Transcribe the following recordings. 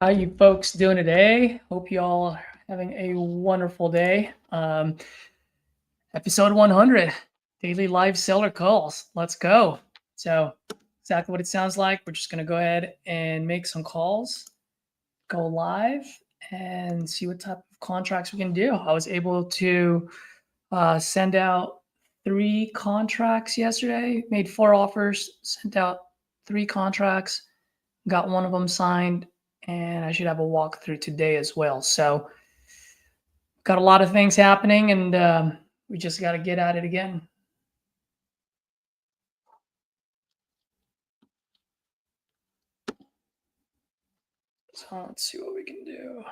How you folks doing today? Hope you all are having a wonderful day. Episode 100, daily live seller calls. Let's go. So exactly what it sounds like. We're just going to go ahead and make some calls, go live, and see what type of contracts we can do. I was able to send out 3 contracts yesterday, made 4 offers, sent out 3 contracts, got one of them signed, and I should have a walkthrough today as well. So got a lot of things happening, and we just got to get at it again. So let's see what we can do.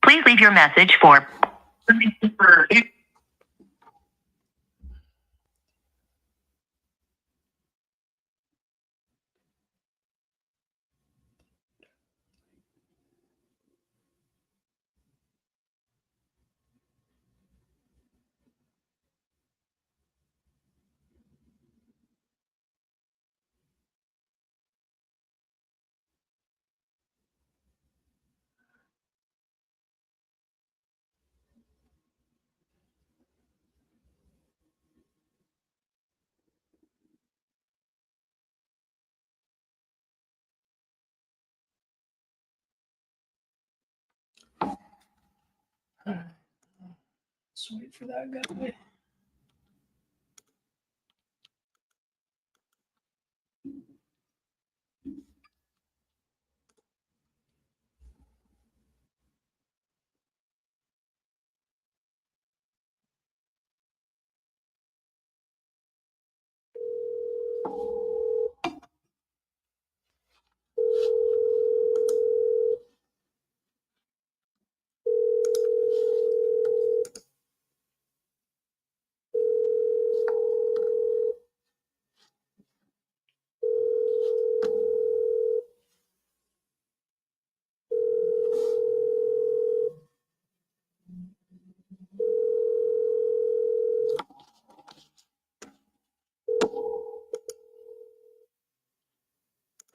Please leave your message for. All right. Let's wait for that guy.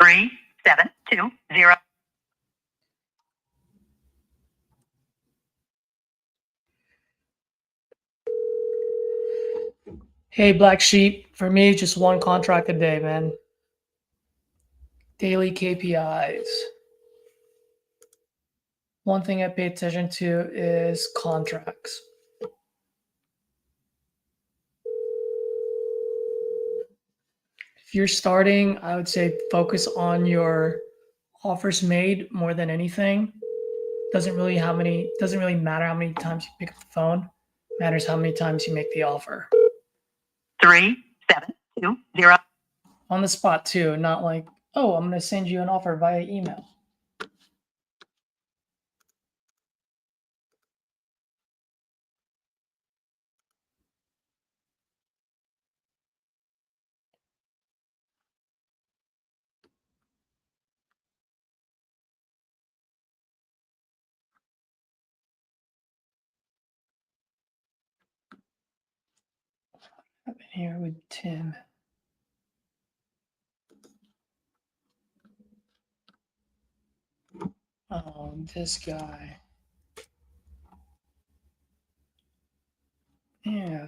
Three, 7, 2, 0. Hey, Black Sheep. For me, just one contract a day, man. Daily KPIs. One thing I pay attention to is contracts. If you're starting, I would say focus on your offers made more than anything. Doesn't really matter how many times you pick up the phone. Matters how many times you make the offer. 3, 7, 2, 0. On the spot too, not like, oh, I'm going to send you an offer via email. I've been here with Tim. Oh, this guy. Yeah.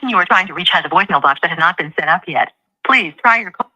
person you are trying to reach has a voicemail box that has not been set up yet. Please try your call.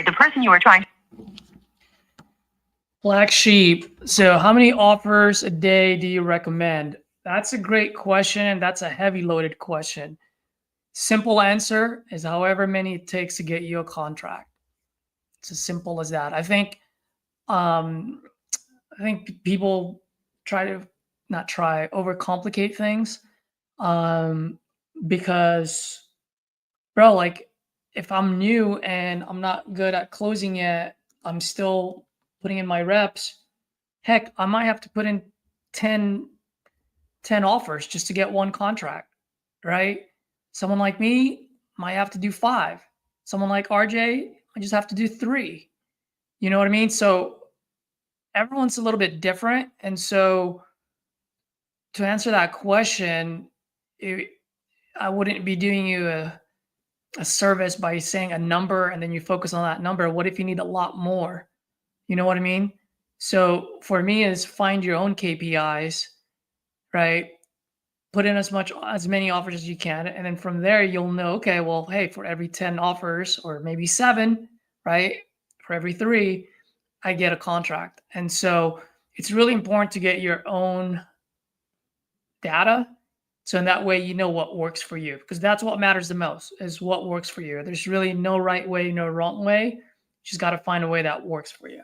The person you are trying. Black sheep. So how many offers a day do you recommend? That's a great question, and that's a heavy loaded question. Simple answer is however many it takes to get you a contract. It's as simple as that. Um I think people try to not try overcomplicate things. Um because bro, like if I'm new and I'm not good at closing yet, I'm still putting in my reps. Heck, I might have to put in 10, 10 offers just to get one contract, right? Someone like me might have to do 5. Someone like RJ, I just have to do 3. You know what I mean? So everyone's a little bit different. And so to answer that question, I wouldn't be doing you a service by saying a number and then you focus on that number. What if you need a lot more? You know what I mean? So for me is find your own KPIs, right? Put in as many offers as you can, and then from there you'll know, okay, well, hey, for every 10 offers or maybe 7, right? For every 3, I get a contract. And so it's really important to get your own data. So in that way, you know what works for you, because that's what matters the most is what works for you. There's really no right way, no wrong way. You just got to find a way that works for you.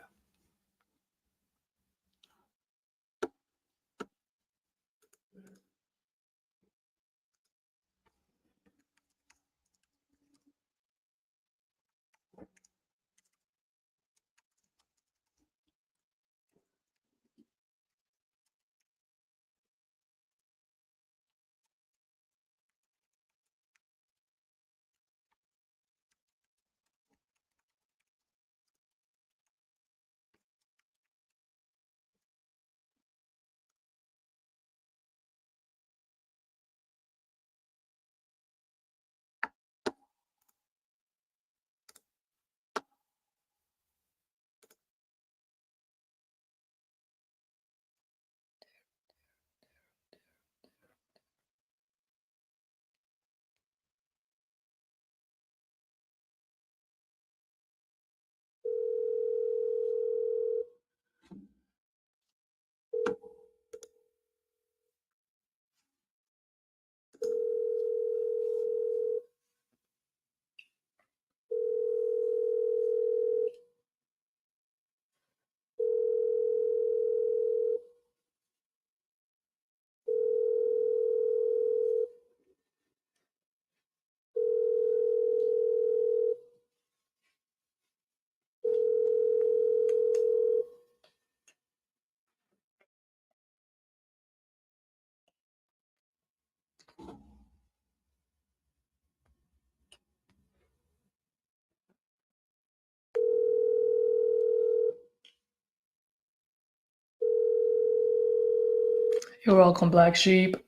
You're welcome, Black Sheep.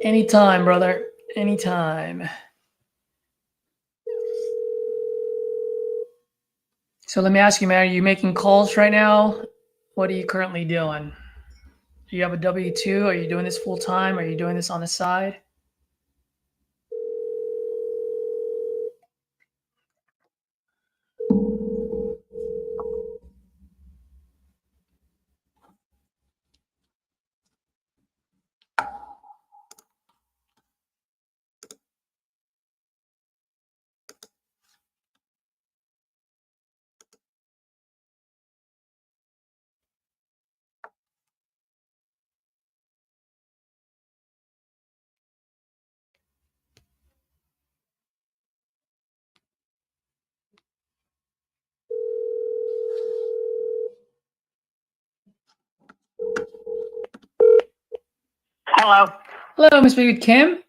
Anytime, brother. Anytime. So let me ask you, man, are you making calls right now? What are you currently doing? Do you have a W-2? Are you doing this full time? Are you doing this on the side? Hello. Hello, Miss Baby Kim.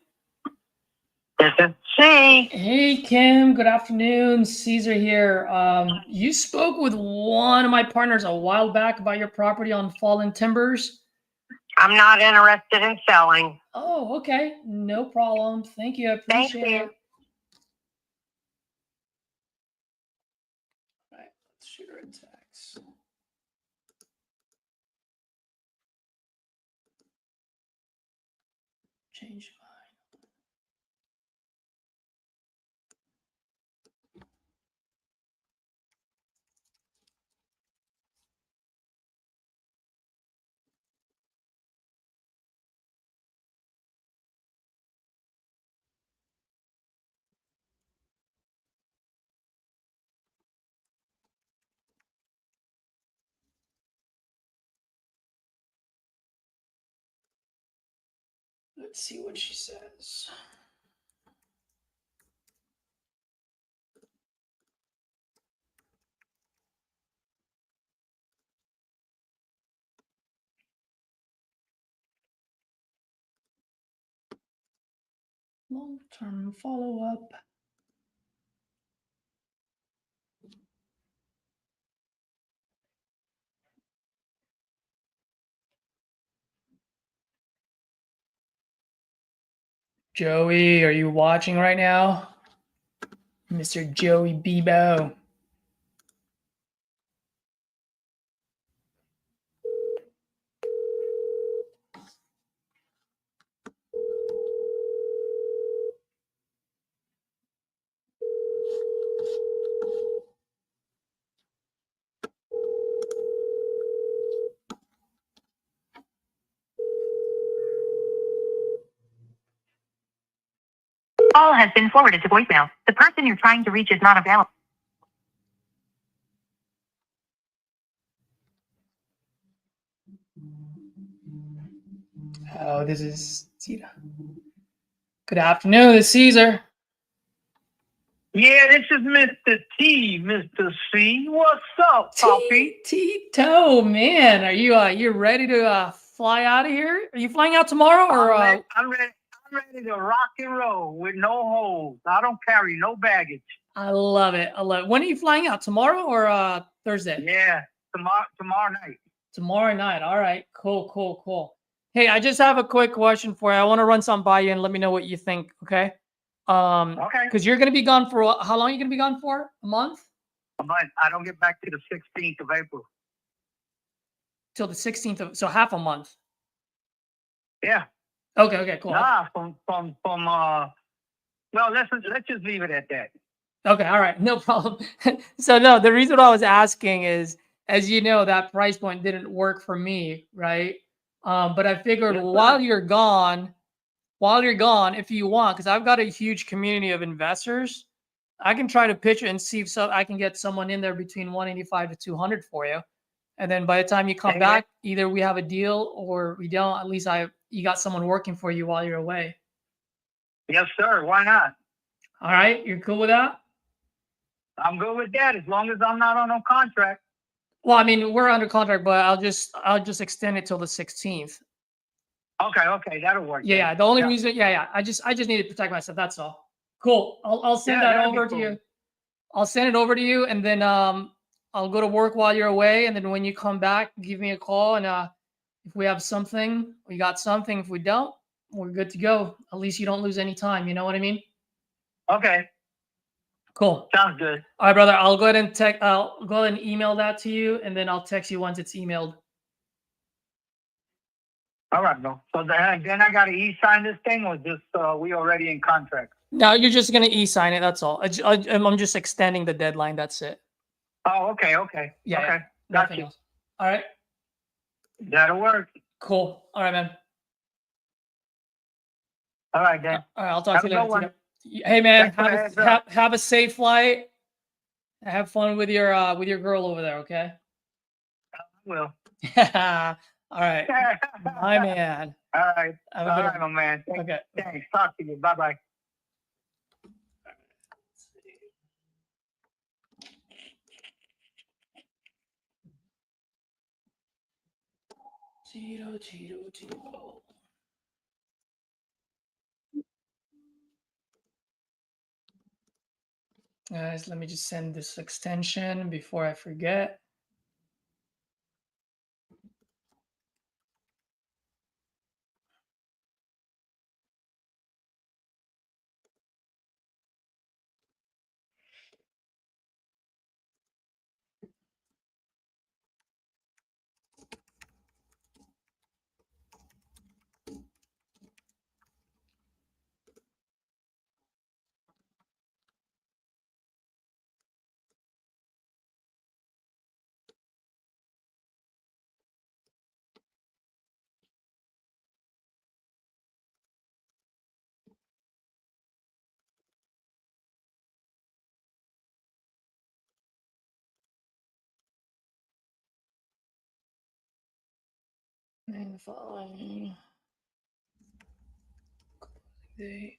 This is she. Hey, Kim. Good afternoon. Caesar here. You spoke with one of my partners a while back about your property on Fallen Timbers. I'm not interested in selling. Oh, okay. No problem. Thank you. I Thank appreciate you. it. All right. Let's shoot her a text. Change mine. Let's see what she says. Long-term follow-up. Joey, are you watching right now? Mr. Joey Bebo. Call has been forwarded to voicemail. The person you're trying to reach is not available. Oh, this is Tita. Good afternoon, it's Caesar. Yeah, this is Mr. T, Mr. C. What's up, Poppy? Tito, man, are you ready to fly out of here? Are you flying out tomorrow or? I'm ready to rock and roll with no holes. I don't carry no baggage. I love it. I love it. When are you flying out? Tomorrow or Thursday? Yeah, tomorrow night. Tomorrow night. All right. Cool. Hey, I just have a quick question for you. I want to run something by you and let me know what you think. Okay. Okay. Because you're gonna be gone for how long? Are you gonna be gone for? A month? A month. I don't get back to the 16th of April. Till the 16th of, so half a month. Yeah. Okay, cool. Nah, well, let's just leave it at that. Okay, all right, no problem. So no, the reason I was asking is, as you know, that price point didn't work for me, right? But I figured Yes, sir. while you're gone, if you want, because I've got a huge community of investors, I can try to pitch it and see if I can get someone in there between 185 to 200 for you. And then by the time you come Hey, back, either we have a deal or we don't. At least you got someone working for you while you're away. Yes, sir. Why not? All right, you're cool with that? I'm good with that as long as I'm not on no contract. Well, I mean, we're under contract, but I'll just extend it till the 16th. Okay, that'll work. Yeah, then. the only Yeah. reason, I just need to protect myself. That's all. Cool. I'll send Yeah, that that'd be over to cool. you. I'll send it over to you, and then I'll go to work while you're away, and then when you come back, give me a call, and if we have something, we got something. If we don't, we're good to go. At least you don't lose any time. You know what I mean? Okay, Cool. sounds good. All right, brother. I'll go ahead and email that to you, and then I'll text you once it's emailed. All right, bro. So then I got to e-sign this thing, or just we already in contract? No, you're just gonna e-sign it. That's all. I'm just extending the deadline. That's it. Oh, okay. Yeah. Okay, Nothing got you. else. All right. That'll work. Cool. All right, man. All right, then. All right. I'll talk Have to you a later. good one. Tito. Hey, man. Thanks for the heads up. Have a safe flight. Have fun with your girl over there. Okay. Will. All right. My man. All right. Have a All good right, one. my man. Okay. Thanks. Talk to you. Bye-bye. Tito. Guys, let me just send this extension before I forget. And the following date.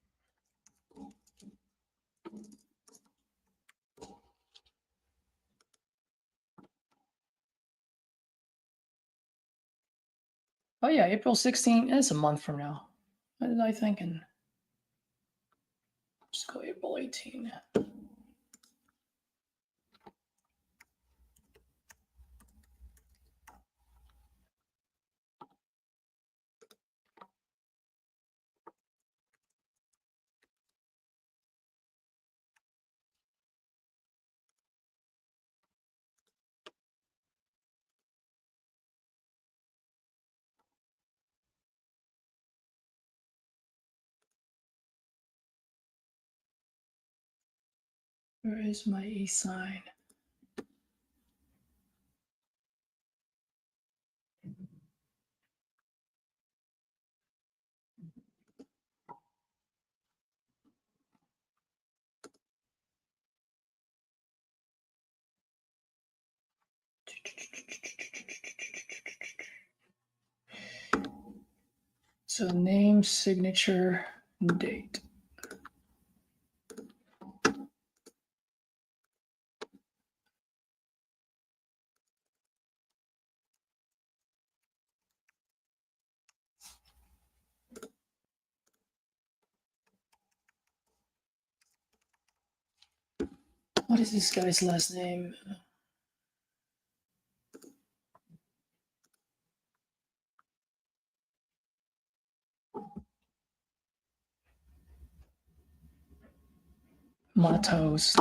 Oh yeah, April 16th is a month from now. What did I thinking? Just go April 18. Where is my e-sign? So name, signature, date. What is this guy's last name? Matos.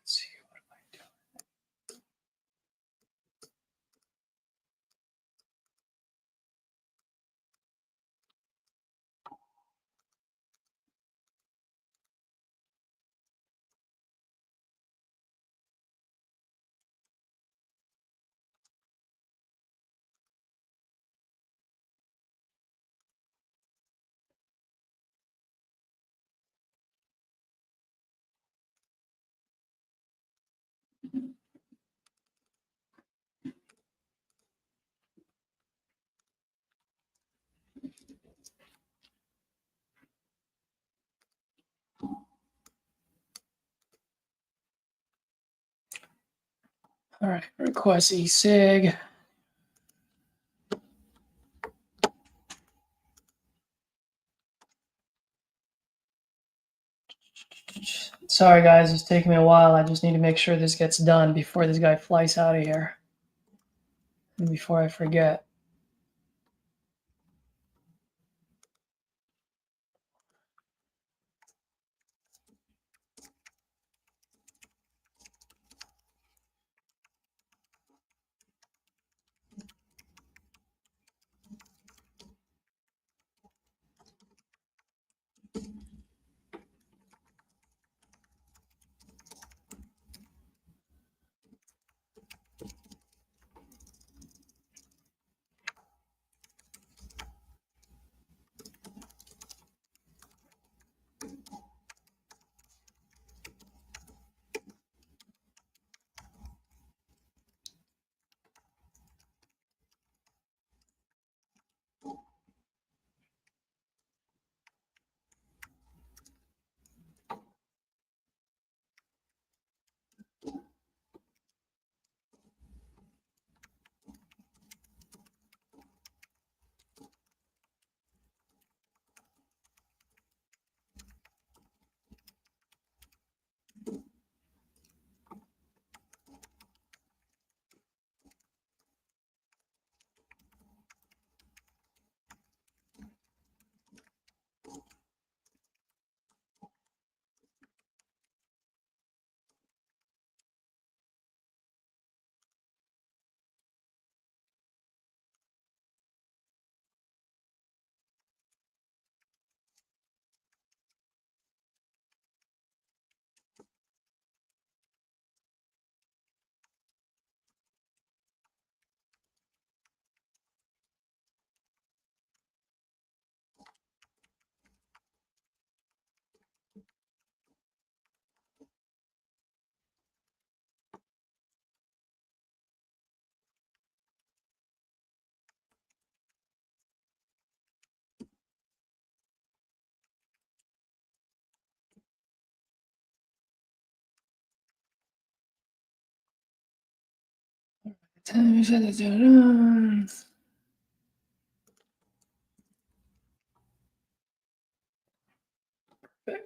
Let's see, what am I doing? All right, request e-sig. Sorry guys, it's taking me a while. I just need to make sure this gets done before this guy flies out of here. And before I forget.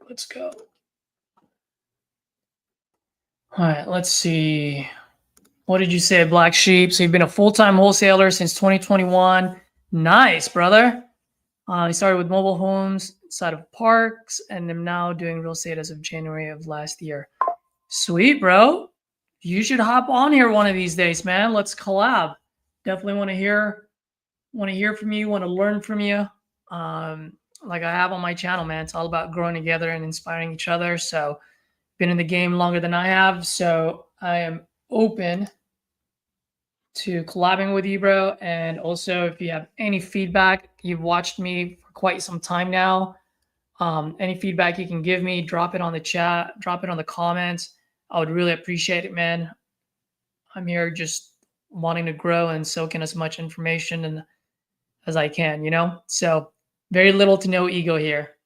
Let's go. All right, let's see. What did you say, Black Sheep? So you've been a full-time wholesaler since 2021. Nice, brother. I started with mobile homes inside of parks, and I'm now doing real estate as of January of last year. Sweet, bro. You should hop on here one of these days, man. Let's collab. Definitely want to hear from you. Want to learn from you. Like I have on my channel, man. It's all about growing together and inspiring each other. So, been in the game longer than I have, so I am open to collabing with you, bro. And also, if you have any feedback, you've watched me for quite some time now. Any feedback you can give me, drop it on the chat, drop it on the comments. I would really appreciate it, man. I'm here just wanting to grow and soak in as much information and as I can, you know? So very little to no ego here.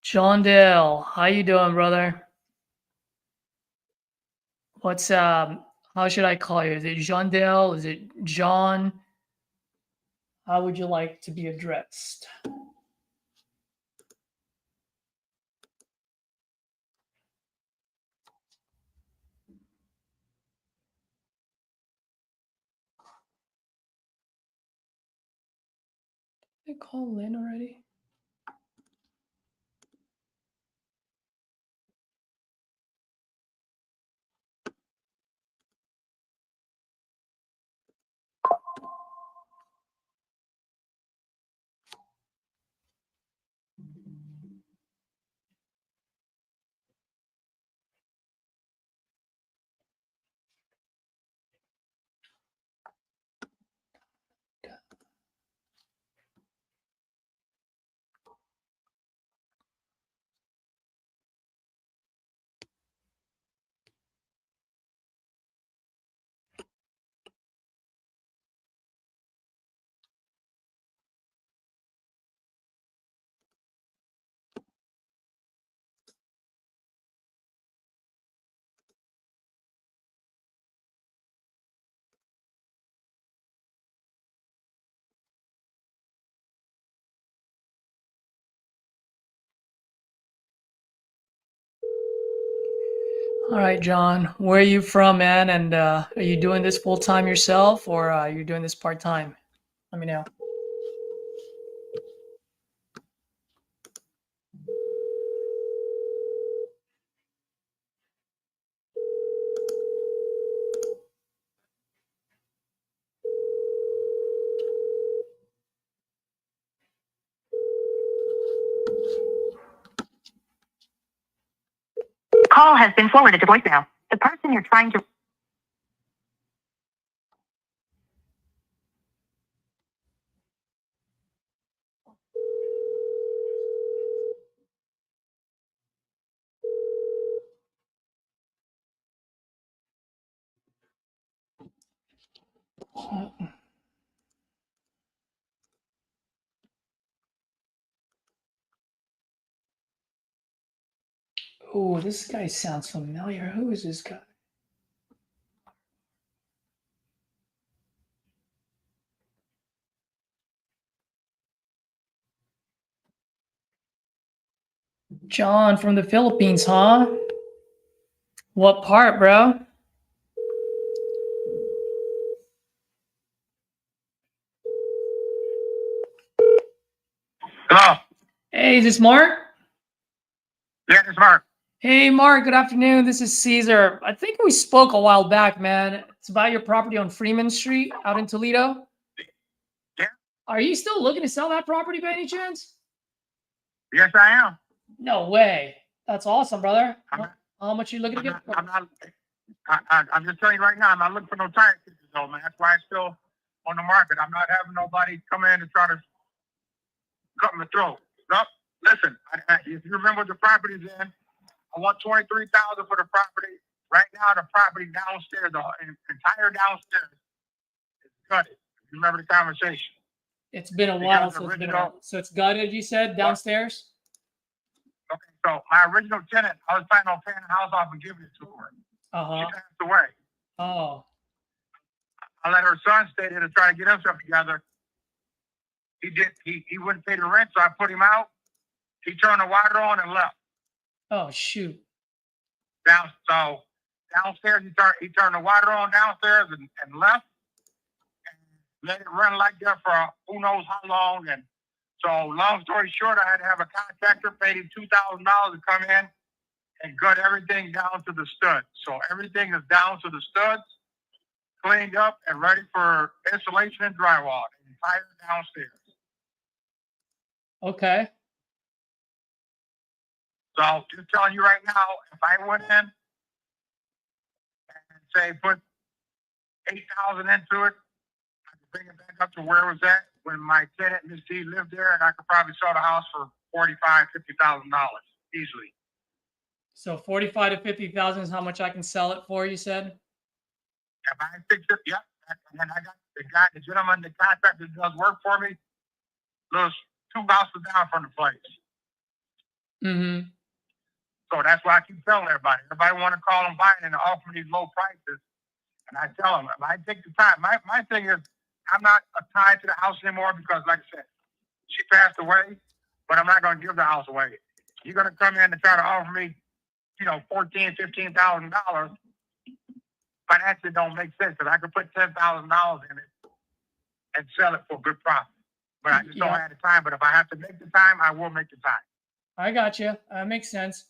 John Dale, how you doing, brother? What's how should I call you? Is it John Dale? Is it John? How would you like to be addressed? Did I call Lynn already? All right, John, where are you from, man? And are you doing this full time yourself, or are you doing this part time? Let me know. Call has been forwarded to voicemail. The person you're trying to Oh, this guy sounds familiar. Who is this guy? John from the Philippines, huh? What part, bro? Hey, is this Mark? Yeah, it's Mark. Hey, Mark. Good afternoon. This is Caesar. I think we spoke a while back, man. It's about your property on Freeman Street out in Toledo. Yeah. Are you still looking to sell that property by any chance? Yes, I am. No way. That's awesome, brother. I'm not- How much you looking to get? I'm just telling you right now, I'm not looking for no tire kickers, though, man. That's why it's still on the market. I'm not having nobody come in and try to cut my throat. No, listen, if you remember the property's in, I want $23,000 for the property. Right now, the property downstairs, the entire downstairs is gutted. If you remember the conversation. It's been a while, so it's gutted. You said downstairs. Okay, so my original tenant, I was planning on paying the house off and giving it to her. She passed away. Oh. I let her son stay there to try to get himself together. He wouldn't pay the rent, so I put him out. He turned the water on and left. Oh shoot. Downstairs, he turned the water on downstairs and left, and let it run like that for who knows how long. And so, long story short, I had to have a contractor pay him $2,000 to come in and gut everything down to the studs. So everything is down to the studs, cleaned up and ready for insulation and drywall. The entire downstairs. Okay. So just telling you right now, if I went in and say put 8,000 into it, I could bring it back up to where it was at when my tenant Miss D lived there, and I could probably sell the house for $45,000-$50,000 easily. So 45 to 50,000 is how much I can sell it for. You said. If I fix it, yep. And then I got the gentleman, the contractor that does work for me, lives 2 houses down from the place. Mm-hmm. So that's why I keep telling everybody. Everybody want to call and buy it and offer me these low prices. And I tell them, if I take the time, my thing is, I'm not tied to the house anymore because, like I said, she passed away, but I'm not going to give the house away. You're going to come in and try to offer me, $14,000, $15,000. Financially don't make sense because I could put $10,000 in it and sell it for good profit. But I just don't have the time. But if I have to make the time, I will make the time. I got you. That makes sense.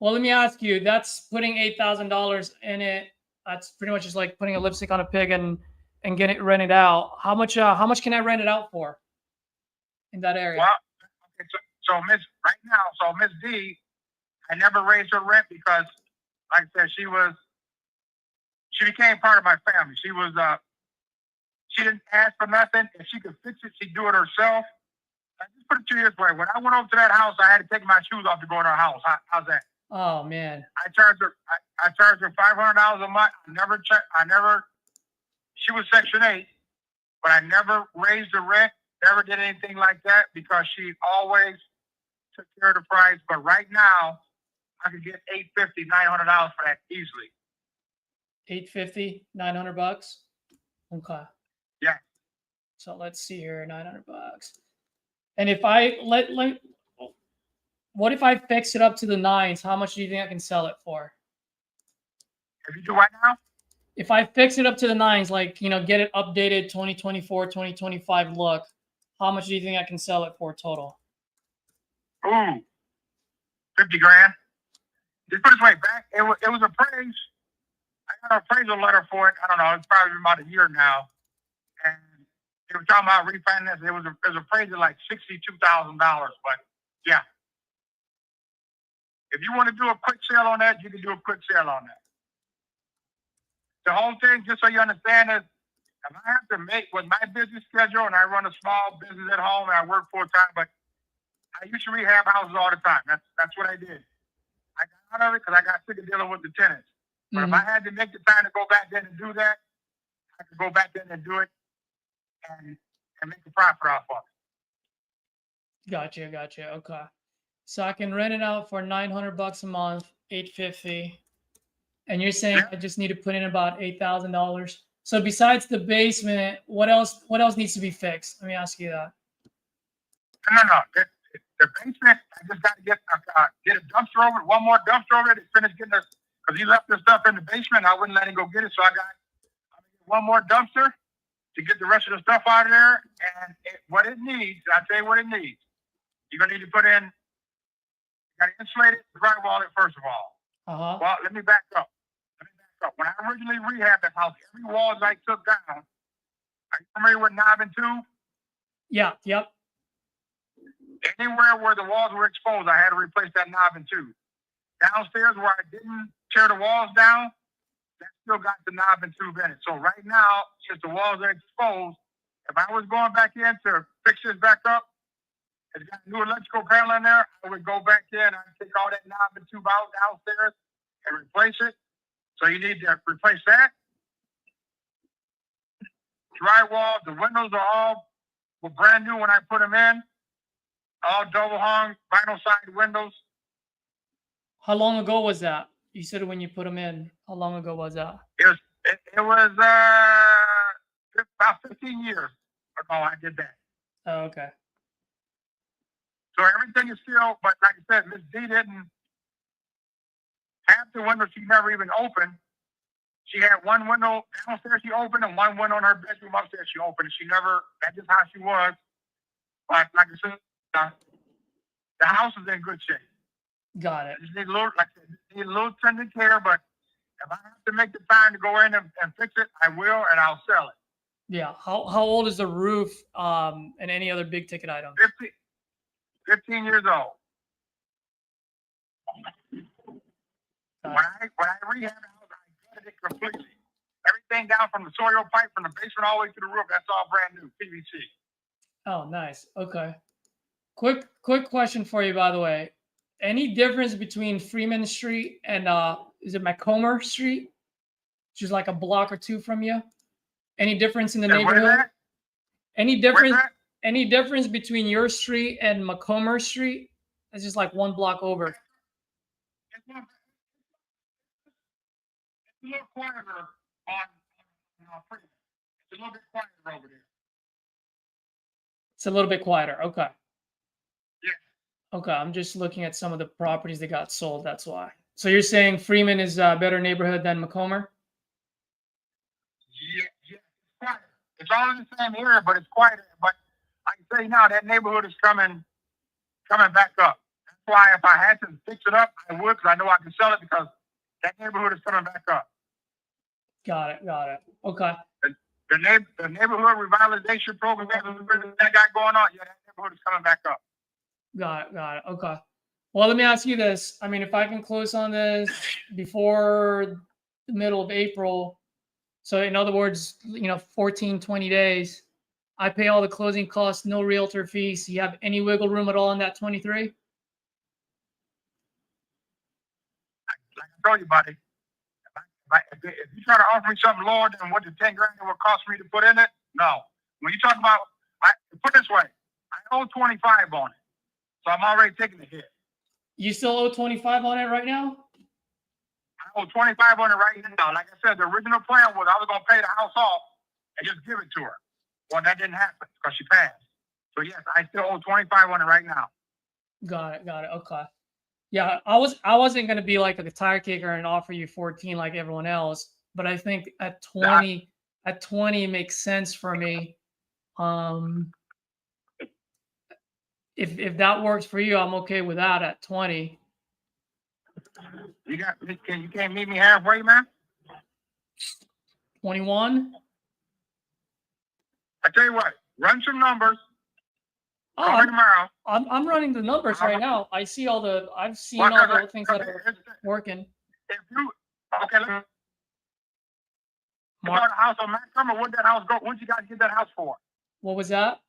Well, let me ask you. That's putting $8,000 in it. That's pretty much just like putting a lipstick on a pig and getting it rented out. How much can I rent it out for in that area? Well, okay, so Miss D, I never raised her rent because, like I said, she became part of my family. She didn't ask for nothing. If she could fix it, she'd do it herself. I just put it to you this way. When I went over to that house, I had to take my shoes off to go in her house. How's that? Oh man. I charged her $500 a month. She was Section 8, but I never raised the rent, never did anything like that because she always took care of the price. But right now, I could get $850, $900 for that easily. $850, $900. Okay. Yeah. So let's see here, $900. And if I what if I fix it up to the 9s? How much do you think I can sell it for? If you do right now? If I fix it up to the 9s, like, get it updated 2024, 2025 look, how much do you think I can sell it for total? Ooh, $50,000. Just put it this way, back it was appraised. I got an appraisal letter for it. I don't know. It's probably been about a year now, and they were talking about refinance. It was appraised at like $62,000. But yeah, if you want to do a quick sale on that, you can do a quick sale on that. The whole thing, just so you understand, is if I have to make with my business schedule, and I run a small business at home, and I work full time, but I used to rehab houses all the time. That's what I did. I got out of it because I got sick of dealing with the tenants. But if I had to make the time to go back then and do that, I could go back then and do it and make a profit off of it. Gotcha. Okay. So I can rent it out for $900 a month, $850. And you're saying I just need to put in about $8,000. So besides the basement, what else needs to be fixed? Let me ask you that. No. The basement, I just got to get a dumpster over it, one more dumpster over it to finish getting this, because he left this stuff in the basement. I wouldn't let him go get it, so I got one more dumpster to get the rest of the stuff out of there. And what it needs, I'll tell you what it needs. You're going to need to put in got to insulate it, drywall it first of all. Uh-huh. Well, let me back up. When I originally rehabbed the house, every wall that I took down, are you familiar with knob and tube? Yeah, yep. Anywhere where the walls were exposed, I had to replace that knob and tube. Downstairs where I didn't tear the walls down, that still got the knob and tube in it. So right now, since the walls are exposed, if I was going back in to fix this back up, it's got a new electrical panel in there, I would go back in, I'd take all that knob and tube out downstairs and replace it. So you need to replace that. Drywall, the windows were brand new when I put them in. All double hung, vinyl side windows. How long ago was that? You said when you put them in. How long ago was that? It was about 15 years ago I did that. Oh, okay. So everything is still, but like I said, Miss D didn't have the window. She never even opened. She had one window downstairs she opened and one window in her bedroom upstairs she opened. She never, that's just how she was. But like I said, the house is in good shape. Got it. I just need a little, like I said, need a little tender care, but if I have to make the time to go in and fix it, I will, and I'll sell it. Yeah. How old is the roof and any other big ticket item? 15 years old. When I rehabbed the house, I gutted it completely. Everything down from the soil pipe, from the basement all the way to the roof, that's all brand new, PVC. Oh, nice. Okay. Quick question for you, by the way. Any difference between Freeman Street and is it Macomber Street, which is like a block or two from you? Any difference in the neighborhood? Any difference? Any difference between your street and Macomber Street? It's just like one block over. It's a little quieter on Freeman. It's a little bit quieter over there. It's a little bit quieter. Okay. Yeah. Okay. I'm just looking at some of the properties that got sold. That's why. So you're saying Freeman is a better neighborhood than Macomber? Yeah, it's quieter. It's all in the same area, but it's quieter. But I can say now that neighborhood is coming back up. That's why if I had to fix it up, I would, because I know I can sell it because that neighborhood is coming back up. Got it. Okay. The neighborhood revitalization program that got going on, yeah, that neighborhood is coming back up. Got it. Okay. Well, let me ask you this. I mean, if I can close on this before the middle of April, so in other words, 14, 20 days, I pay all the closing costs, no realtor fees. You have any wiggle room at all in that 23? Like I told you, buddy, if you try to offer me something lower than what the 10 grand it would cost me to put in it, no. When you talk about, put it this way, I owe 25 on it, so I'm already taking the hit. You still owe 25 on it right now? I owe 25 on it right now. Like I said, the original plan was I was going to pay the house off and just give it to her. Well, that didn't happen because she passed. So yes, I still owe 25 on it right now. Got it. Okay. Yeah, I wasn't gonna be like a tire kicker and offer you 14 like everyone else, but I think at 20 makes sense for me. If that works for you, I'm okay with that at 20. You can't meet me halfway, man? 21? I tell you what, run some numbers. Oh, Call me tomorrow. I'm running the numbers right now. I've seen all the things that are working. If you look, you bought a house on Macomb, or what'd that house go? What'd you guys get that house for? What was that?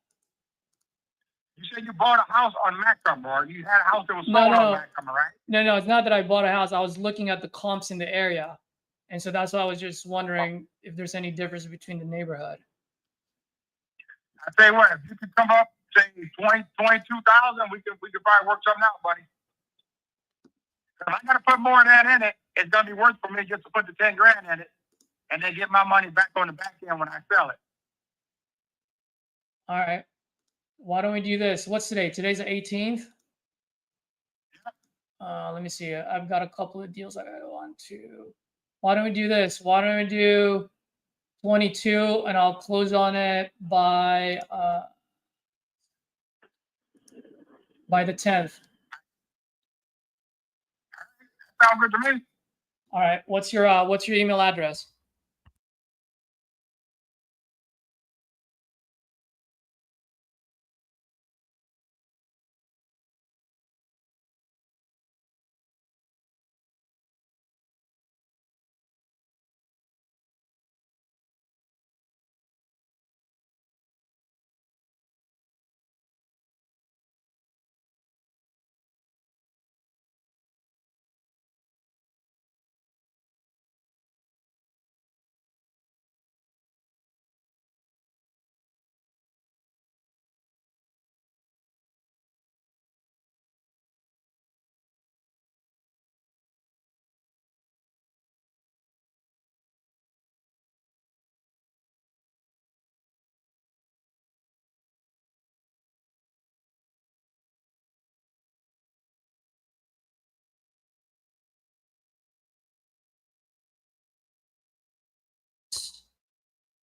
You said you bought a house on Macomb, or you had a house that was sold on Macomb, right? No, it's not that I bought a house. I was looking at the comps in the area, and so that's why I was just wondering if there's any difference between the neighborhood. I tell you what, if you could come up, say 22,000, we could probably work something out, buddy. If I gotta put more of that in it, it's gonna be worth for me just to put the 10 grand in it and then get my money back on the back end when I sell it. All right. Why don't we do this? What's today? Today's the 18th. Let me see. I've got a couple of deals I gotta go on to. Why don't we do this? Why don't we do 22 and I'll close on it by the 10th. sounds good to me. All right. What's your email address?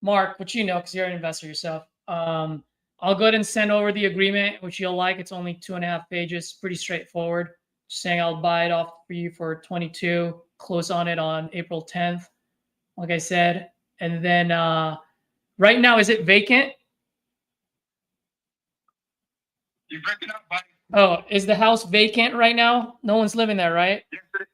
Mark, which you know because you're an investor yourself. I'll go ahead and send over the agreement, which you'll like. It's only 2.5 pages, pretty straightforward. Just saying I'll buy it off for you for 22, close on it on April 10th, like I said. And then right now, is it vacant? You're breaking up, buddy. Oh, is the house vacant right now? No one's living there, right? Yes, it is.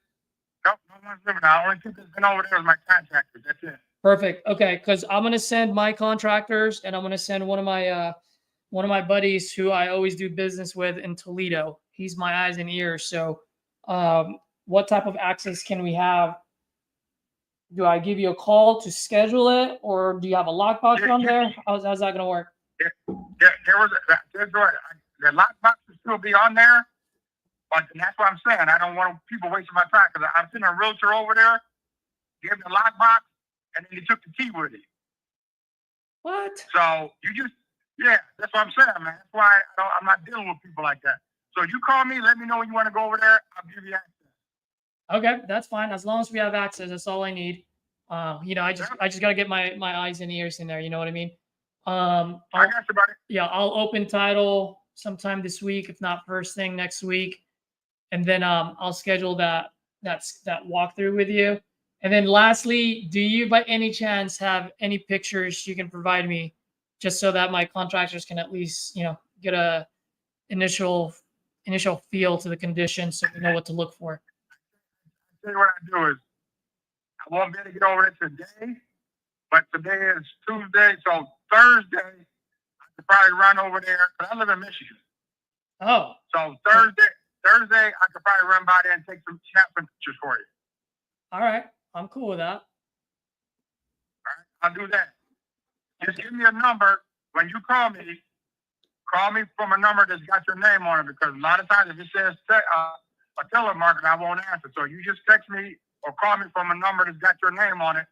Nope, no one's living now. Only people that's been over there is my contractor. That's it. Perfect. Okay, because I'm gonna send my contractors, and I'm gonna send one of my buddies who I always do business with in Toledo. He's my eyes and ears. So, what type of access can we have? Do I give you a call to schedule it, or do you have a lockbox on there? How's that gonna work? There's the lockbox will still be on there, but that's what I'm saying. I don't want people wasting my time because I'm sending a realtor over there, gave him the lockbox, and then he took the key with him. What? So that's what I'm saying, man. That's why I'm not dealing with people like that. So you call me, let me know when you want to go over there. I'll give you access. Okay, that's fine. As long as we have access, that's all I need. I just gotta get my eyes and ears in there. You know what I mean? I got you, buddy. Yeah, I'll open title sometime this week, if not first thing next week, and then I'll schedule that walkthrough with you. And then lastly, do you by any chance have any pictures you can provide me, just so that my contractors can at least get a initial feel to the condition, so we know what to look for. Tell you what I do is I won't be able to get over there today, but today is Tuesday, so Thursday I could probably run over there because I live in Michigan. Oh. So Thursday I could probably run by there and take some pictures for you. All right, I'm cool with that. All right, I'll do that. Just give me a number when you call me. Call me from a number that's got your name on it because a lot of times if it says a telemarketer, I won't answer. So you just text me or call me from a number that's got your name on it.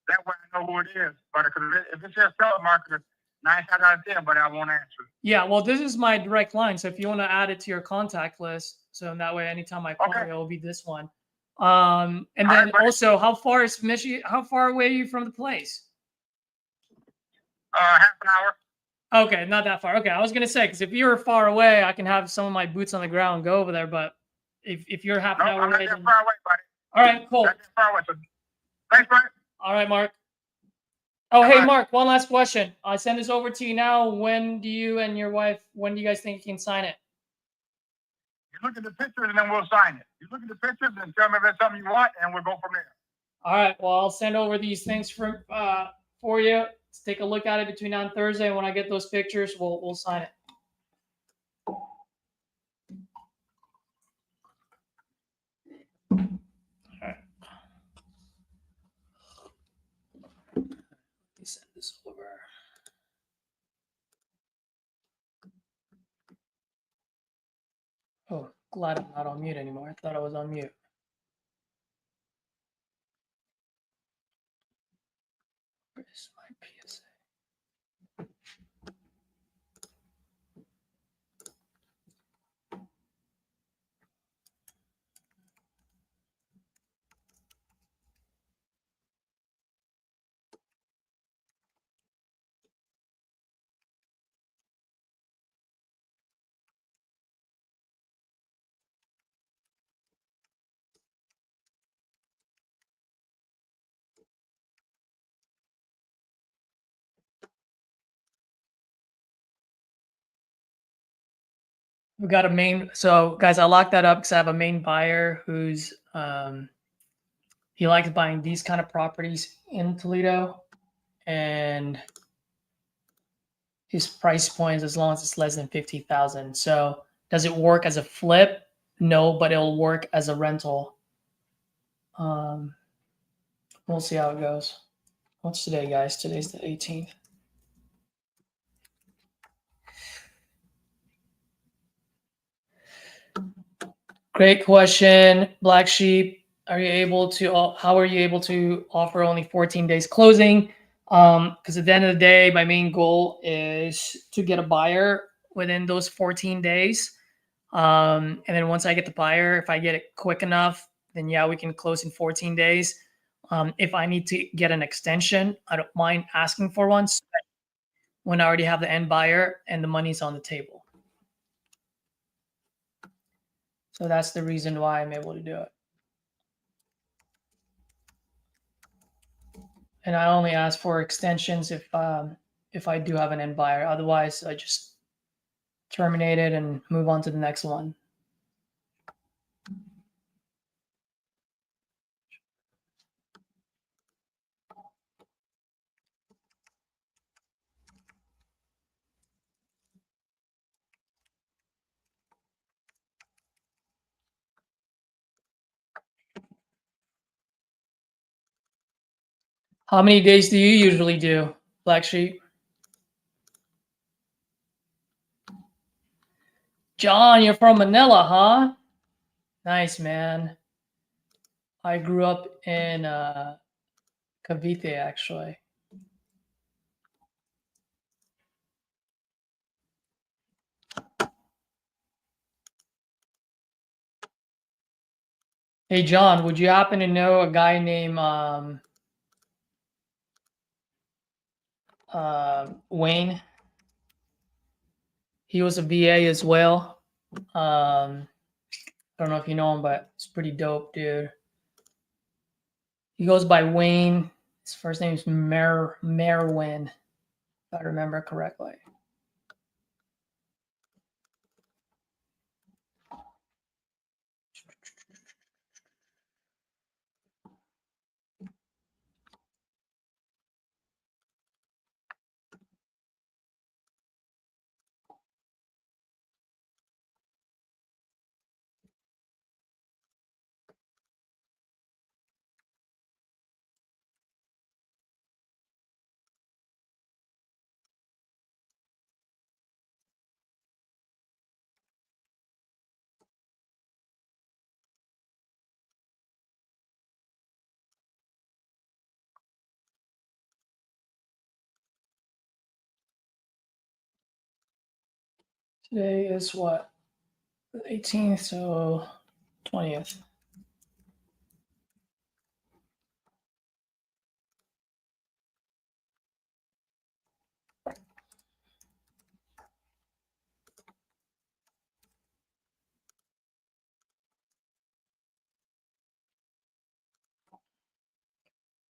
That way I know who it is. But if it says telemarketer, 9 times out of 10, but I won't answer. Yeah, well, this is my direct line. So if you want to add it to your contact list, so that way anytime I call you, it will be this one. And then also, how far is Michigan? How far away are you from the place? Half an hour. Okay, not that far. Okay, I was gonna say because if you're far away, I can have some of my boots on the ground and go over there. But if you're half an hour I'm away, not that far away, buddy. All right, cool. Not that far away. So, thanks, buddy. All right, Mark. Oh, hey, Mark. One last question. I send this over to you now. When do you and your wife? When do you guys think you can sign it? You look at the pictures and then we'll sign it. You look at the pictures and tell me if it's something you want, and we'll go from there. All right. Well, I'll send over these things for you. Let's take a look at it between now and Thursday. And when I get those pictures, we'll sign it. All right. Let me send this over. Oh, glad I'm not on mute anymore. I thought I was on mute. Where's my PSA? We got a main. So guys, I locked that up because I have a main buyer who's he likes buying these kind of properties in Toledo, and his price points as long as it's less than 50,000. So does it work as a flip? No, but it'll work as a rental. We'll see how it goes. What's today, guys? Today's the 18th. Great question, Black Sheep. Are you able to? How are you able to offer only 14 days closing? Because at the end of the day, my main goal is to get a buyer within those 14 days. And then once I get the buyer, if I get it quick enough, then yeah, we can close in 14 days. If I need to get an extension, I don't mind asking for one when I already have the end buyer and the money's on the table. So that's the reason why I'm able to do it. And I only ask for extensions if I do have an end buyer. Otherwise, I just terminate it and move on to the next one. How many days do you usually do, Black Sheep? John, you're from Manila, huh? Nice, man. I grew up in Cavite, actually. Hey, John, would you happen to know a guy named Wayne? He was a VA as well. I don't know if you know him, but it's pretty dope, dude. He goes by Wayne. His first name is Merwin, if I remember correctly. Today is what? The 18th, so 20th.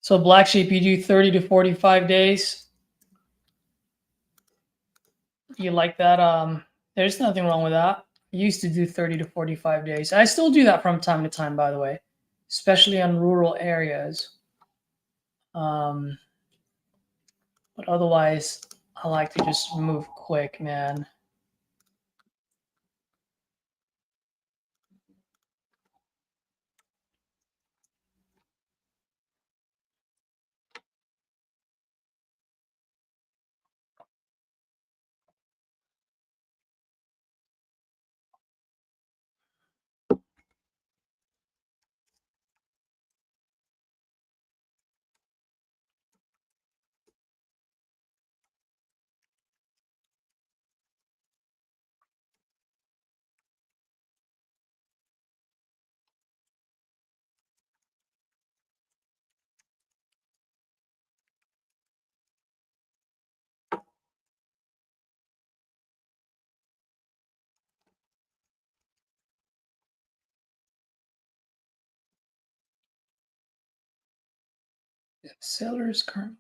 So Black Sheep, you do 30 to 45 days. You like that? There's nothing wrong with that. I used to do 30 to 45 days. I still do that from time to time, by the way, especially in rural areas. But otherwise, I like to just move quick, man. Seller's current.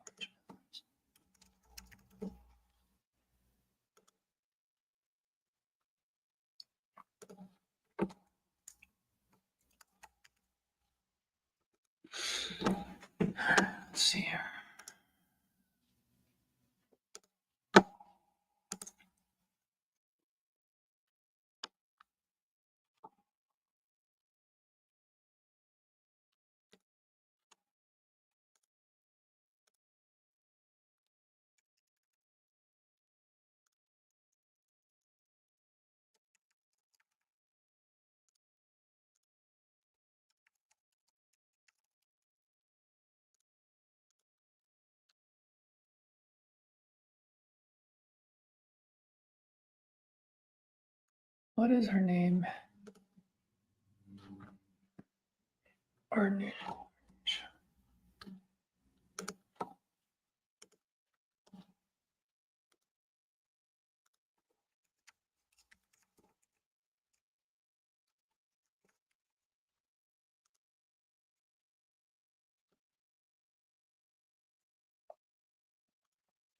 What is her name? Or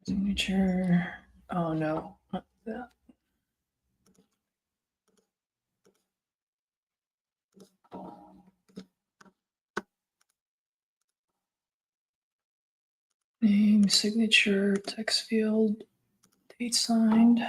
signature. Oh no, not that. Name, signature, text field, date signed.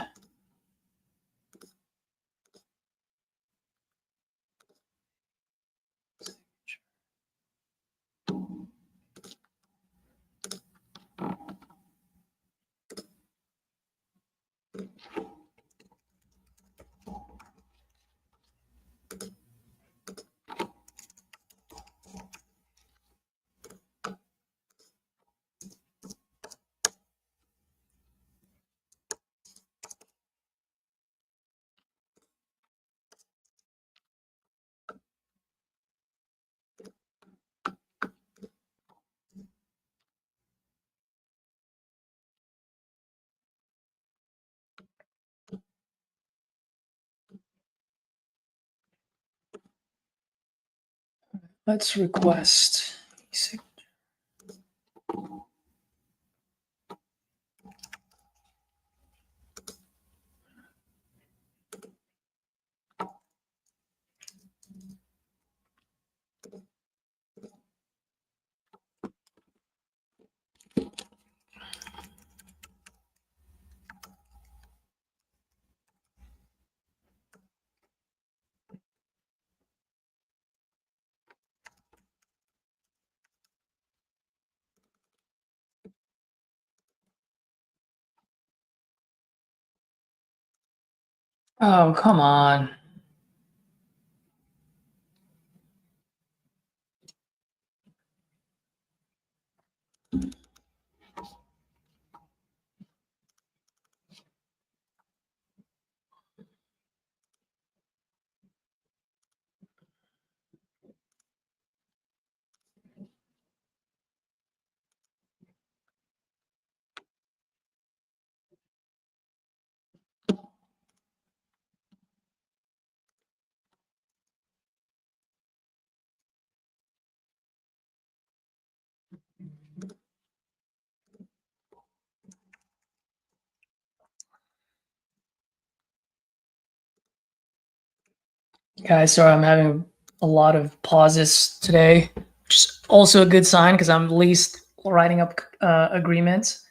Let's request. Oh, come on. Guys, sorry, I'm having a lot of pauses today, which is also a good sign because I'm at least writing up agreements.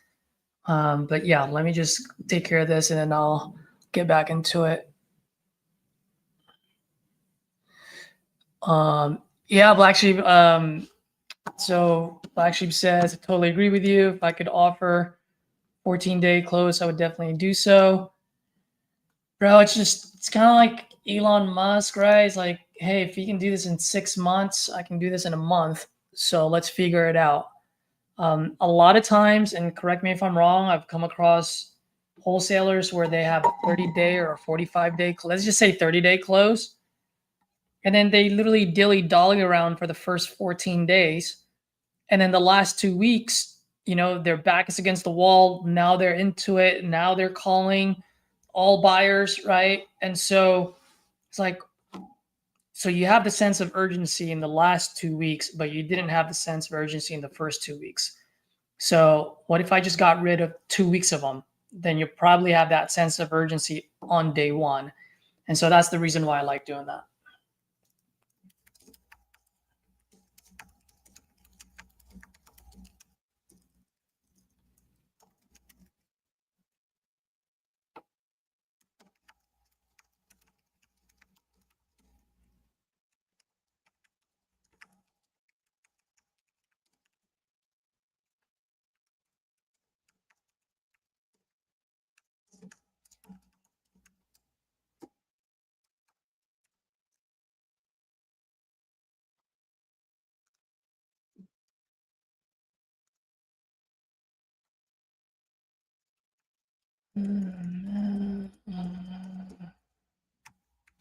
But yeah, let me just take care of this and then I'll get back into it. Yeah, Black Sheep. So Black Sheep says, I totally agree with you. If I could offer 14-day close, I would definitely do so. Bro, it's kind of like Elon Musk, right? It's like, hey, if you can do this in 6 months, I can do this in a month. So let's figure it out. A lot of times, and correct me if I'm wrong, I've come across wholesalers where they have a 30-day or a 45-day, let's just say 30-day close. And then they literally dilly-dally around for the first 14 days. And then the last 2 weeks, their back is against the wall. Now they're into it. Now they're calling all buyers, right? And so it's like, so you have the sense of urgency in the last 2 weeks, but you didn't have the sense of urgency in the first 2 weeks. So what if I just got rid of 2 weeks of them? Then you probably have that sense of urgency on day one. And so that's the reason why I like doing that.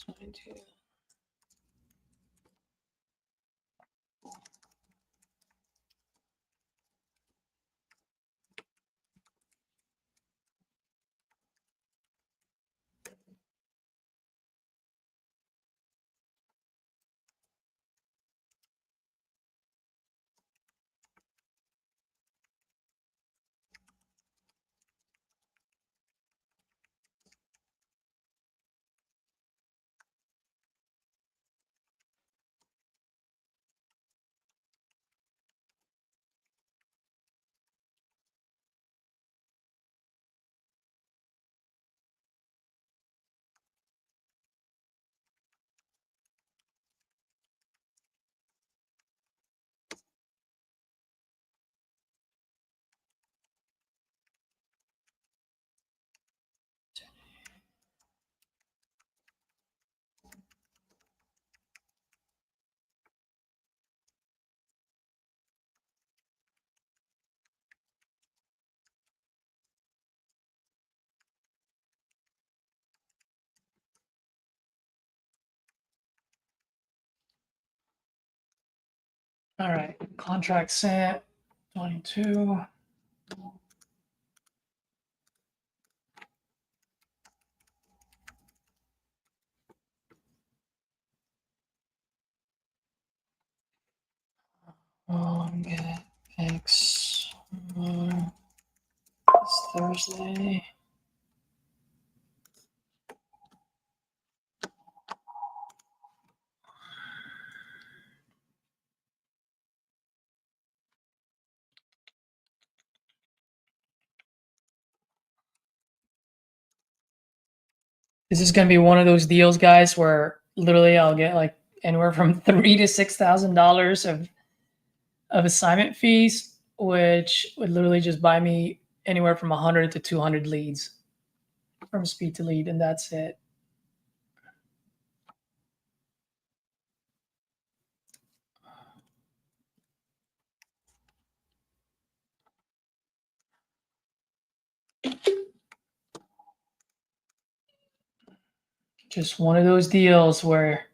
All right, contract sent 22. Get X this Thursday. This is going to be one of those deals, guys, where literally I'll get like anywhere from $3,000 to $6,000 of assignment fees, which would literally just buy me anywhere from 100 to 200 leads from speed to lead, and that's it. Just one of those deals where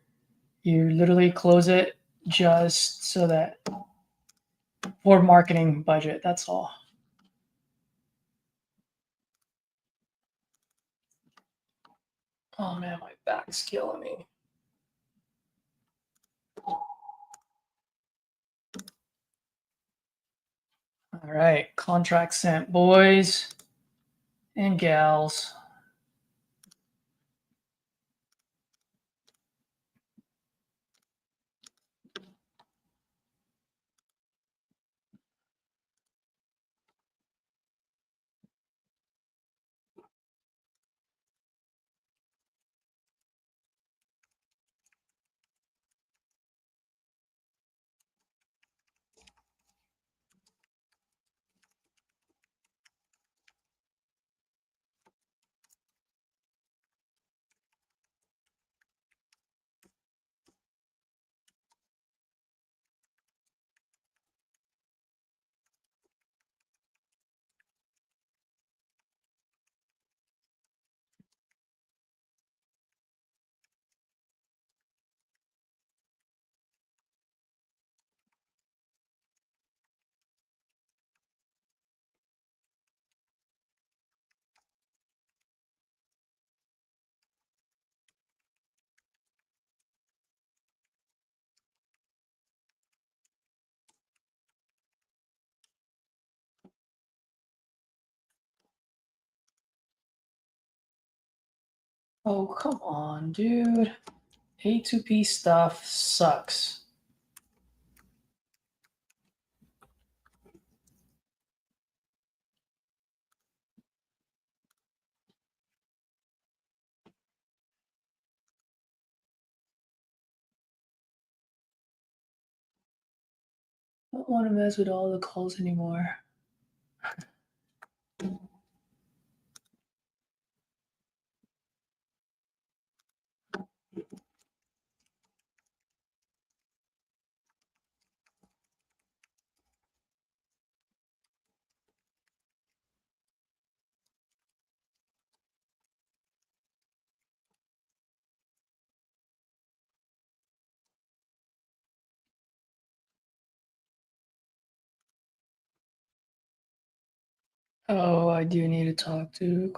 you literally close it just so that for marketing budget, that's all. Oh man, my back's killing me. All right, contract sent, boys and gals. Oh, come on, dude. A2P stuff sucks. I don't want to mess with all the calls anymore. Oh, I do need to talk to.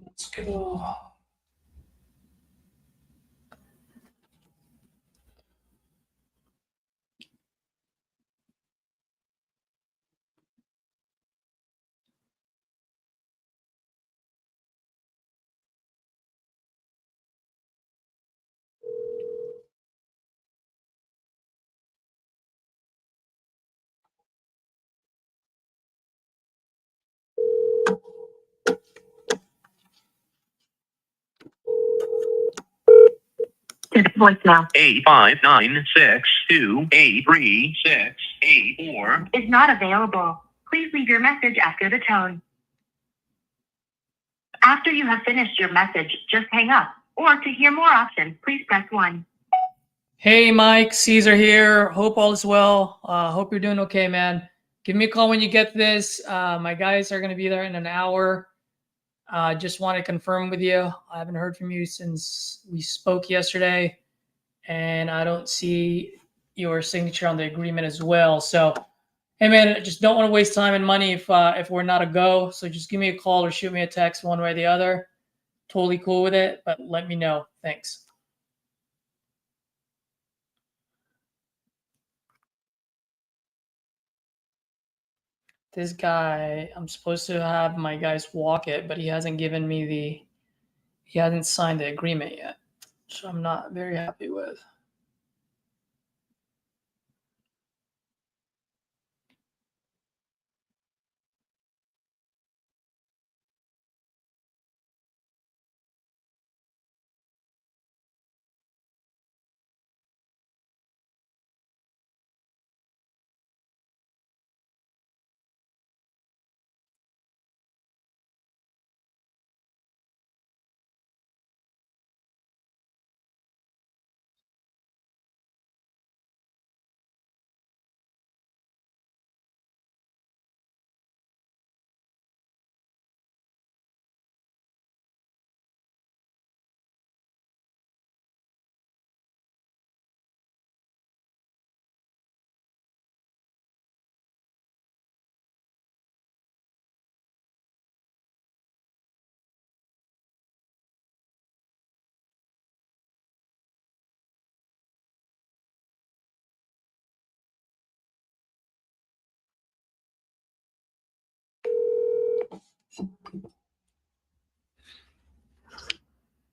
Let's go. Voicemail 85962833684 is not available. Please leave your message after the tone. After you have finished your message, just hang up. Or to hear more options, please press 1. Hey, Mike, Caesar here. Hope all is well. Hope you're doing okay, man. Give me a call when you get this. My guys are going to be there in an hour. Just want to confirm with you. I haven't heard from you since we spoke yesterday, and I don't see your signature on the agreement as well. So, hey, man, I just don't want to waste time and money if we're not a go. So just give me a call or shoot me a text one way or the other. Totally cool with it, but let me know. Thanks. This guy, I'm supposed to have my guys walk it, but he hasn't given me he hasn't signed the agreement yet. So I'm not very happy with.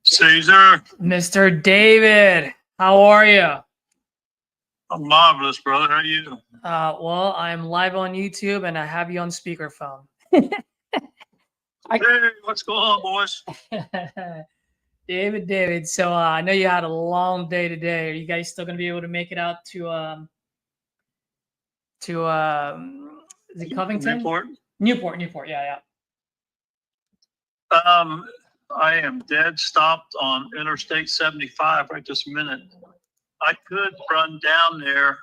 Caesar, Mr. David, how are you? I'm marvelous, brother. How are you? Well, I'm live on YouTube and I have you on speakerphone. Hey, what's going on, boys? David. So I know you had a long day today. Are you guys still going to be able to make it out to is it Covington? Newport? Newport. Yeah. I am dead stopped on Interstate 75 right this minute. I could run down there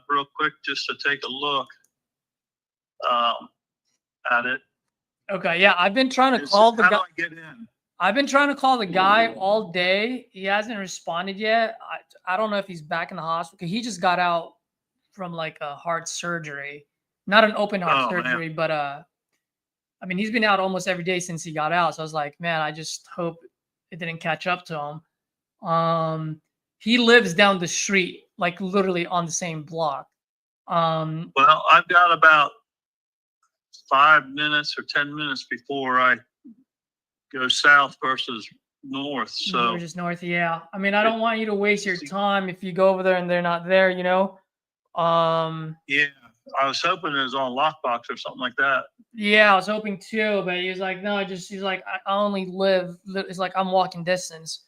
real quick just to take a look at it. Okay, yeah, I've been trying to How call the do guy. I get in? I've been trying to call the guy all day. He hasn't responded yet. I don't know if he's back in the hospital. He just got out from like a heart surgery, not an open heart Oh, man. surgery, but I mean, he's been out almost every day since he got out. So I was like, man, I just hope it didn't catch up to him. He lives down the street, like literally on the same block. Well, I've got about 5 minutes or 10 minutes before I go south versus north. So We're just north. Yeah. I mean, I don't want you to waste your time if you go over there and they're not there, you know? yeah, I was hoping it was on lockbox or something like that. Yeah, I was hoping too, but he was like, no, he's like, I only live, it's like, I'm walking distance.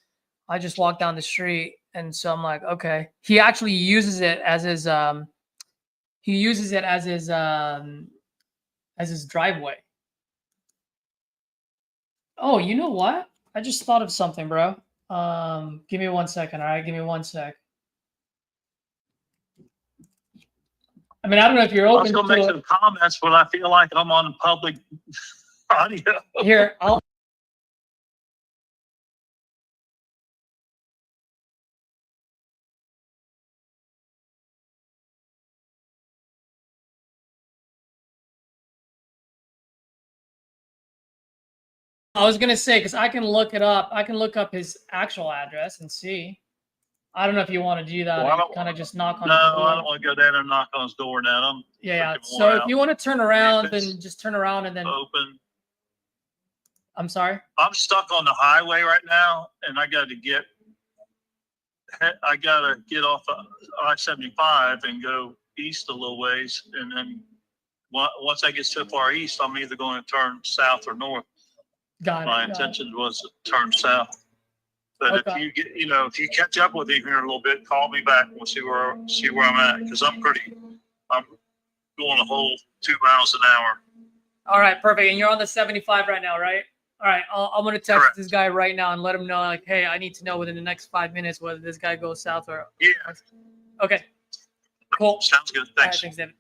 I just walk down the street. And so I'm like, okay. He actually uses it as his, as his driveway. Oh, you know what? I just thought of something, bro. Give me 1 second. All right. Give me 1 sec. I mean, I don't know if you're I was open going to make to some comments, but I feel like I'm on public audio. it. Here, I was gonna say, because I can look it up. I can look up his actual address and see. I don't know if you want to do that. Well, I and don't- kind of just knock on No, his door. I don't want to go down and knock on his door now. I'm Yeah. freaking So wore if out. you want to turn around, If it's then just turn around and then. open. I'm sorry. I'm stuck on the highway right now, and I got to get off of I-75 and go east a little ways, and then once I get so far east, I'm either going to turn south or north. Got it. My got it. intention was to turn south. But Okay. if you get, if you catch up with me here in a little bit, call me back. We'll see where I'm at, because I'm going a whole 2 miles an hour. All right, perfect. And you're on the 75 right now, right? All right, I'm gonna text Correct. this guy right now and let him know, like, hey, I need to know within the next 5 minutes whether this guy goes south or. Yeah, Okay. Cool. sounds good. All right, Thanks. thanks, David.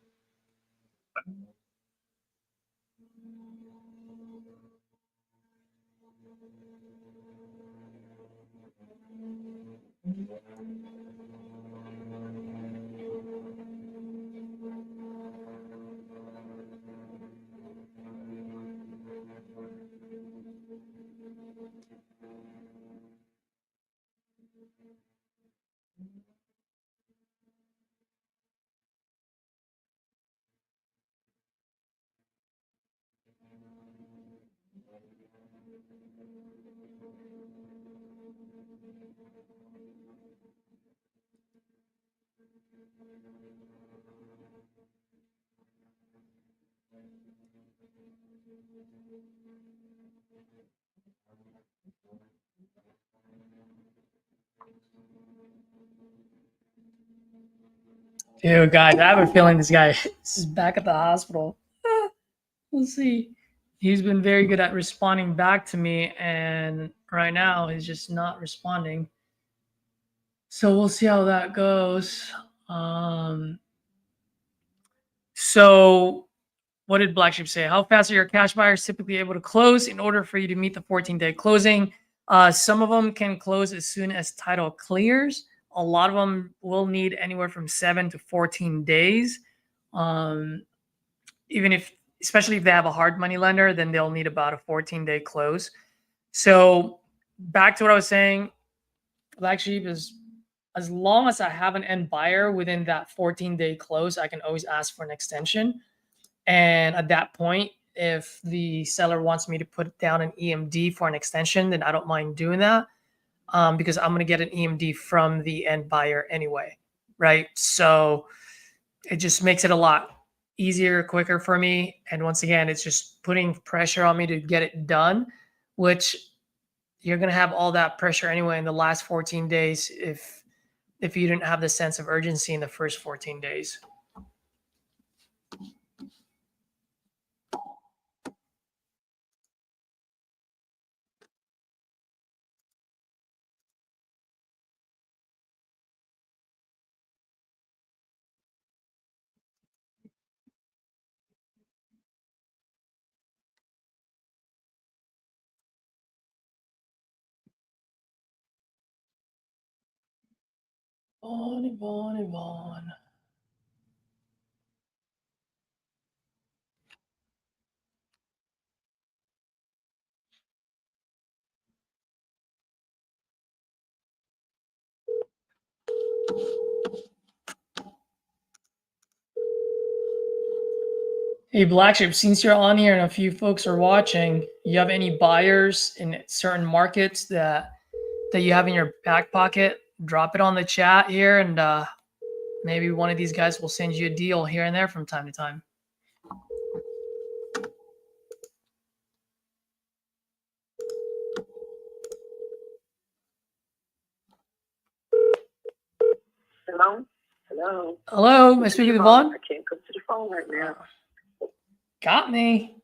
Dude, guys, I have a feeling this guy is back at the hospital. We'll see. He's been very good at responding back to me, and right now he's just not responding. So we'll see how that goes. So what did Black Sheep say? How fast are your cash buyers typically able to close in order for you to meet the 14-day closing? Some of them can close as soon as title clears. A lot of them will need anywhere from 7 to 14 days. Especially if they have a hard money lender, then they'll need about a 14-day close. So back to what I was saying, Black Sheep is, as long as I have an end buyer within that 14-day close, I can always ask for an extension. And at that point, if the seller wants me to put down an EMD for an extension, then I don't mind doing that, because I'm going to get an EMD from the end buyer anyway, right? So it just makes it a lot easier, quicker for me. And once again, it's just putting pressure on me to get it done, which you're going to have all that pressure anyway in the last 14 days if you didn't have the sense of urgency in the first 14 days. Yvonne. Hey, Black Sheep, since you're on here and a few folks are watching, you have any buyers in certain markets that you have in your back pocket? Drop it on the chat here, and maybe one of these guys will send you a deal here and there from time to time. Hello? Hello? Hello, am I speaking with Yvonne? I can't come to the phone right now. Got me.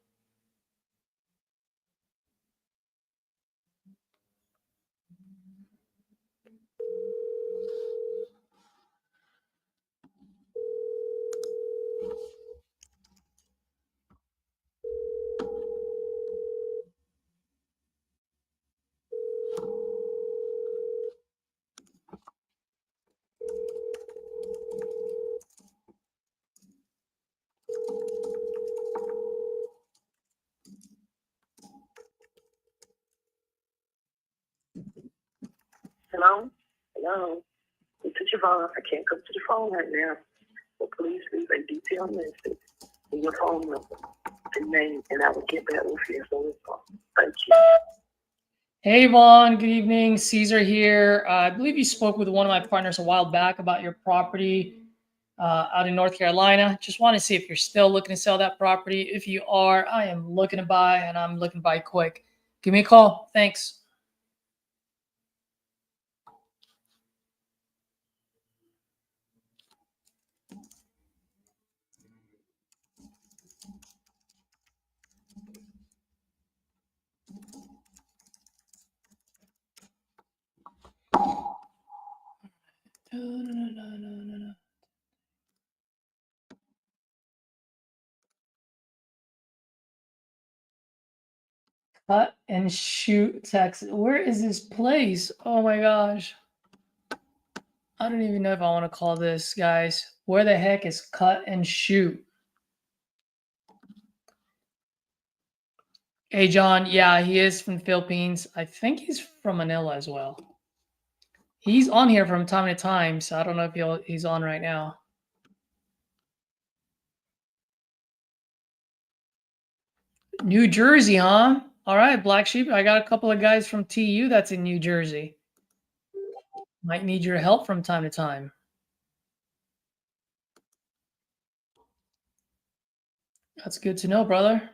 Hello? Hello? This is Yvonne. I can't come to the phone right now. So please leave a detailed message and your phone number and name, and I will get back with you as soon as possible. Thank you. Hey, Vaughn. Good evening. Caesar here. I believe you spoke with one of my partners a while back about your property out in North Carolina. Just want to see if you're still looking to sell that property. If you are, I am looking to buy, and I'm looking to buy quick. Give me a call. Thanks. Cut and shoot Texas. Where is this place? Oh my gosh. I don't even know if I want to call this, guys. Where the heck is cut and shoot? Hey, John. Yeah, he is from the Philippines. I think he's from Manila as well. He's on here from time to time, so I don't know if he's on right now. New Jersey, huh? All right, Black Sheep. I got a couple of guys from TU that's in New Jersey. Might need your help from time to time. That's good to know, brother.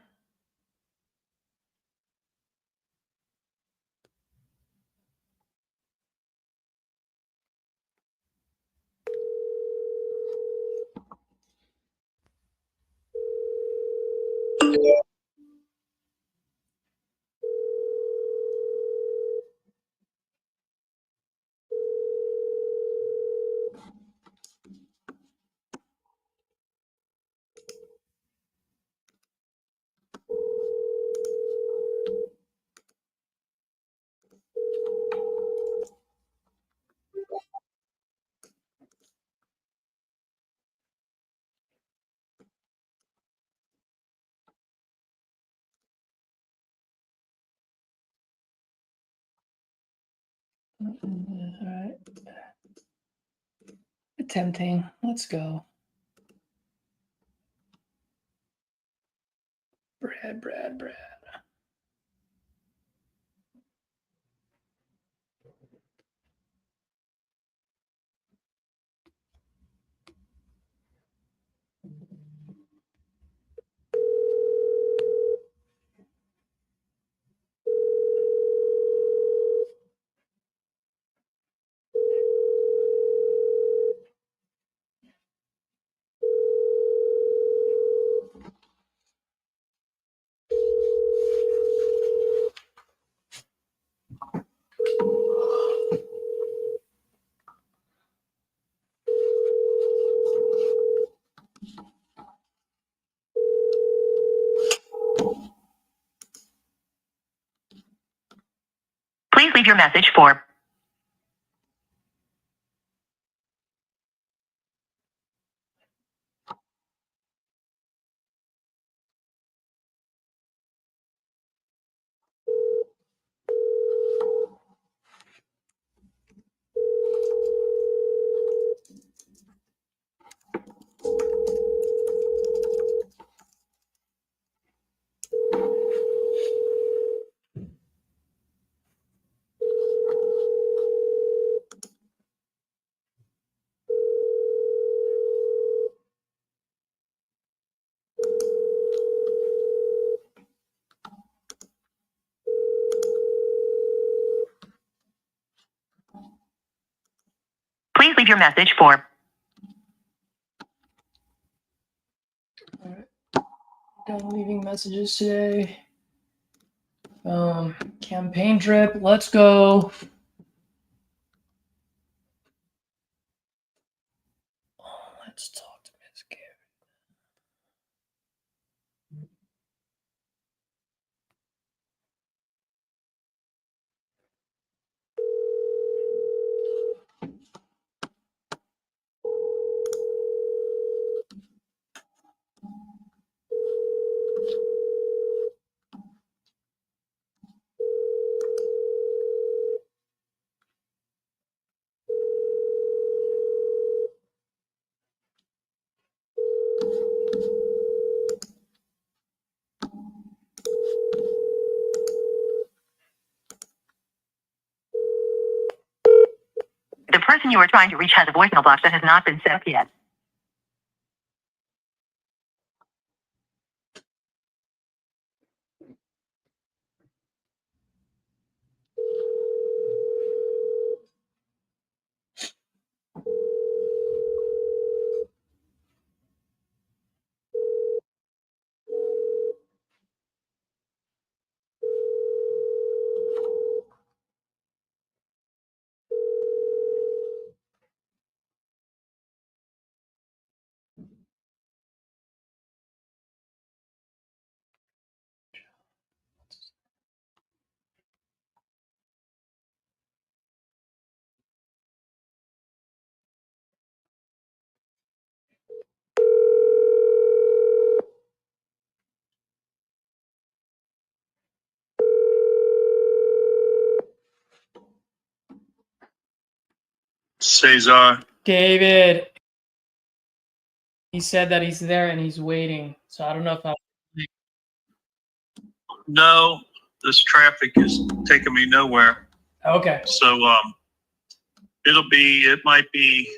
All right. Attempting. Let's go. Brad. Please leave your message for your message for All right. Done leaving messages today. Campaign trip. Let's go. Let's talk to Ms. Gary. the person you are trying to reach has a voicemail box that has not been set up yet. Cesar. David. He said that he's there and he's waiting. So I don't know if I. No, this traffic is taking me nowhere. Okay. So it might be,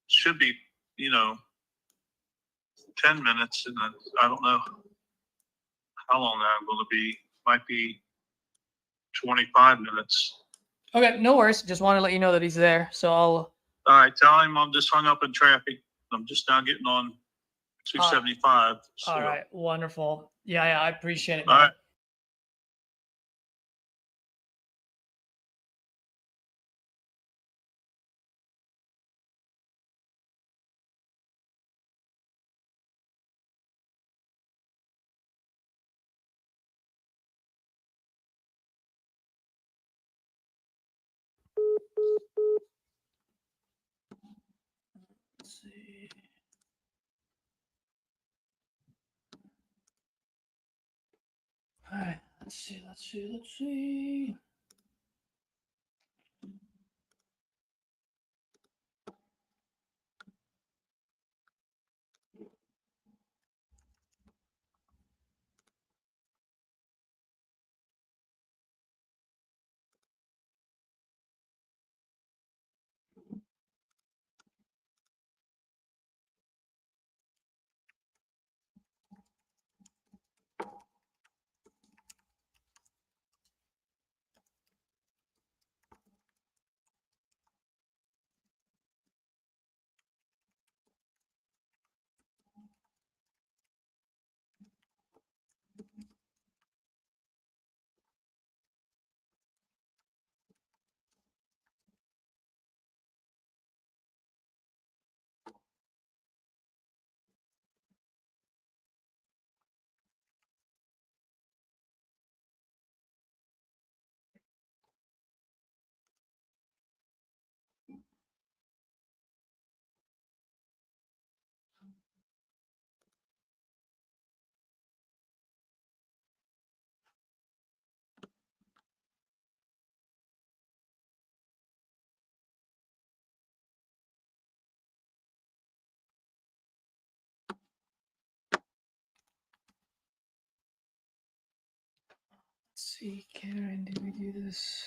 should be, 10 minutes, and I don't know how long I'm going to be. Might be 25 minutes. Okay. No worries. Just want to let you know that he's there. So I'll. All right, tell him I'm just hung up in traffic. I'm just now getting on 275. So. All right. Wonderful. Yeah. I appreciate it. All Man. right. Let's see. All right. Let's see. Let's see, Karen, did we do this?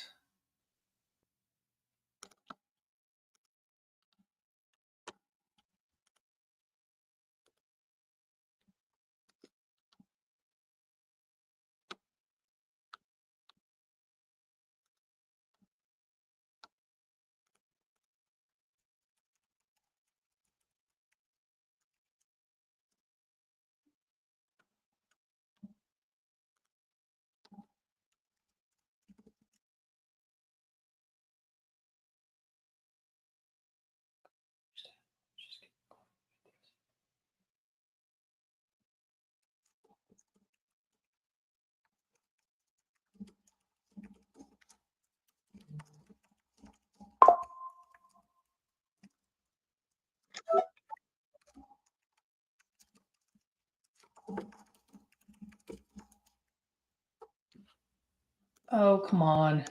Oh, come on.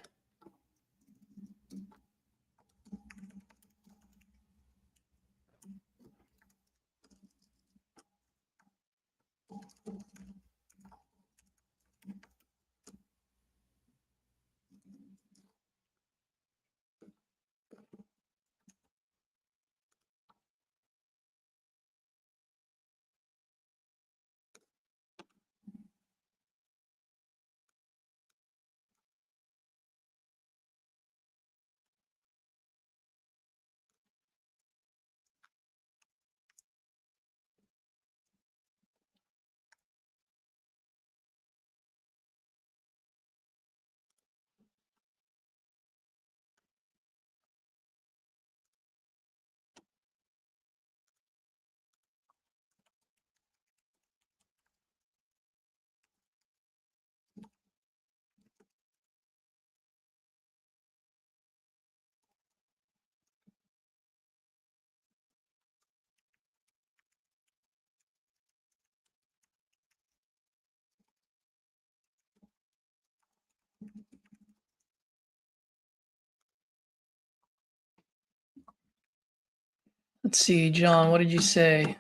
Let's see, John, what did you say?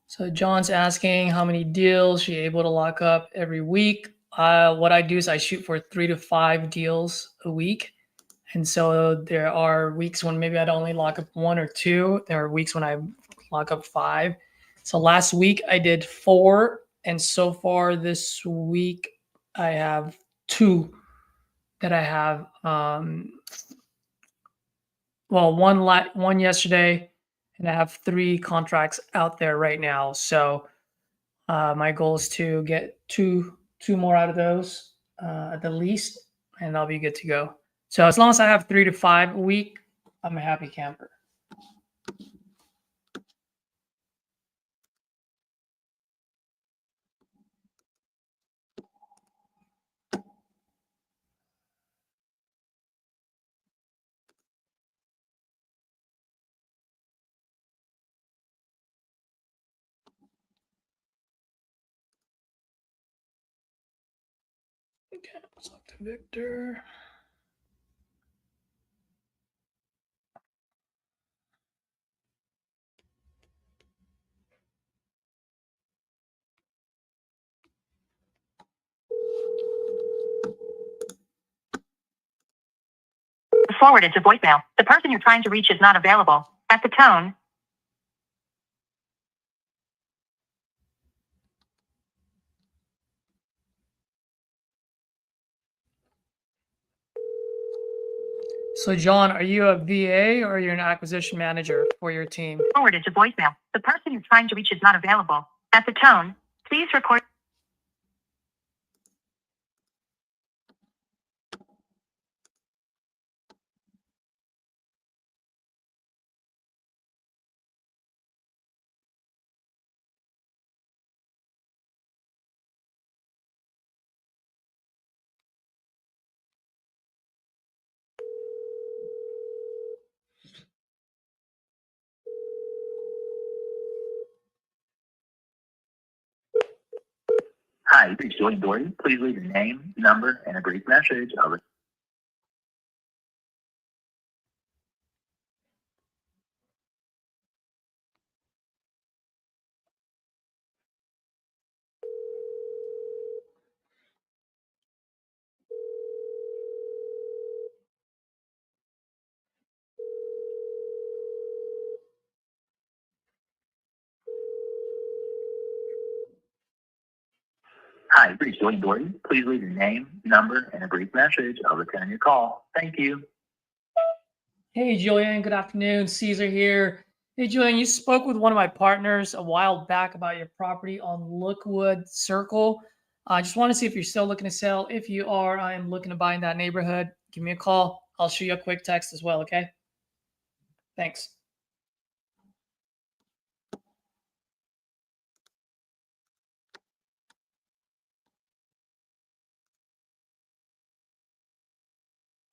So John's asking how many deals she able to lock up every week. What I do is I shoot for 3 to 5 deals a week. And so there are weeks when maybe I'd only lock up 1 or 2. There are weeks when I lock up 5. So last week I did 4. And so far this week I have 2 that I have. One yesterday, and I have 3 contracts out there right now. So my goal is to get two more out of those at the least, and I'll be good to go. So as long as I have 3 to 5 a week, I'm a happy camper. Okay, let's talk to Victor. Forwarded to voicemail. The person you're trying to reach is not available. At the tone, So John, are you a VA or are you an acquisition manager for your team? forwarded to voicemail. The person you're trying to reach is not available. At the tone, please record. Hi, you've reached Julian Doherty. Please leave your name, number, and a brief message. Over. Hi, you've reached Julian Doherty. Please leave your name, number, and a brief message. I'll return your call. Thank you. Hey, Julian. Good afternoon. Caesar here. Hey, Julian, you spoke with one of my partners a while back about your property on Lookwood Circle. I just want to see if you're still looking to sell. If you are, I am looking to buy in that neighborhood. Give me a call. I'll shoot you a quick text as well, okay? Thanks.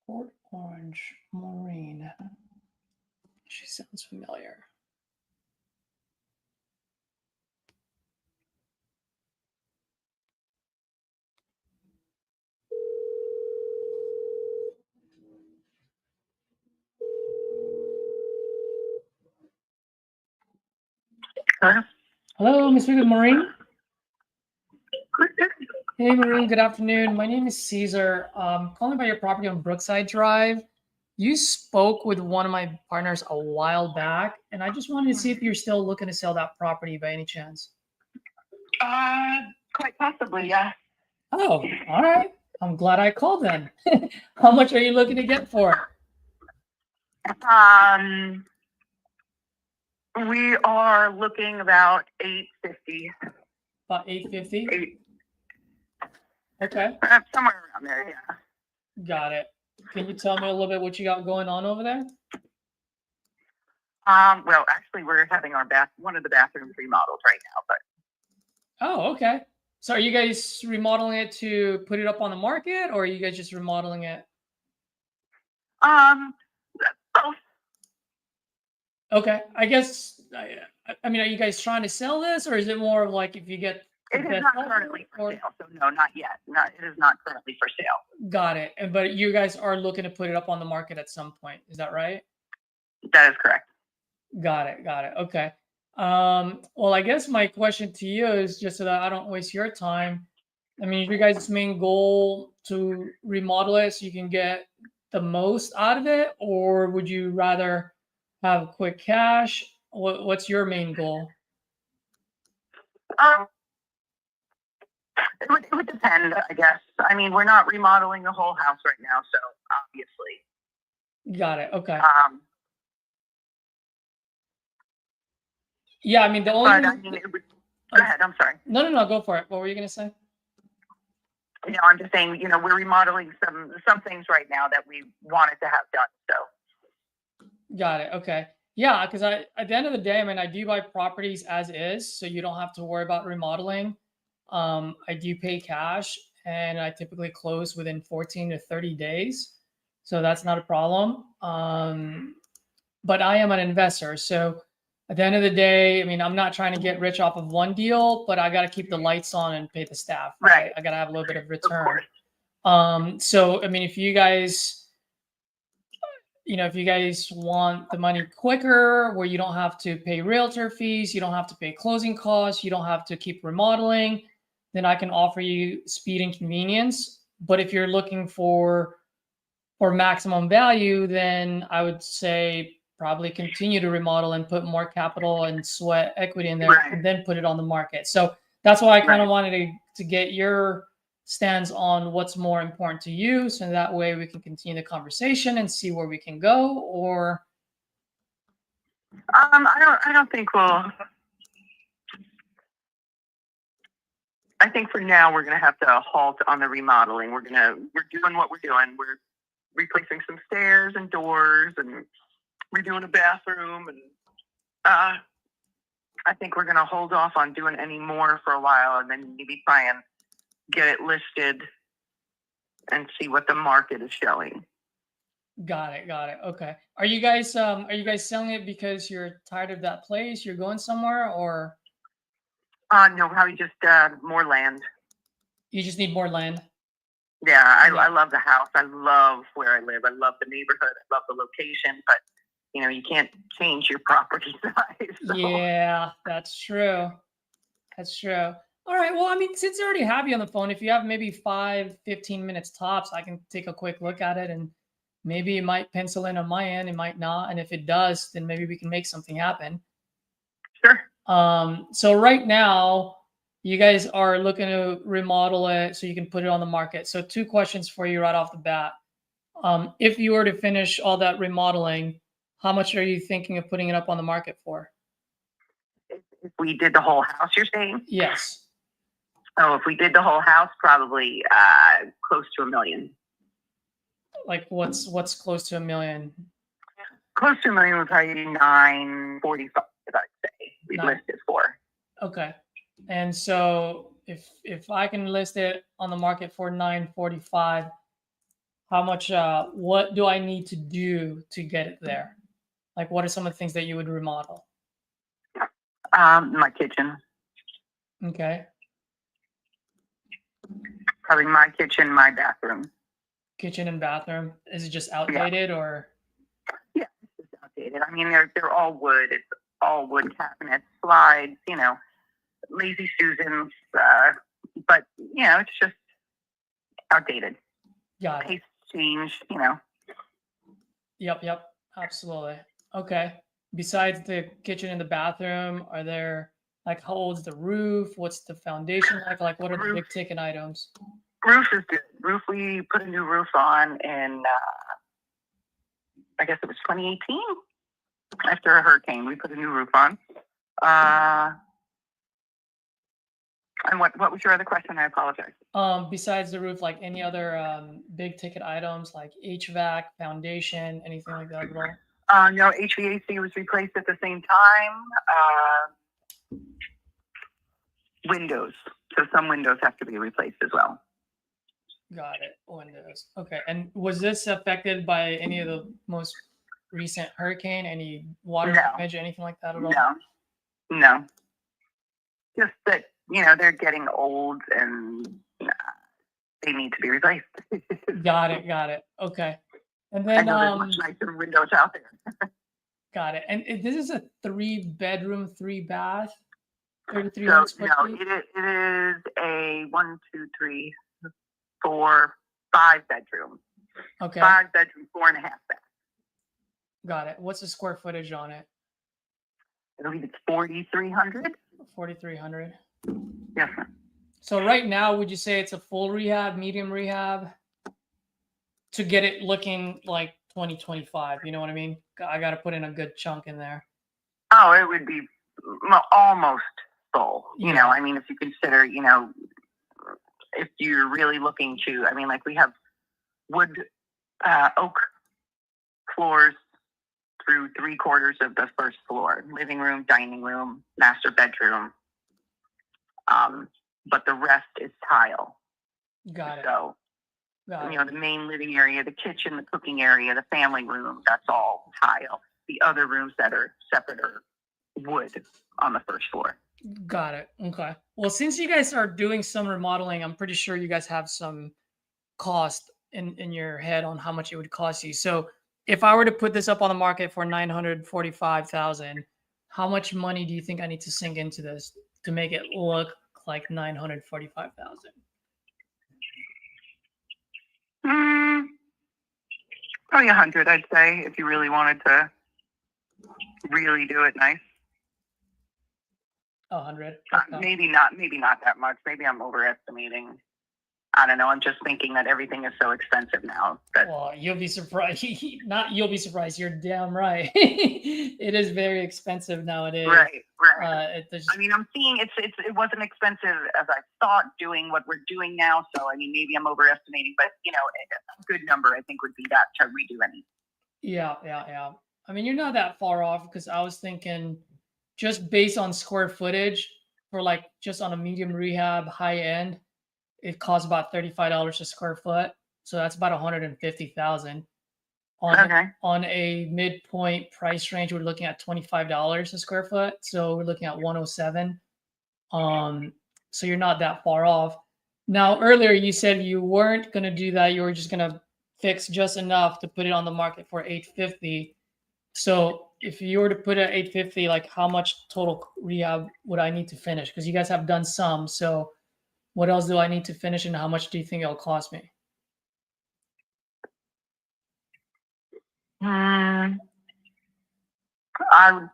Port Orange Marine. She sounds familiar. Hello, Ms. Maureen. Hey, Maureen. Good afternoon. My name is Caesar. Calling about your property on Brookside Drive. You spoke with one of my partners a while back, and I just wanted to see if you're still looking to sell that property by any chance. Quite possibly, yeah. Oh, all right. I'm glad I called then. How much are you looking to get for it? We are looking about $850. About $850. Okay, Somewhere around there, yeah. got it. Can you tell me a little bit what you got going on over there? Well, actually, we're having one of the bathrooms remodeled right now, but Oh, okay. So are you guys remodeling it to put it up on the market, or are you guys just remodeling it? both. Okay, I guess, I mean, are you guys trying to sell this, or is it more of like if you get the It is best not offer, currently for or- sale, so no, not yet. No, it is not currently for sale. Got it. But you guys are looking to put it up on the market at some point. Is that right? That is correct. Got it. Got it. Okay. Well, I guess my question to you is just so that I don't waste your time. I mean, is your guys' main goal to remodel it so you can get the most out of it, or would you rather have quick cash? What's your main goal? It would depend, I guess. I mean, we're not remodeling the whole house right now, so obviously. Got it. Okay. Yeah, I mean, the only. But I mean, go ahead. I'm sorry. No. Go for it. What were you gonna say? You know, I'm just saying. You know, we're remodeling some things right now that we wanted to have done. So. Got it. Okay. Yeah, because at the end of the day, I mean, I do buy properties as is, so you don't have to worry about remodeling. I do pay cash, and I typically close within 14 to 30 days, so that's not a problem. But I am an investor, so at the end of the day, I mean, I'm not trying to get rich off of one deal, but I got to keep the lights on and pay the staff. Right. I got to have a little bit of Of return. course. So I mean, if you guys want the money quicker, where you don't have to pay realtor fees, you don't have to pay closing costs, you don't have to keep remodeling, then I can offer you speed and convenience. But if you're looking for maximum value, then I would say probably continue to remodel and put more capital and sweat equity in there, Right. and then put it on the market. So that's why I kind of Right. wanted to get your stance on what's more important to you, so that way we can continue the conversation and see where we can go. Or I don't think we'll. I think for now we're going to have to halt on the remodeling. We're doing what we're doing. We're replacing some stairs and doors, and redoing a bathroom, and I think we're going to hold off on doing any more for a while, and then maybe try and get it listed and see what the market is showing. got it. Okay. Are you guys selling it because you're tired of that place? You're going somewhere, or No, probably just more land. you just need more land? Yeah, Yeah. I love the house. I love where I live. I love the neighborhood. I love the location, but you know, you can't change your property size. So. Yeah, that's true. All right. Well, I mean, since I already have you on the phone, if you have maybe 15 minutes tops, I can take a quick look at it, and maybe it might pencil in on my end. It might not. And if it does, then maybe we can make something happen. Sure. So right now, you guys are looking to remodel it so you can put it on the market. So 2 questions for you right off the bat. If you were to finish all that remodeling, how much are you thinking of putting it up on the market for? If we did the whole house, you're saying? Yes. Oh, if we did the whole house, probably close to $1 million. Like what's close to $1 million? Close to $1 million would probably be $945, I'd say. We'd list it for. Okay. And so if I can list it on the market for $945, how much? What do I need to do to get it there? Like, what are some of the things that you would remodel? My kitchen. Okay. Probably my kitchen, my bathroom. Kitchen and bathroom. Is it just outdated or? Yeah, it's just outdated. I mean, they're all wood. It's all wood cabinets, slides, you know, lazy Susans, but you know, it's just outdated. Got it. Taste change, you know. Yep, absolutely. Okay. Besides the kitchen and the bathroom, are there like how old's the roof? What's the foundation like? Like what are the Roof. big ticket items? Roof is good. Roof, we put a new roof on in, I guess it was 2018. After a hurricane, we put a new roof on. And what was your other question? I apologize. Besides the roof, like any other big ticket items like HVAC, foundation, anything like that at all? No, HVAC was replaced at the same time. Windows. So some windows have to be replaced as well. Got it. Windows. Okay. And was this affected by any of the most recent hurricane? Any water No. damage, anything like that at all? No. Just that, you know, they're getting old and they need to be replaced. Got it. Okay. And I then know there's much nicer windows out there. got it. And this is a 3-bedroom, 3-bath, 33 So square no, feet? it is a 1, 2, 3, 4, 5 bedroom. Okay. 5 bedroom, 4.5 bath. Got it. What's the square footage on it? I believe it's 4,300. 4,300. Yes, sir. So right now, would you say it's a full rehab, medium rehab, to get it looking like 2025? You know what I mean? I got to put in a good chunk in there. Oh, it would be almost full. You Yeah. know, I mean, if you consider, you know, if you're really looking to, I mean, like we have wood, oak floors through 3/4 of the first floor, living room, dining room, master bedroom. But the rest is tile. Got it. So, Got you know, the main living area, the kitchen, the cooking area, the family room, that's all tile. The other rooms that are separate are wood on the first floor. Got it. Okay. Well, since you guys are doing some remodeling, I'm pretty sure you guys have some cost in your head on how much it would cost you. So if I were to put this up on the market for $945,000, how much money do you think I need to sink into this to make it look like $945,000? Probably 100, I'd say, if you really wanted to really do it nice. 100. Maybe not that much. Maybe I'm overestimating. I don't know. I'm just thinking that everything is so expensive now. That Well, you'll be surprised. Not you'll be surprised. You're damn right. It is very expensive nowadays. right. There's- I mean, I'm seeing it wasn't expensive as I thought doing what we're doing now. So, I mean, maybe I'm overestimating, but you know, a good number I think would be that to redo any. Yeah. I mean, you're not that far off because I was thinking just based on square footage for like just on a medium rehab high end, it costs about $35 a square foot. So that's about $150,000. On a midpoint price range, we're looking at $25 a square foot. So we're looking at 107. So you're not that far off. Now, earlier you said you weren't going to do that. You were just going to fix just enough to put it on the market for $850. So if you were to put it at $850, like how much total rehab would I need to finish? Because you guys have done some. So what else do I need to finish, and how much do you think it'll cost me? I would.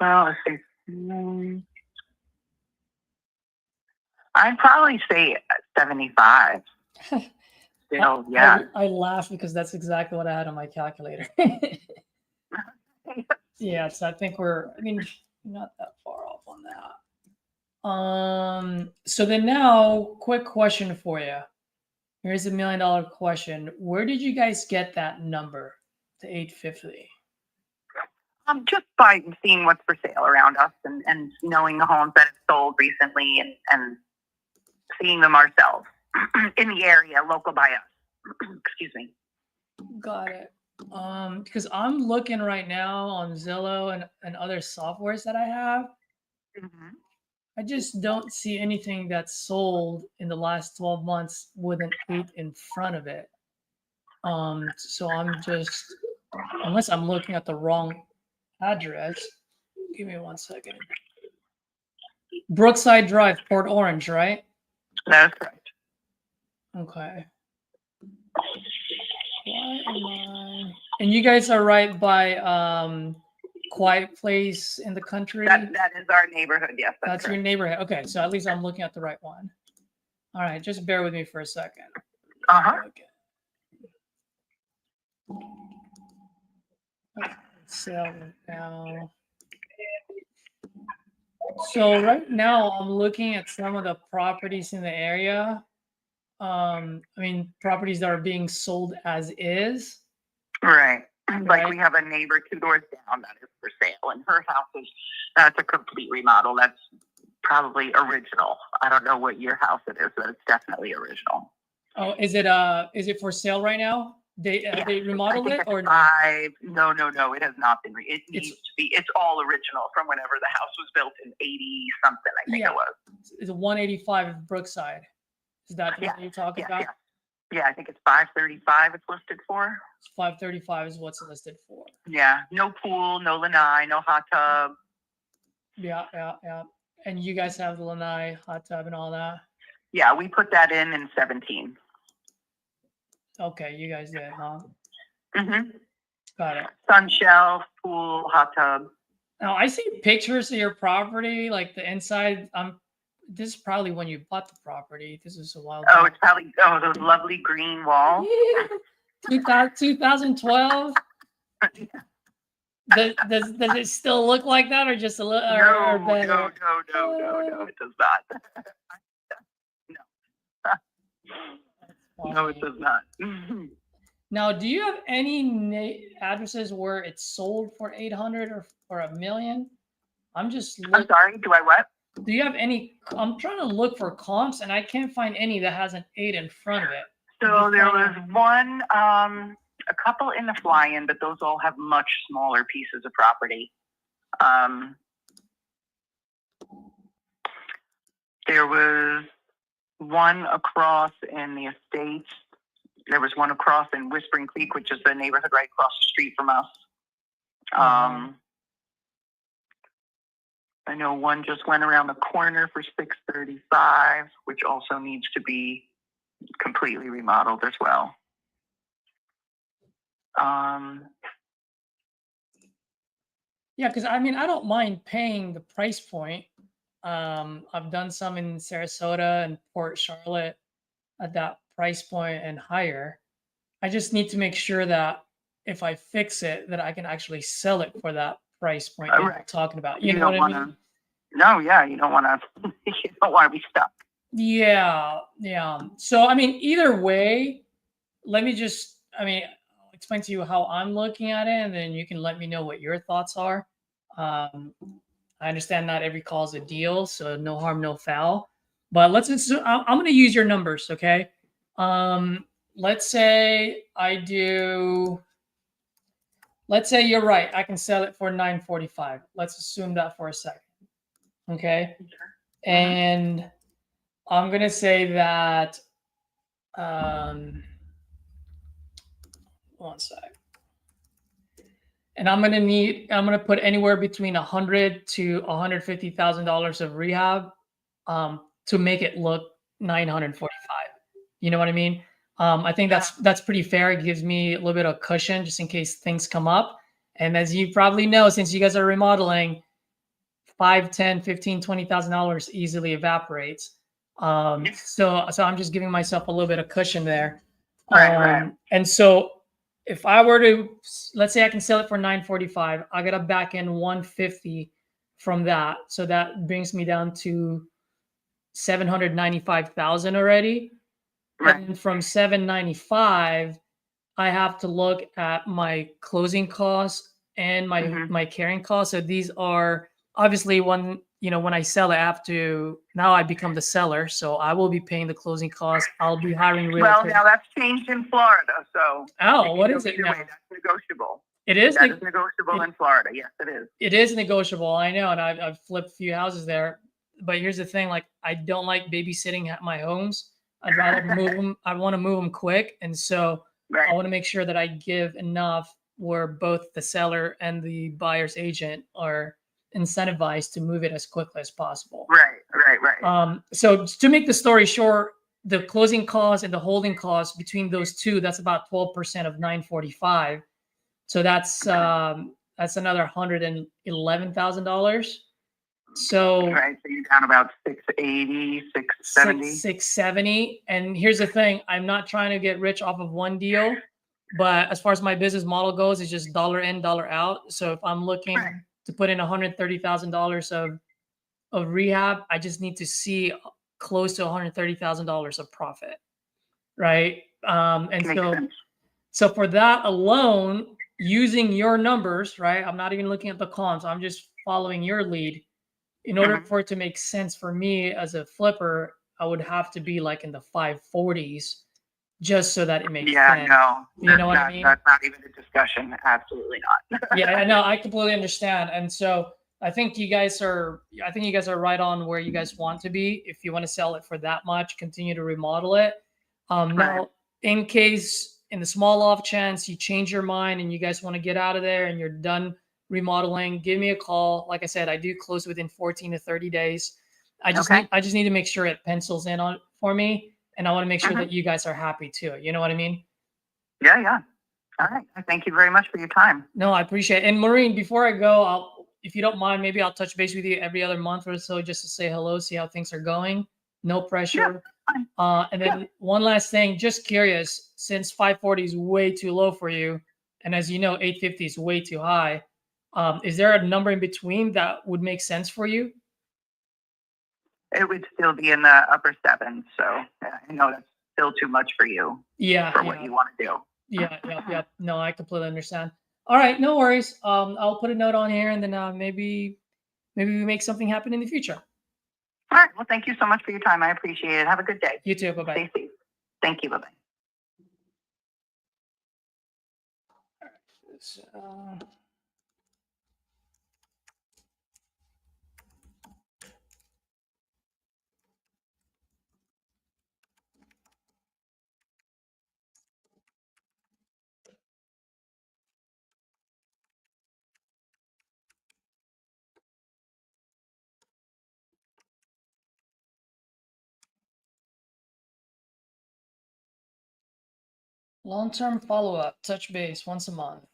Well, let's see. I'd probably say 75. Still, yeah. I laugh because that's exactly what I had on my calculator. Yeah, so I think not that far off on that. So then now, quick question for you. Here's $1 million question. Where did you guys get that number, the 850? Just by seeing what's for sale around us and knowing the homes that have sold recently and seeing them ourselves in the area, local by us. Excuse me. Got it. Because I'm looking right now on Zillow and other softwares that I have. Mm-hmm. I just don't see anything that's sold in the last 12 months with an 8 in front of it. So I'm just, unless I'm looking at the wrong address. Give me 1 second. Brookside Drive, Port Orange, right? That is correct. Okay. Why am I? And you guys are right by Quiet Place in the Country. That is our neighborhood. Yes, That's your neighborhood. Okay, so at least I'm looking at the right one. All right, just bear with me for a second. Okay. So now, right now I'm looking at some of the properties in the area. I mean, properties that are being sold as is. Right. Right. Like we have a neighbor 2 doors down that is for sale, and her house that's a complete remodel. That's probably original. I don't know what your house it is, but it's definitely original. Oh, is it for sale right now? They remodeled I think it or no? No, it has not been. It needs to be. It's all original from whenever the house was built in 80 something. I think it was. It's 185 Brookside. Is that what you're talking about? Yeah, I think it's 535. It's listed for. 535 is what's listed for. Yeah, no pool, no lanai, no hot tub. Yeah. And you guys have the lanai, hot tub, and all that. Yeah, we put that in 17. Okay, you guys did, huh? Mm-hmm. Got it. Sun shelf, pool, hot tub. Now I see pictures of your property, like the inside. This is probably when you bought the property. This is a while back. Oh, it's probably those lovely green walls. 2012. Does it still look like that, or just a little? No, better? no, it does not. No, it does not. Now, do you have any addresses where it's sold for 800 or for $1 million? I'm sorry. Do I what? Do you have any? I'm trying to look for comps, and I can't find any that has an 8 in front of it. So there was one, a couple in the fly-in, but those all have much smaller pieces of property. There was one across in the estates. There was one across in Whispering Creek, which is the neighborhood right across the street from us. I know one just went around the corner for 635, which also needs to be completely remodeled as well. Yeah, because I mean, I don't mind paying the price point. I've done some in Sarasota and Port Charlotte at that price point and higher. I just need to make sure that if I fix it, that I can actually sell it for that price point that you're talking about. You know what I mean? No, yeah, you don't want to. You don't want to be stuck. Yeah. So I mean, either way, let me just. I mean, I'll explain to you how I'm looking at it, and then you can let me know what your thoughts are. I understand not every call is a deal, so no harm, no foul. But let's assume I'm going to use your numbers, okay? Let's say I do. Let's say you're right. I can sell it for $945. Let's assume that for a second, okay? And I'm going to say that. One sec. And I'm gonna put anywhere between $100,000 to $150,000 of rehab to make it look $945. You know what I mean? I think that's pretty fair. It gives me a little bit of cushion just in case things come up. And as you probably know, since you guys are remodeling, $5,000, $10,000, $15,000, $20,000 easily evaporates. So I'm just giving myself a little bit of cushion there. Right. And so if I were to, let's say I can sell it for $945, I got to back in $150 from that. So that brings me down to $795,000 already. Right. And from $795, I have to look at my closing costs and my carrying costs. So these are obviously when I sell it, now I become the seller. So I will be paying the closing costs. I'll be hiring realtors. Well, now that's changed in Florida. So what is it now? That's negotiable. It is. That is negotiable in Florida. Yes, it is. It is negotiable. I know. And I've flipped a few houses there. But here's the thing. Like, I don't like babysitting at my homes. I'd rather move them. I want to move them quick. And so I want to make sure that I give enough where both the seller and the buyer's agent are incentivized to move it as quickly as possible. Right. So to make the story short, the closing cost and the holding cost between those two, that's about 12% of 945. So that's another $111,000. So Right. So you're down about 680, 670. 670. And here's the thing, I'm not trying to get rich off of one deal, but as far as my business model goes, it's just dollar in, dollar out. So if I'm looking Right. to put in $130,000 of rehab, I just need to see close to $130,000 of profit, right? And Makes so, sense. so for that alone, using your numbers, right? I'm not even looking at the comps. I'm just following your lead. In order Mhm. for it to make sense for me as a flipper, I would have to be like in the 540s, just so that it makes Yeah, sense. no. You know what I mean? That's not even a discussion. Absolutely not. Yeah, I know. I completely understand. And so I think you guys are right on where you guys want to be. If you want to sell it for that much, continue to remodel it. Right. Now, in case, in the small off chance you change your mind and you guys want to get out of there and you're done remodeling, give me a call. Like I said, I do close within 14 to 30 days. I just need to make sure it pencils in on for me, and I want to make sure that you guys are happy too. You know what I mean? Yeah. All right. Thank you very much for your time. No, I appreciate it. And Maureen, before I go, if you don't mind, maybe I'll touch base with you every other month or so just to say hello, see how things are going. No pressure. And then one last thing, just curious, since 540 is way too low for you, and as you know, 850 is way too high, is there a number in between that would make sense for you? It would still be in the upper sevens. So I know that's still too much for you. Yeah. For what you want to do. Yeah. No, I completely understand. All right, no worries. I'll put a note on here, and then maybe we make something happen in the future. All right. Well, thank you so much for your time. I appreciate it. Have a good day. You too. Bye-bye. Stay safe. Thank you. Bye-bye. Long-term follow-up, touch base once a month.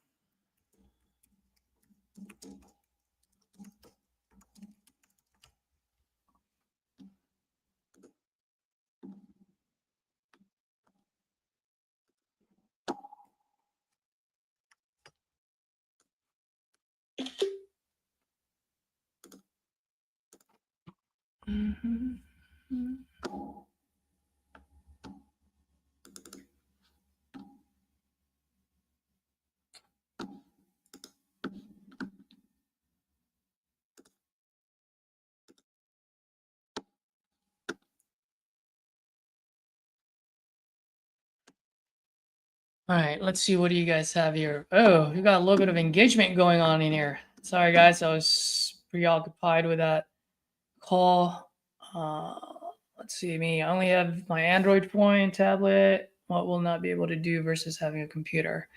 All right, let's see. What do you guys have here? Oh, we got a little bit of engagement going on in here. Sorry, guys. I was preoccupied with that call. Let's see. I only have my Android phone, tablet. What will not be able to do versus having a computer?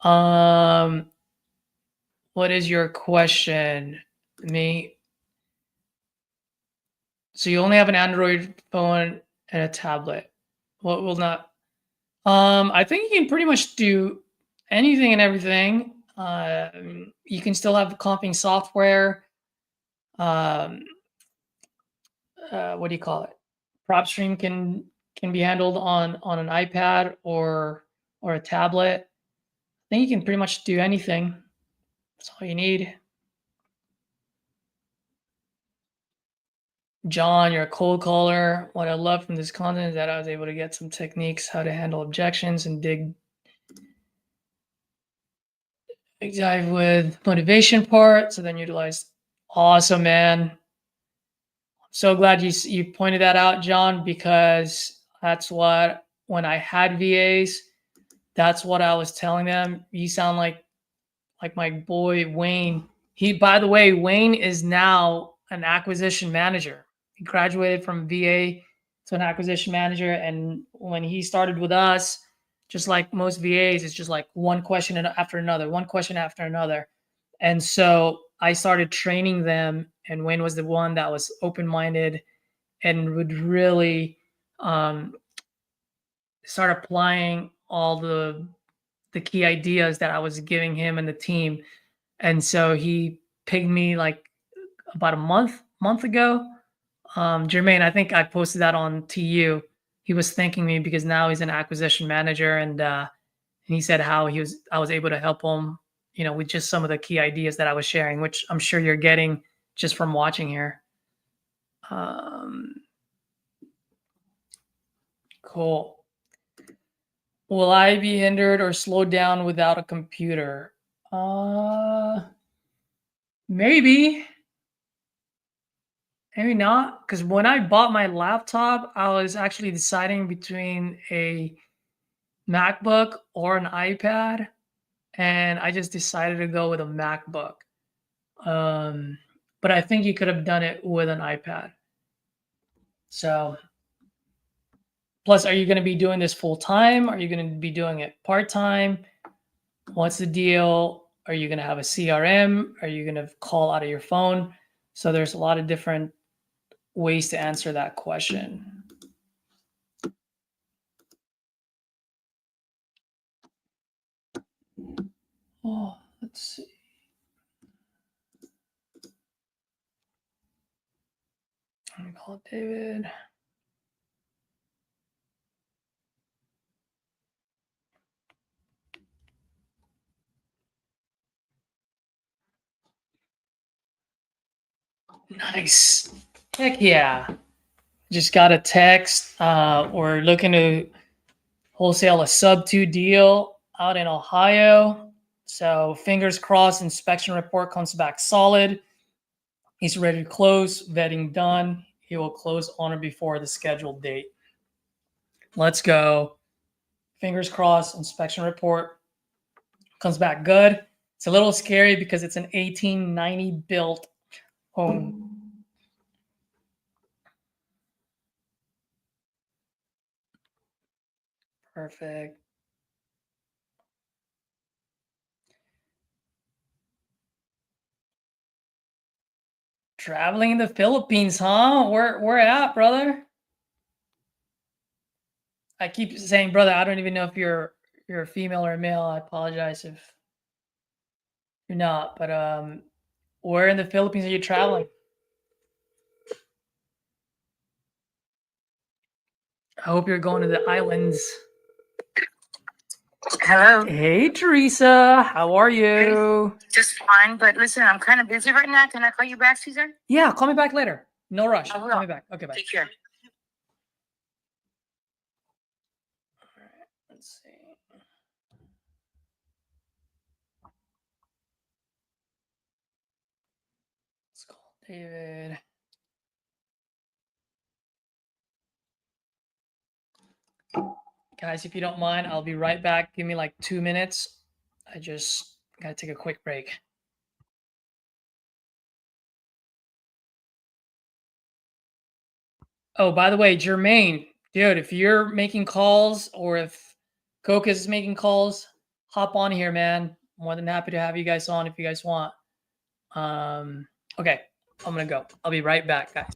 What is your question? Me. So you only have an Android phone and a tablet. What will not? I think you can pretty much do anything and everything. You can still have comping software. What do you call it? PropStream can be handled on an iPad or a tablet. I think you can pretty much do anything. That's all you need. John, you're a cold caller. What I love from this content is that I was able to get some techniques how to handle objections and dive with motivation part. So then utilize. Awesome, man. I'm so glad you pointed that out, John, because that's what, when I had VAs, that's what I was telling them. You sound like my boy Wayne. By the way, Wayne is now an acquisition manager. He graduated from VA to an acquisition manager, and when he started with us, just like most VAs, it's just like one question after another, one question after another. And so I started training them, and Wayne was the one that was open-minded and would really start applying all the key ideas that I was giving him and the team. And so he picked me like about a month ago. Jermaine, I think I posted that on TU. He was thanking me because now he's an acquisition manager, and he said how I was able to help him, with just some of the key ideas that I was sharing, which I'm sure you're getting just from watching here. Cool. Will I be hindered or slowed down without a computer? Maybe. Maybe not. Because when I bought my laptop, I was actually deciding between a MacBook or an iPad, and I just decided to go with a MacBook. But I think you could have done it with an iPad. So, plus, are you going to be doing this full time? Are you going to be doing it part time? What's the deal? Are you going to have a CRM? Are you going to call out of your phone? So there's a lot of different ways to answer that question. Oh, let's see. I'm going to call David. Nice. Heck yeah. Just got a text. We're looking to wholesale a sub-2 deal out in Ohio. So fingers crossed, inspection report comes back solid. He's ready to close, vetting done. He will close on or before the scheduled date. Let's go. Fingers crossed, inspection report comes back good. It's a little scary because it's an 1890 built home. Perfect. Traveling in the Philippines, huh? Where at, brother? I keep saying brother. I don't even know if you're a female or a male. I apologize if you're not. But where in the Philippines are you traveling? I hope you're going to the islands. Hello. Hey, Teresa. How are you? Just fine, but listen, I'm kind of busy right now. Can I call you back, Caesar? Yeah, call me back later. No rush. I will. Call me back. Okay, bye. Take care. Let's see. Let's call David. Guys, if you don't mind, I'll be right back. Give me like 2 minutes. I just gotta take a quick break. Oh, by the way, Jermaine, dude, if you're making calls or if Coke is making calls, hop on here, man. More than happy to have you guys on if you guys want. Okay, I'm gonna go. I'll be right back, guys.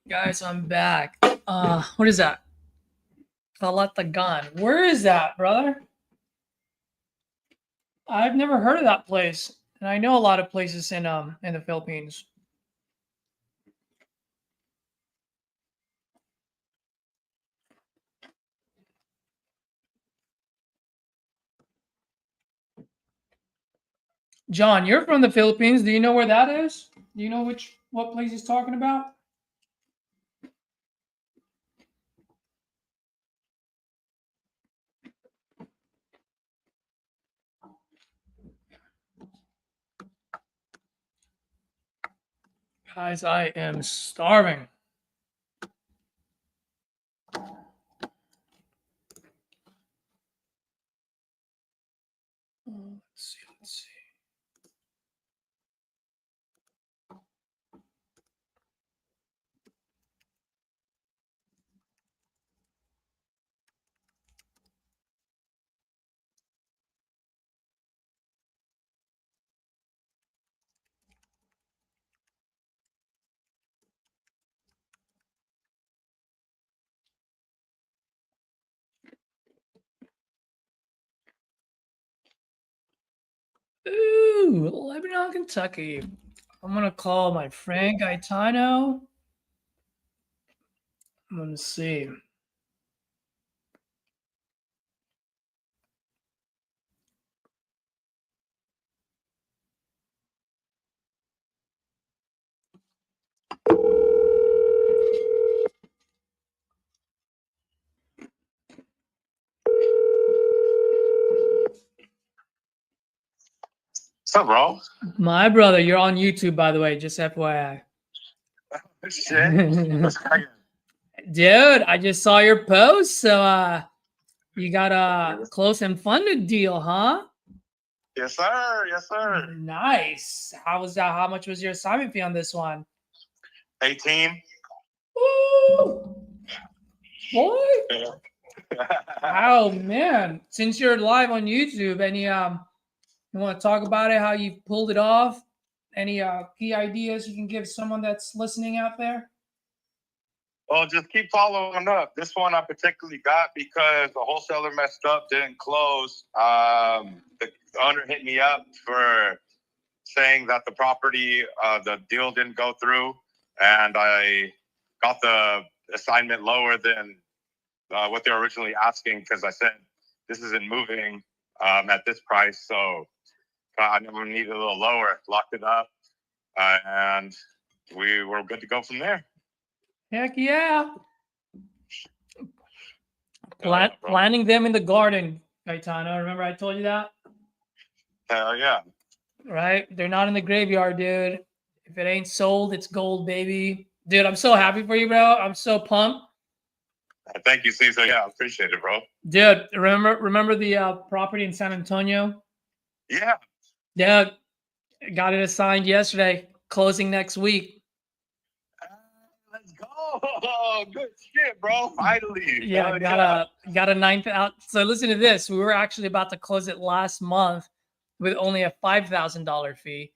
Guys, I'm back. What is that? Calatagan. Where is that, brother? I've never heard of that place, and I know a lot of places in the Philippines. John, you're from the Philippines. Do you know where that is? Do you know what place he's talking about? Guys, I am starving. Let's see. Ooh, Lebanon, Kentucky. I'm gonna call my friend Gaetano. I'm gonna see. What's up, bro? My brother, you're on YouTube, by the way, just FYI. Shit. What's cracking? Dude, I just saw your post. So you got a close and funded deal, huh? Yes, sir. Yes, sir. Nice. How was that? How much was your assignment fee on this one? 18. Woo! Boy. Oh man. Since you're live on YouTube, any you want to talk about it, how you pulled it off? Any key ideas you can give someone that's listening out there? Well, just keep following up. This one I particularly got because the wholesaler messed up, didn't close. The owner hit me up for saying that the property, the deal didn't go through, and I got the assignment lower than what they were originally asking because I said this isn't moving at this price, so I needed a little lower. Locked it up, and we were good to go from there. Heck yeah. Planting them in the garden, Gaetano. Remember I told you that? Hell yeah. Right? They're not in the graveyard, dude. If it ain't sold, it's gold, baby. Dude, I'm so happy for you, bro. I'm so pumped. Thank you, Cesar. Yeah, I appreciate it, bro. Dude, remember the property in San Antonio? Yeah. Yeah, got it assigned yesterday. Closing next week. Let's go. Good shit, bro. Finally. Yeah, got a ninth out. So listen to this. We were actually about to close it last month with only a $5,000 fee,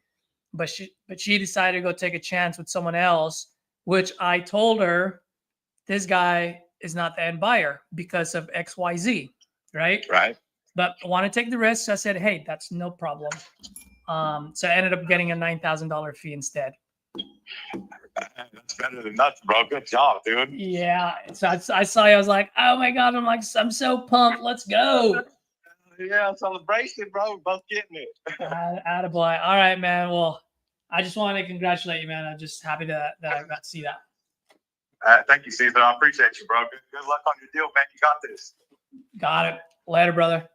but she decided to go take a chance with someone else, which I told her this guy is not the end buyer because of XYZ, right? Right. But I want to take the risk. So I said, hey, that's no problem. So I ended up getting a $9,000 fee instead. That's better than nothing, bro. Good job, dude. Yeah. So I saw you. I was like, oh my God. I'm so pumped. Let's go. Yeah, celebration, bro. We're both getting it. Attaboy. All right, man. Well, I just wanted to congratulate you, man. I'm just happy that I got to see that. Thank you, Cesar. I appreciate you, bro. Good luck on your deal, man. You got this. Got it. Later, brother.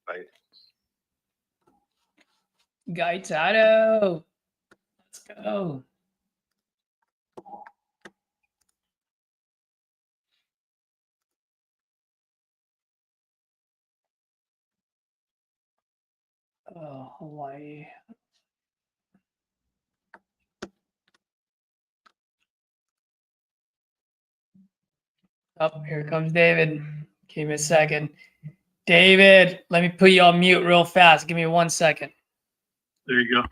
Bye. Gaetano. Let's go. Oh, Hawaii. Oh, here comes David. Give me a second. David, let me put you on mute real fast. Give me 1 second. There you go.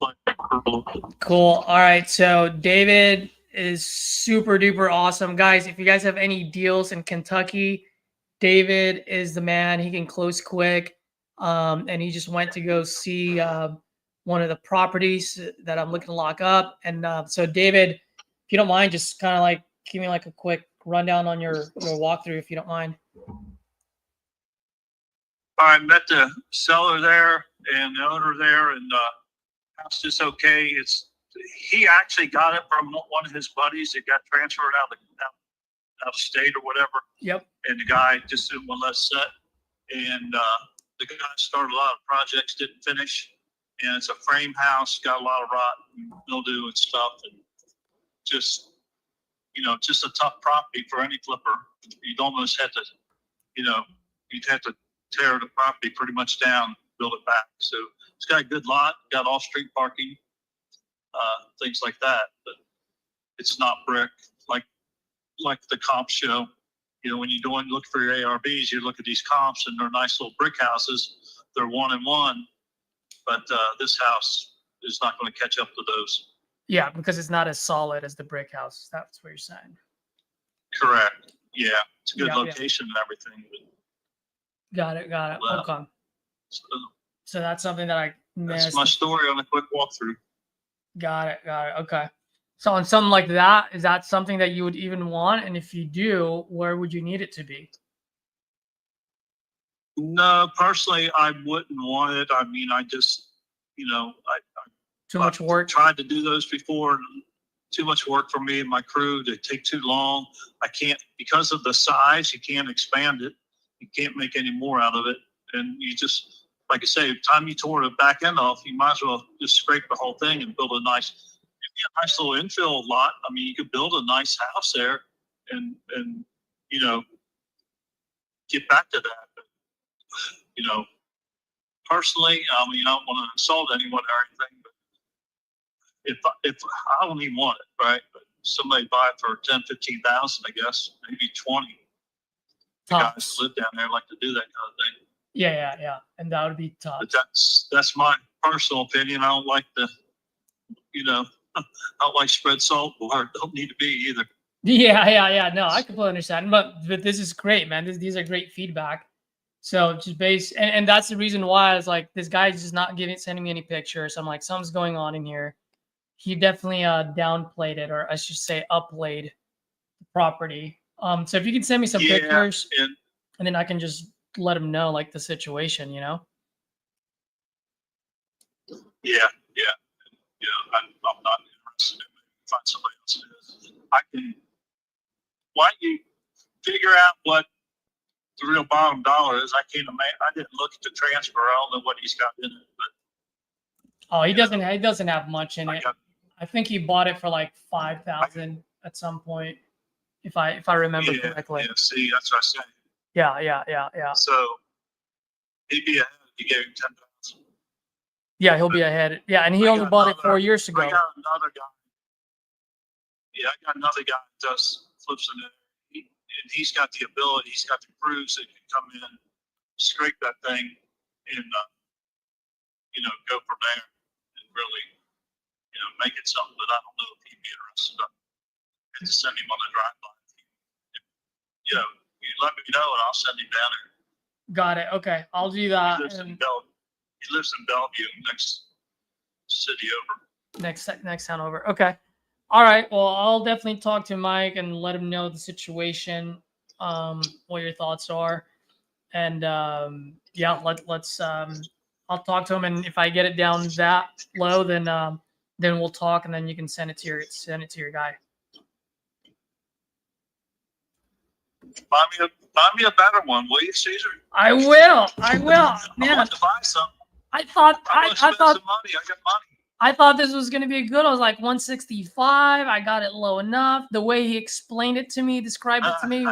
like, Cool. All right. So David is super duper awesome. Guys, if you guys have any deals in Kentucky, David is the man. He can close quick. And he just went to go see one of the properties that I'm looking to lock up. And so David, if you don't mind, just kind of like give me like a quick rundown on your walkthrough, if you don't mind. I met the seller there and the owner there, and house is okay. He actually got it from one of his buddies that got transferred out of state or whatever. Yep. And the guy just didn't want to let it set. And the guy started a lot of projects, didn't finish. And it's a frame house, got a lot of rot and mildew and stuff. And just, just a tough property for any flipper. You'd almost have to, you'd have to tear the property pretty much down, build it back. So it's got a good lot, got off-street parking, things like that. But it's not brick like the comps show. When you go and look for your ARBs, you look at these comps and they're nice little brick houses. They're 1 and 1, but this house is not going to catch up to those. Yeah, because it's not as solid as the brick house. That's what you're saying. Correct. Yeah, it's a good Yeah, location and everything. But, Got it. Okay. So that's something that I missed. that's my story on a quick walkthrough. Got it. Okay. So on something like that, is that something that you would even want? And if you do, where would you need it to be? No, personally, I wouldn't want it. I mean, I just, Too much work. Tried to do those before. And too much work for me and my crew. They take too long. I can't, because of the size, you can't expand it. You can't make any more out of it. And you just, like I say, time you tore the back end off, you might as well just scrape the whole thing and build a nice little infill lot. I mean, you could build a nice house there and get back to that. But, personally, I mean, I don't want to insult anyone or anything, but if I don't even want it, right? But somebody buy it for 10, 15,000, I guess, maybe 20. The guys who live down there like to do that kind of thing. Yeah. And that would be tough. But that's my personal opinion. I don't like I don't like spread salt where it don't need to be either. Yeah. No, I completely understand. But this is great, man. These are great feedback. So just and that's the reason why I was like, this guy's just not sending me any pictures. I'm like, something's going on in here. He definitely downplayed it, or I should say upplayed the property. So if you can send me some pictures, and then I can just let him know like the situation, Yeah. I'm not interested in it. Find somebody else who is. Why don't you figure out what the real bottom dollar is? I can't imagine. I didn't look at the transfer. I don't know what he's got in it, but he doesn't have much in it. I think he bought it for like 5,000 at some point, if I remember correctly. Yeah, see, that's what I say. Yeah. So he'd be ahead if you gave him 10,000. Yeah, he'll be ahead. Yeah, and he only bought it 4 years ago. I got another guy. Yeah, I got another guy that does flips in it. And he's got the ability, he's got the crews that can come in, scrape that thing, and go from there and really, make it something that I don't know if he'd be interested in. I had to send him on a drive-by. You let me know and I'll send him down there. Got it. Okay, I'll do that. He lives in Bellevue, next city over. Next town over. Okay. All right. Well, I'll definitely talk to Mike and let him know the situation, what your thoughts are, and let's. I'll talk to him, and if I get it down that low, then we'll talk, and then you can send it to your guy. Buy me a better one, will you, Caesar? I will. I Man, want to buy something. I thought I some money. I got money. I thought this was going to be good. I was like 165. I got it low enough. The way he explained it to me, described it to me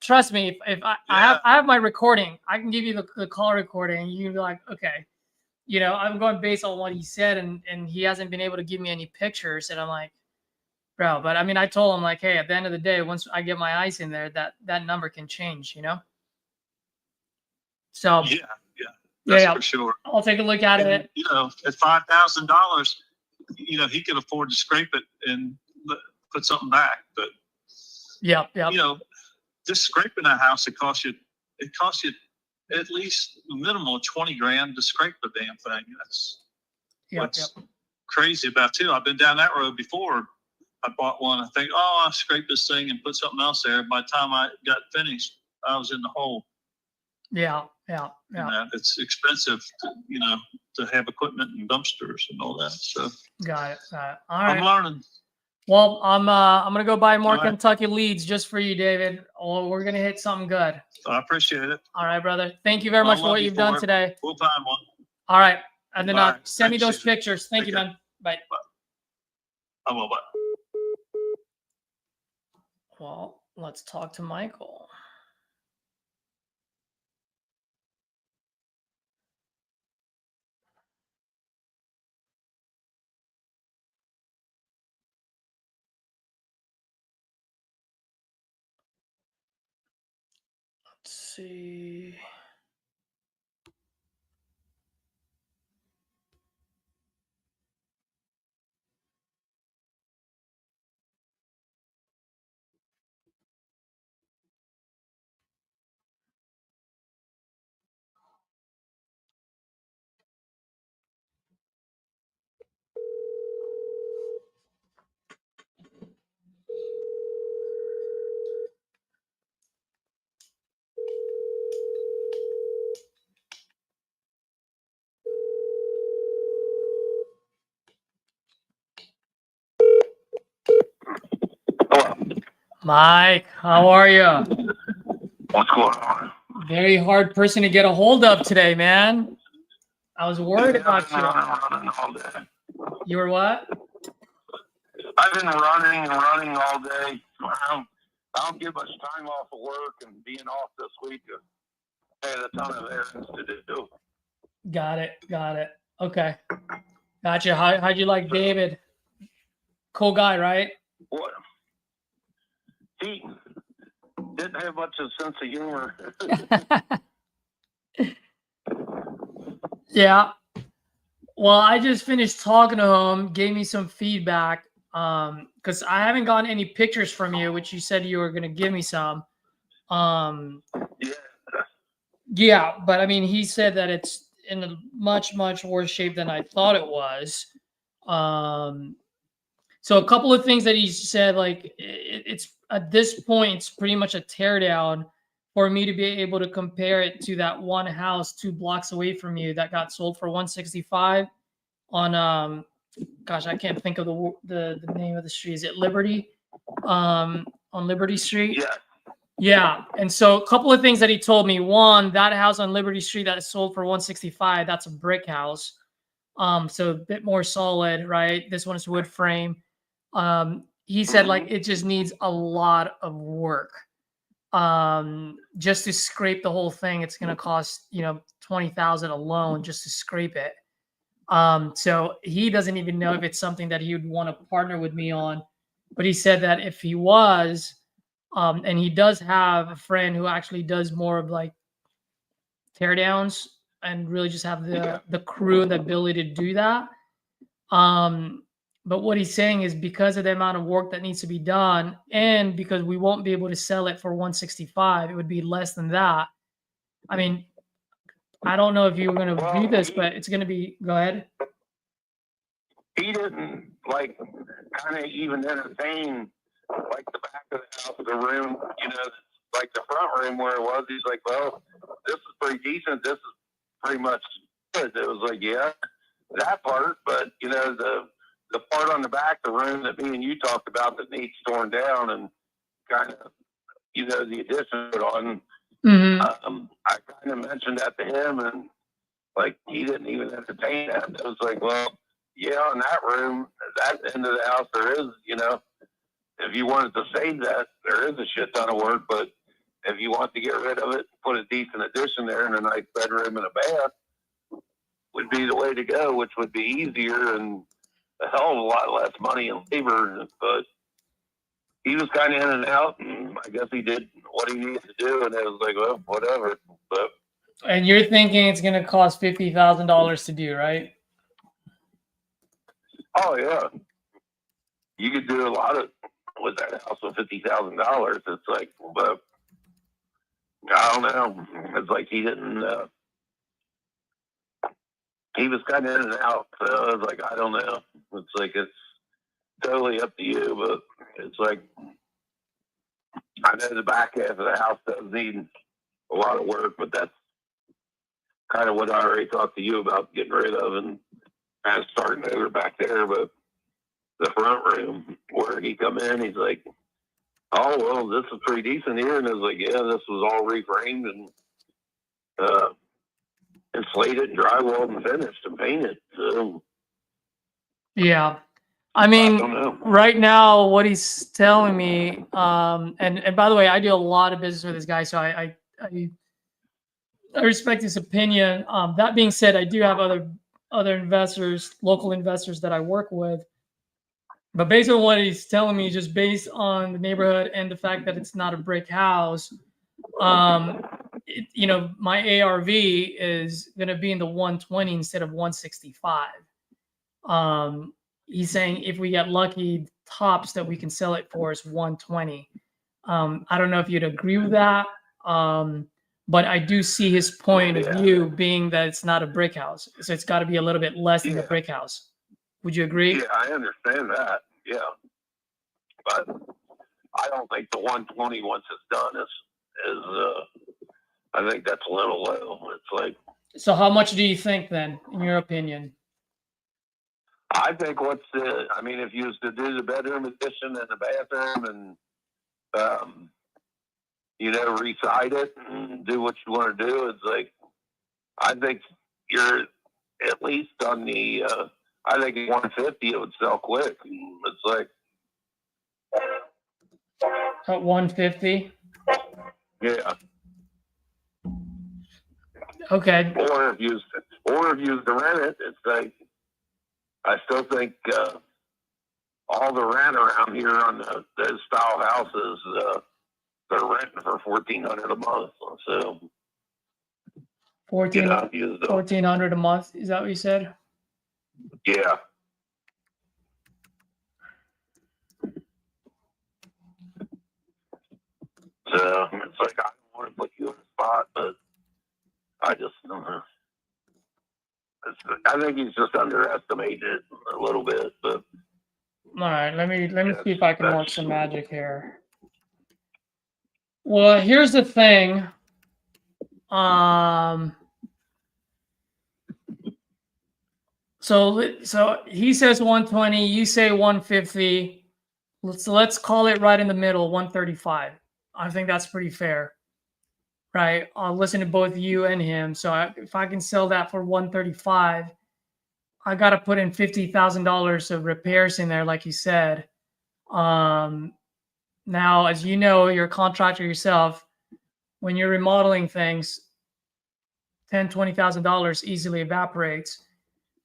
trust me. If I have my recording, I can give you the call recording. And you can be like, okay, I'm going based on what he said, and he hasn't been able to give me any pictures. And I'm like, bro, but I mean, I told him like, hey, at the end of the day, once I get my eyes in there, that number can change, So Yeah. That's Yeah. for sure. I'll take a look at And, it. you know, at $5,000, you know, he can afford to scrape it and put something back. But Yep. you know, just scraping a house, it costs you at least a minimum of 20 grand to scrape the damn thing. That's what's crazy about too. I've been down that road before. I bought one. I think, oh, I scraped this thing and put something else there. By the time I got finished, I was in the hole. Yeah. And it's expensive, to have equipment and dumpsters and all that. So Got it. All right. I'm learning. Well, I'm gonna go buy more All right. Kentucky leads just for you, David. Oh, we're gonna hit something good. I appreciate it. All right, brother. Thank you very Well, much I for love what you you've done for it. today. We'll find one. All right, and then All right. send me Thanks, those Jason. pictures. Thank you, Take man. Bye. I will. Bye. Well, let's talk to Michael. Let's see. Hello. Mike, how are you? What's going on? Very hard person to get a hold of today, man. I was worried about you. Running all day. You were what? I've been running all day. I don't get much time off of work, and being off this week, I had a ton of errands to do. Got it. Okay. Gotcha. How'd you like David? Cool guy, right? What? He didn't have much of a sense of humor. Yeah. Well, I just finished talking to him, gave me some feedback. Because I haven't gotten any pictures from you, which you said you were gonna give me some. Yeah. Yeah, but I mean, he said that it's in a much worse shape than I thought it was. So a couple of things that he said, like it's at this point, it's pretty much a teardown for me to be able to compare it to that one house 2 blocks away from you that got sold for 165 on gosh, I can't think of the name of the street. Is it Liberty? On Liberty Street? Yeah. Yeah. And so a couple of things that he told me. One, that house on Liberty Street that is sold for 165, that's a brick house. So a bit more solid, right? This one is wood frame. He said like it just needs a lot of work. Just to scrape the whole thing, it's gonna cost, $20,000 alone just to scrape it. So he doesn't even know if it's something that he would want to partner with me on. But he said that if he was, and he does have a friend who actually does more of like teardowns and really just have the crew and the ability to do that. But what he's saying is because of the amount of work that needs to be done, and because we won't be able to sell it for 165, it would be less than that. I mean, I don't know if you were going to do this, but it's going to be. Go ahead. He didn't kind of even entertain the back of the house, the room, like the front room where it was. He's like, well, this is pretty decent. This is pretty much good. It was like, yeah, that part, but the part on the back, the room that me and you talked about that needs torn down and kind of, the addition put on. Mm-hmm. I kind of mentioned that to him, and he didn't even entertain that. I was like, well, yeah, in that room, that end of the house, there is, if you wanted to save that, there is a shit ton of work. But if you want to get rid of it, put a decent addition there and a nice bedroom and a bath, would be the way to go, which would be easier and a hell of a lot less money and labor. But he was kind of in and out, and I guess he did what he needed to do, and it was like, well, whatever. But And you're thinking it's going to cost $50,000 to do, right? Oh yeah, you could do a lot of with that house for $50,000. It's like, but I don't know. It's like he didn't. He was kind of in and out. So I was like, I don't know. It's like it's totally up to you, but it's like I know the back half of the house does need a lot of work, but that's kind of what I already talked to you about getting rid of and kind of starting over back there. But the front room where he come in, he's like, "Oh well, this is pretty decent here," and I was like, "Yeah, this was all reframed and insulated and drywalled and finished and painted." So Yeah. I I mean, don't know. right now, what he's telling me, and by the way, I do a lot of business with this guy, so I respect his opinion. That being said, I do have other investors, local investors that I work with. But based on what he's telling me, just based on the neighborhood and the fact that it's not a brick house, you know, my ARV is going to be in the 120 instead of 165. He's saying if we get lucky, tops that we can sell it for is 120. I don't know if you'd agree with that. But I do see his point of view being that it's not a brick house. So it's got to be a little bit less than a brick house. Would you agree? Yeah, I understand that. Yeah, but I don't think the 120 once it's done is I think that's a little low. It's like, So how much do you think then, in your opinion? I think I mean, if you was to do the bedroom addition and the bathroom and, you know, reside it and do what you want to do, it's like, I think you're at least on the, I think at 150 it would sell quick. It's like, At 150? yeah. Okay. Or if you was to rent it, it's like, I still think all the rent around here on those style houses, they're renting for $1,400 a month. So, you know, use the, 1,400 a month. Is that what you said? yeah. So it's like, I don't want to put you in a spot, but I just don't know. I think he's just underestimated it a little bit, but All right. Let me see if I can work some magic here. Well, here's the thing. So he says 120, you say 150. Let's call it right in the middle, 135. I think that's pretty fair, right? I'll listen to both you and him. So if I can sell that for 135, I got to put in $50,000 of repairs in there, like you said. Now, as you know, you're a contractor yourself. When you're remodeling things, $10,000-$20,000 easily evaporates.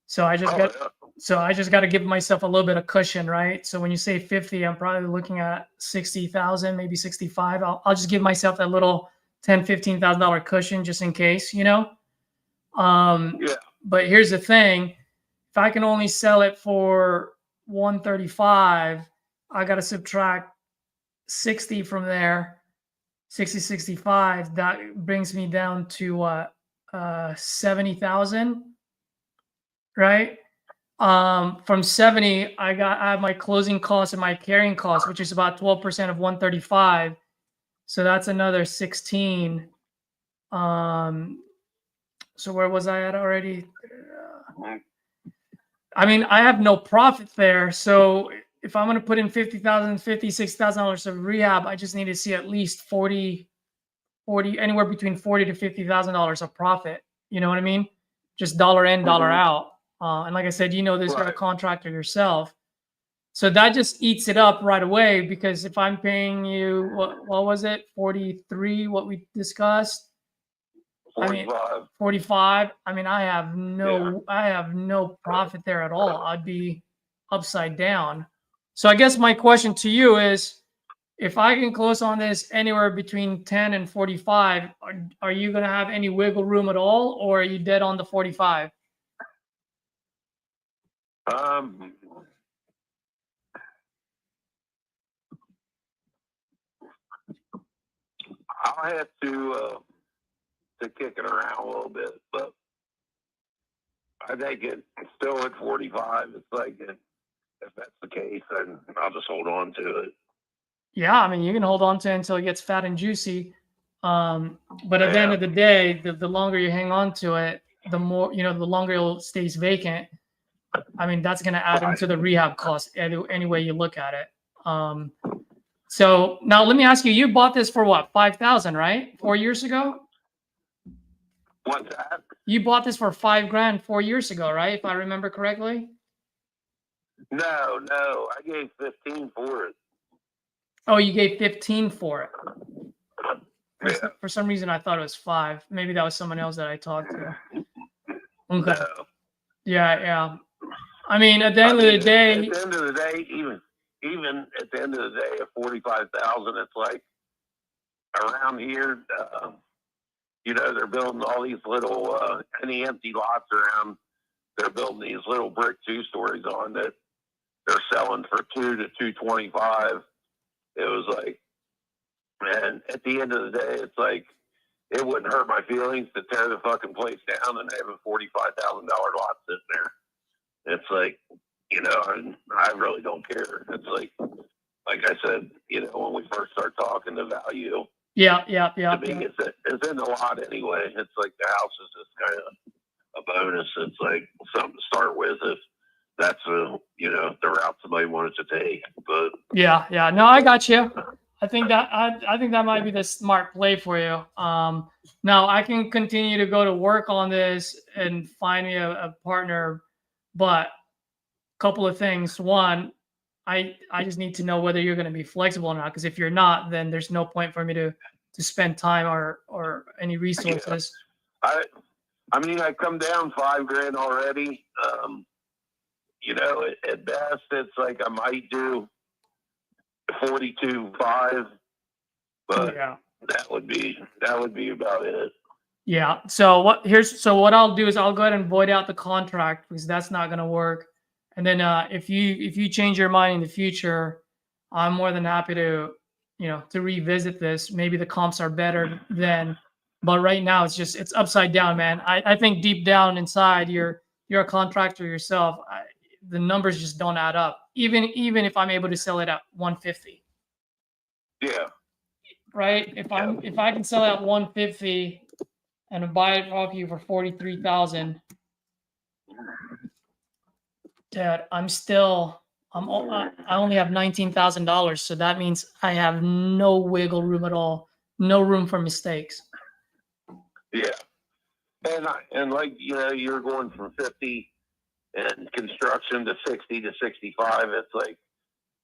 So I just got to give myself a little bit of cushion, right? So when you say 50, I'm probably looking at 60,000, maybe 65. I'll just give myself that little $10,000-$15,000 cushion just in case, you know. But here's the thing: if I can only sell it for 135, I got to subtract 60 from there. 60, 65. That brings me down to 70,000. Right? From 70, I have my closing costs and my carrying costs, which is about 12% of 135. So that's another 16. So where was I at already? I mean, I have no profit there. So if I'm going to put in $50,000, $60,000 of rehab, I just need to see at least 40, anywhere between $40,000 to $50,000 of profit. You know what I mean? Just dollar in, dollar out. And like I said, you know this, you're a contractor yourself. So that just eats it up right away, because if I'm paying you, what was it? 43, what we discussed? 45. I mean, 45. I mean, I have no profit there at all. I'd be upside down. So I guess my question to you is, if I can close on this anywhere between 10 and 45, are you going to have any wiggle room at all, or are you dead on the 45? I'll have to kick it around a little bit, but I think it's still at 45. It's like, if that's the case, then I'll just hold on to it. Yeah, I mean, you can hold on to it until it gets fat and juicy. But at the end of the day, the longer you hang on to it, the more, the longer it stays vacant. I mean, that's going to add into the rehab cost any way you look at it. So now let me ask you, you bought this for what, 5,000, right? 4 years ago? What's that? You bought this for $5,000 4 years ago, right? If I remember correctly. No, I gave 15 for it. Oh, you gave 15 for it. Yeah. For some reason, I thought it was 5. Maybe that was someone else that I talked to. Okay. No. Yeah. I mean, at the end of the day, at the end of the day, even at the end of the day, at 45,000, it's like around here. They're building all these little any empty lots around. They're building these little brick 2-stories on that they're selling for $2 to $225. It was like, man, at the end of the day, it's like, it wouldn't hurt my feelings to tear the fucking place down and have a $45,000 lot sitting there. It's like, I really don't care. It's like I said, when we first start talking, the value. Yeah. To me, it's in the lot anyway. It's like the house is just kind of a bonus. It's like something to start with if that's the route somebody wanted to take. But yeah. No, I got you. I think that might be the smart play for you. Now I can continue to go to work on this and find me a partner, but a couple of things. One, I just need to know whether you're going to be flexible or not. Because if you're not, then there's no point for me to spend time or any resources. Yeah. I mean, I come down $5,000 already. At best, it's like I might do 42.5, but yeah, that would be about it. Yeah. So what I'll do is I'll go ahead and void out the contract because that's not going to work. And then if you change your mind in the future, I'm more than happy to revisit this. Maybe the comps are better then, but right now it's upside down, man. I think deep down inside you're a contractor yourself. The numbers just don't add up. Even if I'm able to sell it at 150. Yeah. Right. If I can sell it at 150 and buy it off you for 43,000. Dad, I only have $19,000, so that means I have no wiggle room at all, no room for mistakes. Yeah, and like you're going from 50 and construction to 60 to 65. It's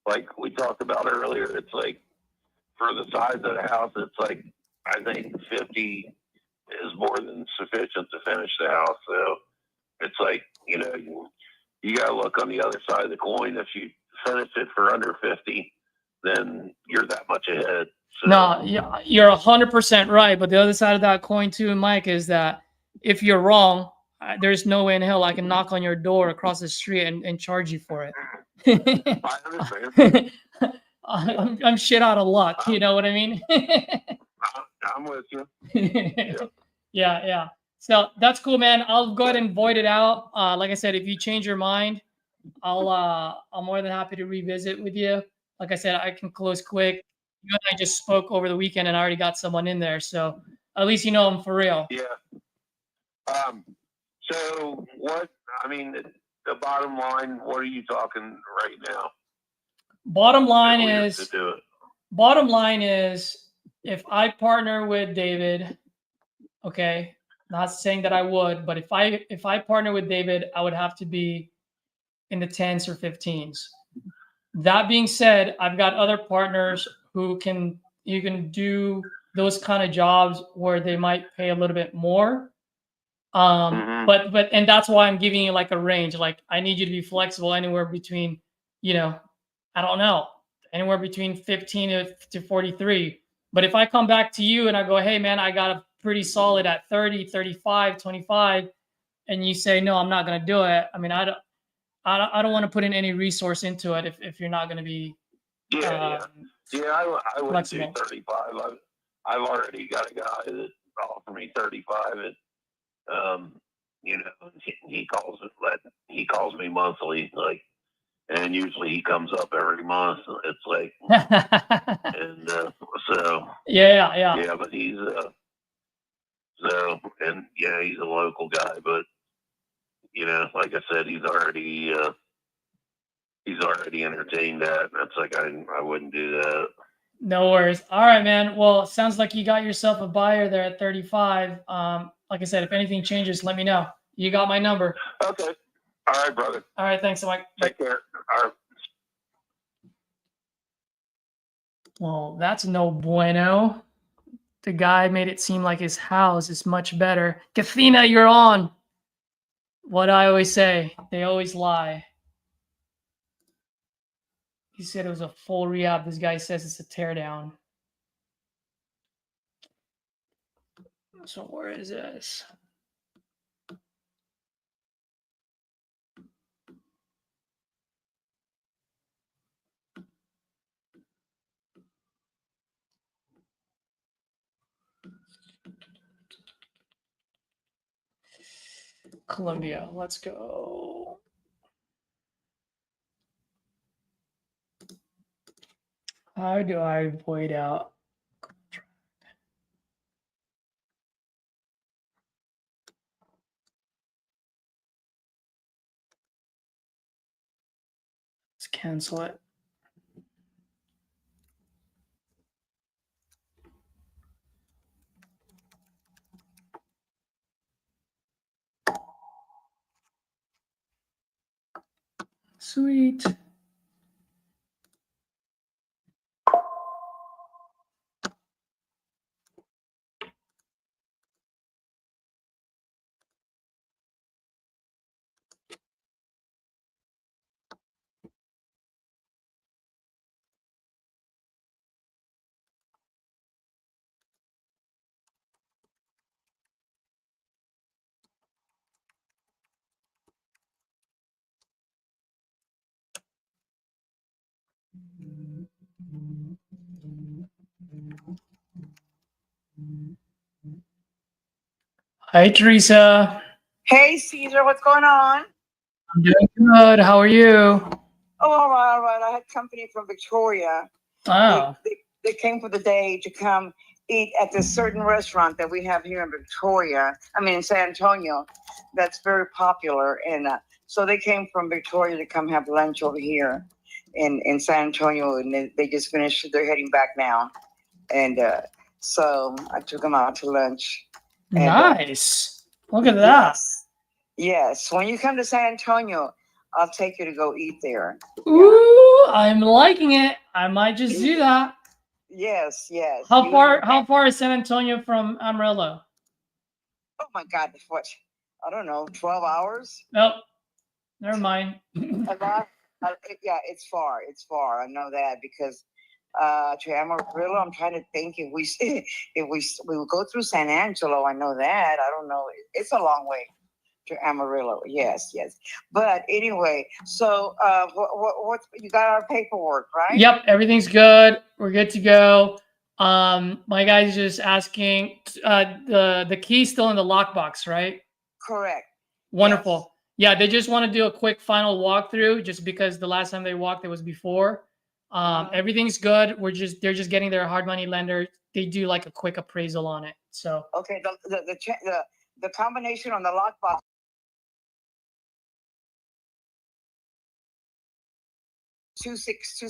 like we talked about earlier. It's like for the size of the house, it's like I think 50 is more than sufficient to finish the house. So it's like you got to look on the other side of the coin. If you finish it for under 50, then you're that much ahead. So. No, you're 100% right. But the other side of that coin too, Mike, is that if you're wrong, there's no way in hell I can knock on your door across the street and charge you for it. I understand. I'm shit out of luck. You know what I mean? I'm with you. Yeah. So that's cool, man. I'll go ahead and void it out. Like I said, if you change your mind, I'm more than happy to revisit with you. Like I said, I can close quick. You and I just spoke over the weekend and I already got someone in there. So at least I'm for real. Yeah. So the bottom line, what are you talking right now? Bottom line is if I partner with David, okay, not saying that I would, but if I partner with David, I would have to be in the 10s or 15s. That being said, I've got other partners who can do those kind of jobs where they might pay a little bit more. But and that's why I'm giving you like a range. Like I need you to be flexible anywhere between, I don't know, anywhere between 15 to 43. But if I come back to you and I go, hey man, I got a pretty solid at 30, 35, 25, and you say, no, I'm not going to do it. I mean, I don't want to put in any resource into it if you're not going to be Yeah, I wouldn't do flexible. 35. I've already got a guy that offered me 35, and you know, he calls me monthly, like, and usually he comes up every month. It's like, and so yeah. but he's so, and yeah, he's a local guy, but you know, like I said, he's already entertained that. That's like I wouldn't do that. No worries. All right, man. Well, it sounds like you got yourself a buyer there at 35. Like I said, if anything changes, let me know. You got my number. Okay. All right, brother. All right. Thanks so much. Take care. All right. Well, that's no bueno. The guy made it seem like his house is much better. Kathina, you're on. What I always say, they always lie. He said it was a full rehab. This guy says it's a teardown. So where is this? Columbia. Let's go. How do I void out? Let's cancel it. Sweet. Hi, Teresa. Hey, Caesar, what's going on? I'm doing good. How are you? Oh, all right, all right. I had company from Victoria. Oh, They came for the day to come eat at this certain restaurant that we have here in Victoria. I mean, in San Antonio, that's very popular. And so they came from Victoria to come have lunch over here in San Antonio, and they just finished. They're heading back now. And so I took them out to lunch. And, nice. Look at that. Yes. When you come to San Antonio, I'll take you to go eat there. Ooh, I'm liking it. I might just do that. Yes, yes. How far is San Antonio from Amarillo? Oh my God, what? I don't know, 12 hours? Nope. Never mind. A lot. Yeah, it's far. It's far. I know that because to Amarillo, I'm trying to think if we will go through San Angelo. I know that. I don't know. It's a long way to Amarillo. Yes, yes. But anyway, so what you got our paperwork, right? Yep, everything's good. We're good to go. My guy's just asking the key's still in the lockbox, right? Correct. Wonderful. Yeah, they just want to do a quick final walkthrough just because the last time they walked it was before. Everything's good. They're just getting their hard money lender. They do like a quick appraisal on it. So Okay, the combination on the lockbox. Two six two.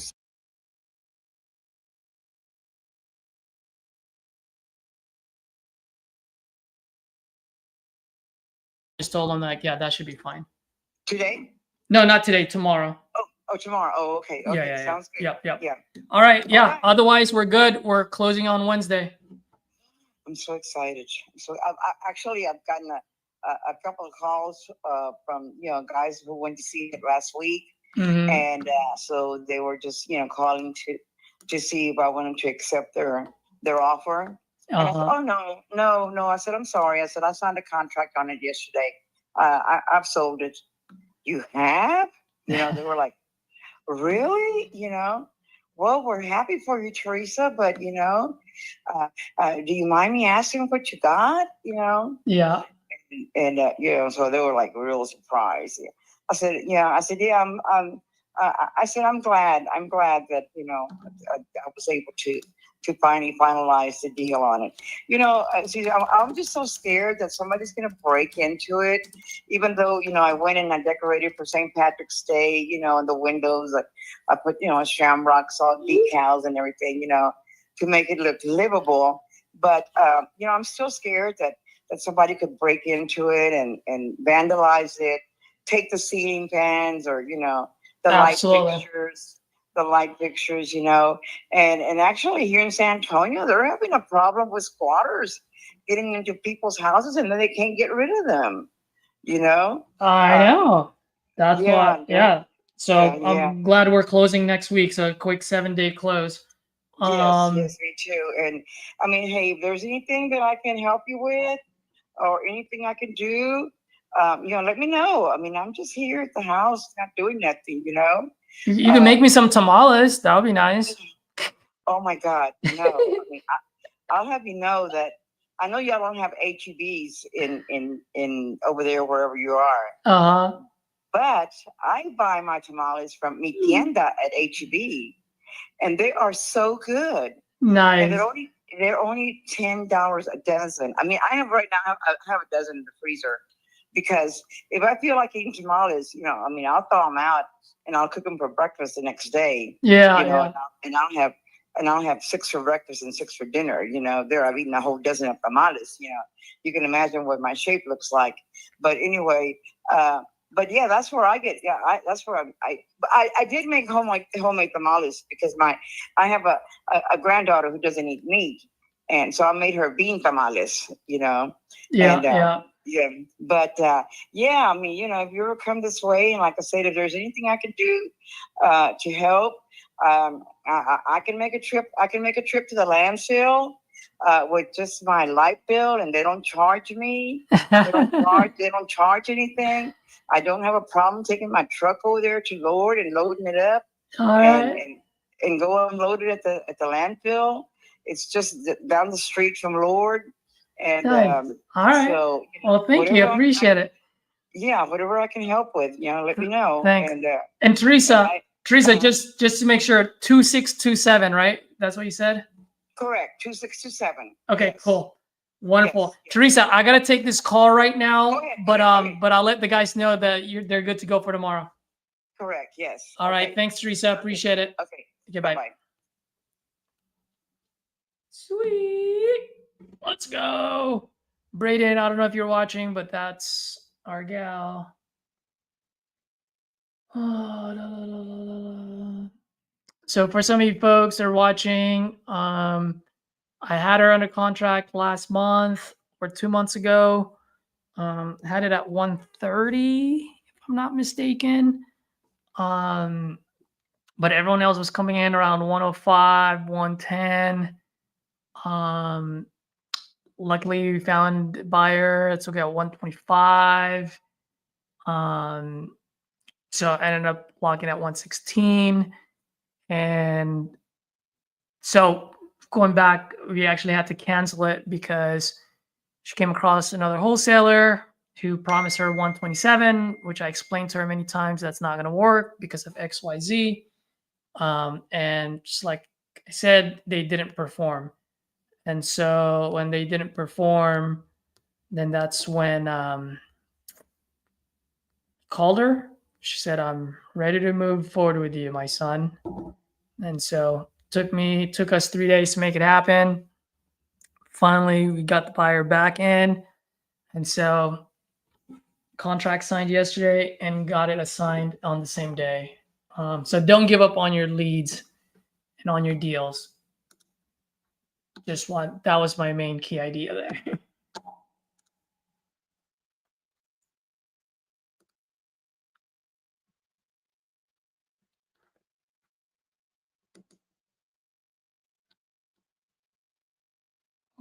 just told them like, yeah, that should be fine. Today? No, not today. Tomorrow. Oh, tomorrow. Oh, okay. Okay, Yeah. sounds good. Yep. Yeah. All right. Yeah. All right. Otherwise, we're good. We're closing on Wednesday. I'm so excited. So I've gotten a couple of calls from guys who went to see it last week, Mhm. And so they were just, calling to see if I wanted to accept their offer. And I said, Uh-huh. oh, no. I said, I'm sorry. I said, I signed a contract on it yesterday. I've sold it. You have? They were like, really? Well, we're happy for you, Teresa, but, do you mind me asking what you got? Yeah. And so they were like real surprised. Yeah. I said, yeah, I said, I'm glad that, I was able to finally finalize the deal on it. See, I'm just so scared that somebody's going to break into it, even though, I went and I decorated for St. Patrick's Day, in the windows, I put, shamrocks, all decals and everything, to make it look livable. But, I'm still scared that somebody could break into it and vandalize it, take the ceiling fans or, the Absolutely. light fixtures, and actually here in San Antonio, they're having a problem with squatters getting into people's houses and then they can't get rid of them, I know. That's yeah, yeah. So yeah. I'm glad we're closing next week. So a quick 7-day close. Yes, me too. And I mean, hey, if there's anything that I can help you with or anything I can do, let me know. I mean, I'm just here at the house, not doing nothing, You can make me some tamales. That would be nice. Oh my God, no. I mean, I'll have you know that I know y'all don't have HEBs in over there wherever you are, Uh-huh. but I buy my tamales from Mi Tienda at HEB, and they are so good. And Nice. they're only $10 a dozen. I mean, I have right now. I have a dozen in the freezer because if I feel like eating tamales, I mean, I'll thaw them out and I'll cook them for breakfast the next day. Yeah, yeah. And I'll have 6 for breakfast and 6 for dinner. There I've eaten a whole dozen of tamales. You can imagine what my shape looks like. But anyway, but yeah, that's where I get. Yeah, that's where I did make homemade tamales because I have a granddaughter who doesn't eat meat, and so I made her bean tamales. Yeah, and, yeah. Yeah, but yeah, I mean, if you ever come this way, and like I said, if there's anything I can do to help, I can make a trip. I can make a trip to the landfill with just my light bill, and they don't charge me. They don't charge anything. I don't have a problem taking my truck over there to load and loading it up, All right. and go unload it at the landfill. It's just down the street from Lord. And Nice. All right. so, Well, thank you. I appreciate it. yeah, whatever I can help with, let me know. Thanks. And And Teresa, uh-huh. just to make sure, 2627, right? That's what you said? Correct, 2627. Okay, Yes. cool. Wonderful. Yes. Teresa, I gotta take this call right now, Go ahead, but go ahead. but I'll let the guys know that they're good to go for tomorrow. Correct, yes. All right. Okay. Thanks, Teresa. Appreciate it. Okay. Okay, bye. Bye-bye. Sweet. Let's go. Brayden, I don't know if you're watching, but that's our gal. So for some of you folks that are watching, I had her under contract last month or 2 months ago. Had it at 130, if I'm not mistaken. But everyone else was coming in around 105, 110. Luckily we found a buyer. It's okay at 125. So I ended up locking at 116. And so going back, we actually had to cancel it because she came across another wholesaler who promised her 127, which I explained to her many times that's not going to work because of XYZ. And just like I said, they didn't perform. And so when they didn't perform, then that's when called her. She said, I'm ready to move forward with you, my son. And so took us 3 days to make it happen. Finally, we got the buyer back in. And so contract signed yesterday and got it assigned on the same day. So don't give up on your leads and on your deals. That was my main key idea there.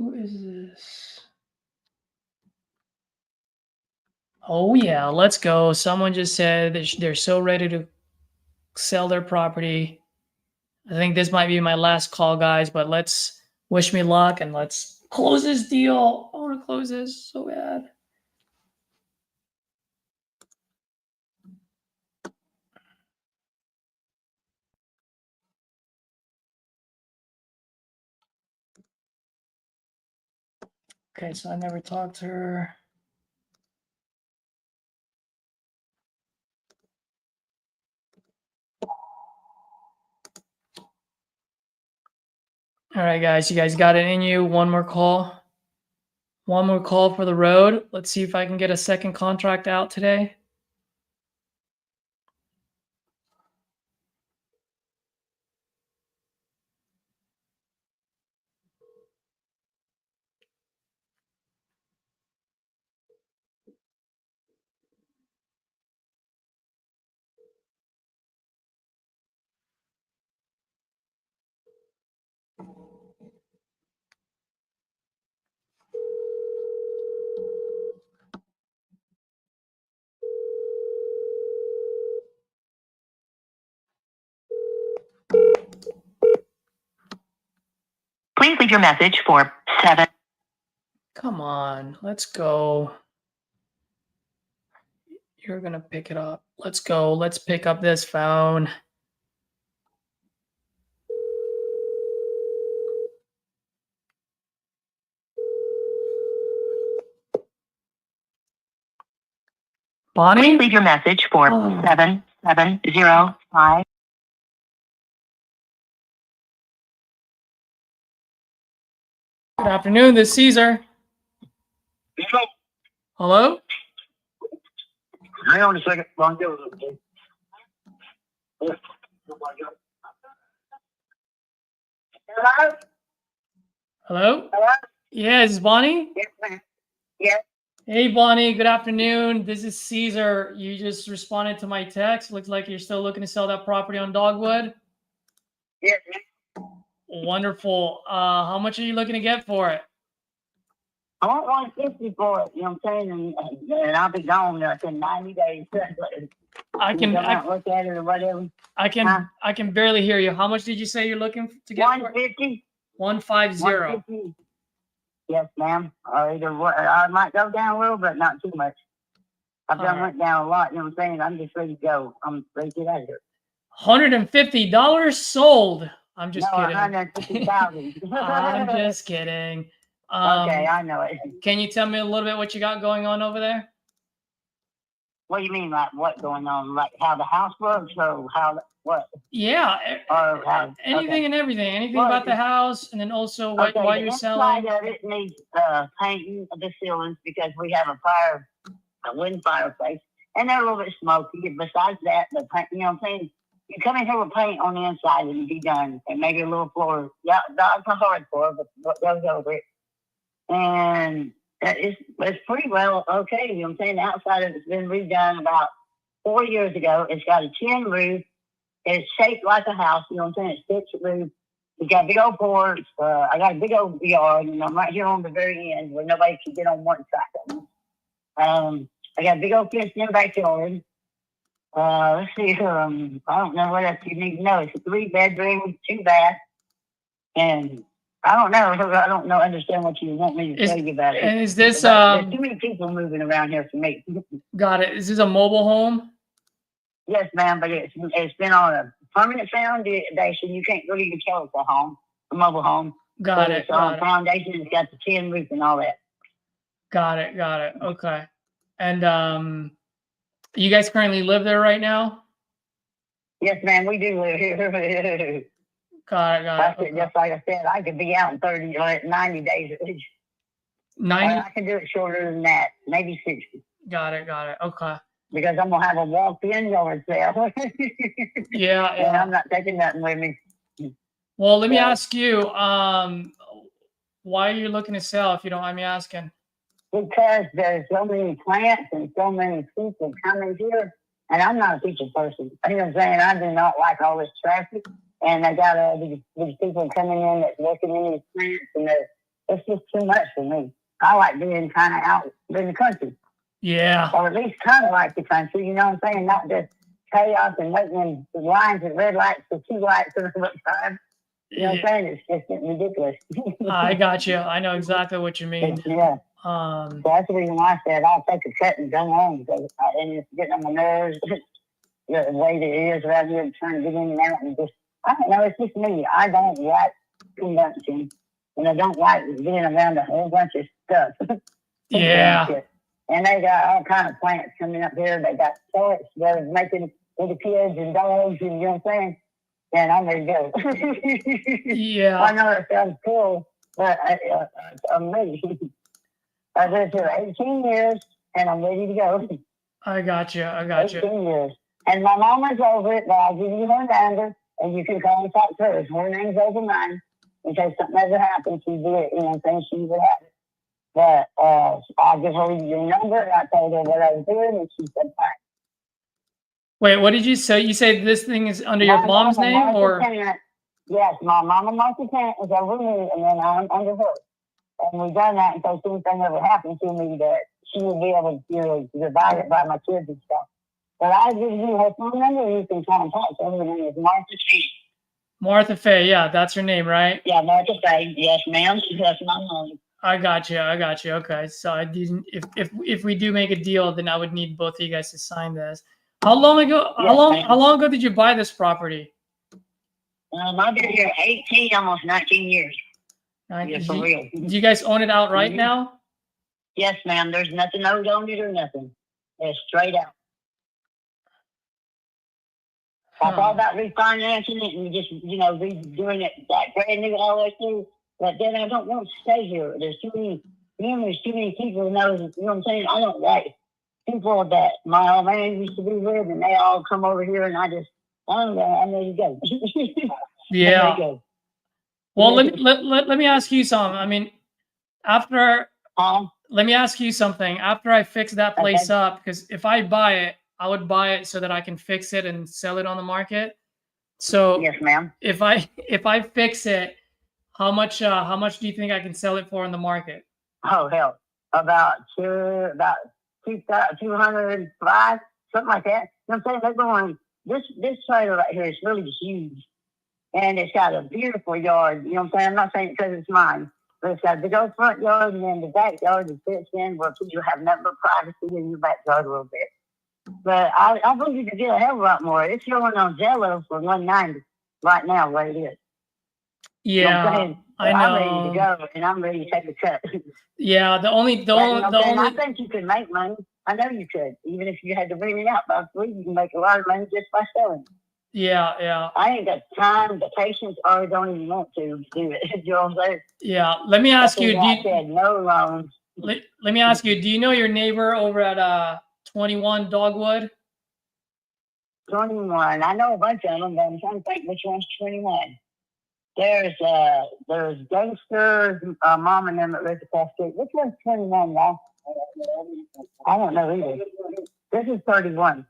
Who is this? Oh yeah, let's go. Someone just said that they're so ready to sell their property. I think this might be my last call, guys, but let's wish me luck and let's close this deal. I want to close this so bad. Okay, so I never talked to her. All right, guys, you guys got it in you. One more call. One more call for the road. Let's see if I can get a second contract out today. Please leave your message for 7. Come on, let's go. You're gonna pick it up. Let's go. Let's pick up this phone. Bonnie? Please leave your message for 7705. Good afternoon, this is Caesar. Hello? Hang on a second. Hello? Hello? Hello? Yeah, is this Bonnie? Yes, ma'am. Yes. Hey, Bonnie, good afternoon. This is Caesar. You just responded to my text. Looks like you're still looking to sell that property on Dogwood. Yes, ma'am. Wonderful. How much are you looking to get for it? I want 150 for it, you know what I'm saying? And I'll be gone in 90 days. I can look at it or whatever. I can barely hear you. How much did you say you're looking to get for it? 150? 150. 150. Yes, ma'am. Or I might go down a little, but not too much. I've done went down a lot, you know what I'm saying? I'm just ready to go. I'm ready to get out of here. $150 sold. I'm just kidding. 150,000. I'm just kidding. Okay, I know it. Can you tell me a little bit what you got going on over there? What do you mean, like what going on? Like how the house works or what? Yeah, Or how, anything and everything. Anything Well, about the house, and then also why the you're inside selling. of it needs painting of the ceilings because we have a wind fireplace, and they're a little bit smoky. Besides that, the paint, you know what I'm saying? You come in here with paint on the inside and be done, and maybe a little floor. Yeah, that's a hard floor, but what goes over it. And it's pretty well okay. You know what I'm saying? The outside of it's been redone about 4 years ago. It's got a tin roof. It's shaped like a house. You know what I'm saying? It's pitched roof. It's got big old porch. I got a big old yard, and I'm right here on the very end where nobody can get on one side of me. I got a big old fenced in backyard. Let's see. I don't know what else you need to know. It's a 3-bedroom, 2 bath, and I don't know. Understand what you want me to tell you about it. And is this there's too many people moving around here for me. Got it. Is this a mobile home? Yes, ma'am, but it's been on a permanent foundation. You can't really even tell it's a home, a mobile home. Got it. It's on foundation. It's got the tin roof and all that. Got it. Okay. And you guys currently live there right now? Yes, ma'am, we do live here. Got it. Okay. Just like I said, I could be out in 90 days at least. 90? I can do it shorter than that, maybe 60. Got it. Okay. Because I'm going to have a walk-in yard sale. Yeah. And I'm not taking nothing with me. Well, let me ask you, why are you looking to sell, if you don't mind me asking? Because there's so many plants and so many people coming here, and I'm not a people person. You know what I'm saying? I do not like all this traffic, and I got these people coming in that's working in these plants, and it's just too much for me. I like being kind of out in the country, Yeah. or at least kind of like the country. You know what I'm saying? Not just chaos and waiting in the lines at red lights for 2 lights at a time. You know what I'm saying? It's just getting ridiculous. I got you. I know exactly what you mean. Yeah. Um, So that's the reason why I said I'll take a cut and go home, because and it's getting on my nerves. The way that it is around here, trying to get in and out, and just, I don't know, it's just me. I don't like convention, and I don't like being around a whole bunch of stuff. yeah. And they got all kind of plants coming up here. They got forts that are making little kids and dogs, and you know what I'm saying? And I'm ready to go. I Yeah. know it sounds cool, but I'm ready. I lived here 18 years, and I'm ready to go. I got you. I got you. 18 years. And my mama's over it, but I'll give you her number, and you can call and talk to her. Her name's over mine. In case something ever happens, she'd do it. You know what I'm saying? She would have it. But I'll give her your number, and I told her what I was doing, and she said, fine. Wait, what did you say? You say this thing is under your My mom's mama, name, Martha or? Tennant, yes, my mama, Martha Tennant, is over me, and then I'm under her. And we done that in case anything ever happened to me, that she would be able to, you know, divide it by my kids and stuff. But I'll give you her phone number, and you can try and talk to her. Her name is Martha Tennant. Martha Faye. Yeah, that's her name, right? Yeah, Martha Faye. Yes, ma'am. That's my mom. I got you. I got you. Okay. So I didn't. If we do make a deal, then I would need both of you guys to sign this. How long ago? Yes, ma'am. How long ago did you buy this property? I've been here 18, almost 19 years. Yeah, for real. Do you guys own it outright now? Yes, ma'am. There's nothing owed on it or nothing. It's straight out. I thought about refinancing it and just, you know, redoing it like brand new all the way through. But then I don't want to stay here. There's too many people who know, you know what I'm saying? I don't like people that my old man used to be with, and they all come over here, and I don't know, I'm ready to go. Yeah. I'm ready to go. Well, let me ask you something. I mean, let me ask you something. After I fix that place up, because if I buy it, I would buy it so that I can fix it and sell it on the market. So yes, ma'am. If I fix it, how much do you think I can sell it for in the market? Oh hell, about 205, something like that. You know what I'm saying? They're going. This trailer right here is really huge, and it's got a beautiful yard. You know what I'm saying? I'm not saying it because it's mine, but it's got a big old front yard, and then the backyard is fenced in where people have nothing but privacy in your backyard a little bit. But I believe you could get a hell of a lot more. It's showing on Jello for 190 right now, where it is. Yeah, you know what I'm saying? So I know. I'm ready to go, and I'm ready to take a cut. Yeah, I think you could make money. I know you could, even if you had to bring it out by free. You can make a lot of money just by selling. Yeah. I ain't got time, the patience, or don't even want to do it. You know what I'm saying? Yeah. Let me ask you. No loans. Let me ask you. Do you know your neighbor over at 21 Dogwood? 21. I know a bunch of them, but I'm trying to think which one's 21. There's Gangster, mom and them that lives across the street. Which one's 21, y'all? I don't know either. This is 31.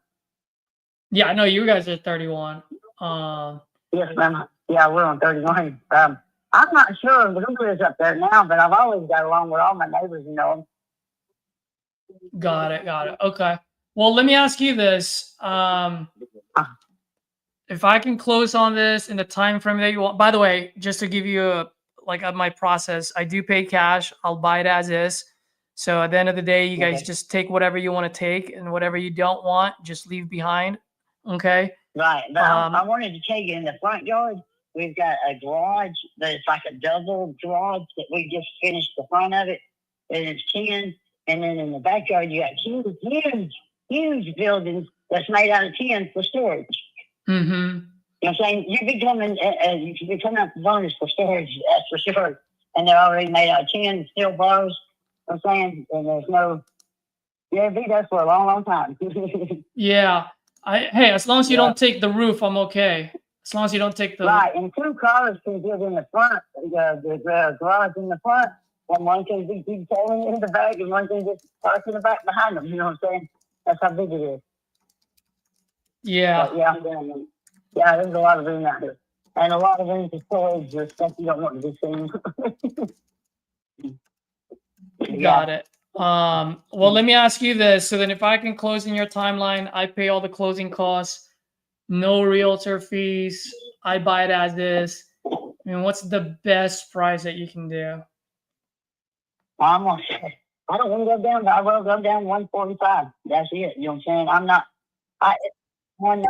Yeah, I know you guys are 31. Yes, ma'am. Yeah, we're on 31. I'm not sure who lives up there now, but I've always got along with all my neighbors, you know. Got it. Okay. Well, let me ask you this. If I can close on this in the time frame that you want, by the way, just to give you my process, I do pay cash. I'll buy it as is. So at the end of the day, you guys just take whatever you want to take, and whatever you don't want, just leave behind. Okay. Right. But I wanted to tell you, in the front yard, we've got a garage that's like a double garage that we just finished the front of it, and it's 10. And then in the backyard, you got huge buildings that's made out of tin for storage. Mm-hmm. You know what I'm saying? You be coming up with bonus for storage, that's for sure. And they're already made out of tin, steel bars. You know what I'm saying? And there's no, it'll be there for a long, long time. Yeah. Hey, as long as you don't take the roof, I'm okay. As long as you don't take the... Right, and 2 cars can get in the front, the garage in the front, and one can be detailing in the back, and one can just park in the back behind them. You know what I'm saying? That's how big it is. Yeah. But yeah, there's a lot of room out here. And a lot of room for storage or stuff you don't want to be seen. Got it. Well, let me ask you this. So then if I can close in your timeline, I pay all the closing costs, no realtor fees, I buy it as is. I mean, what's the best price that you can do? I don't want to go down, but I will go down 145. That's it. You know what I'm saying? I'm not, one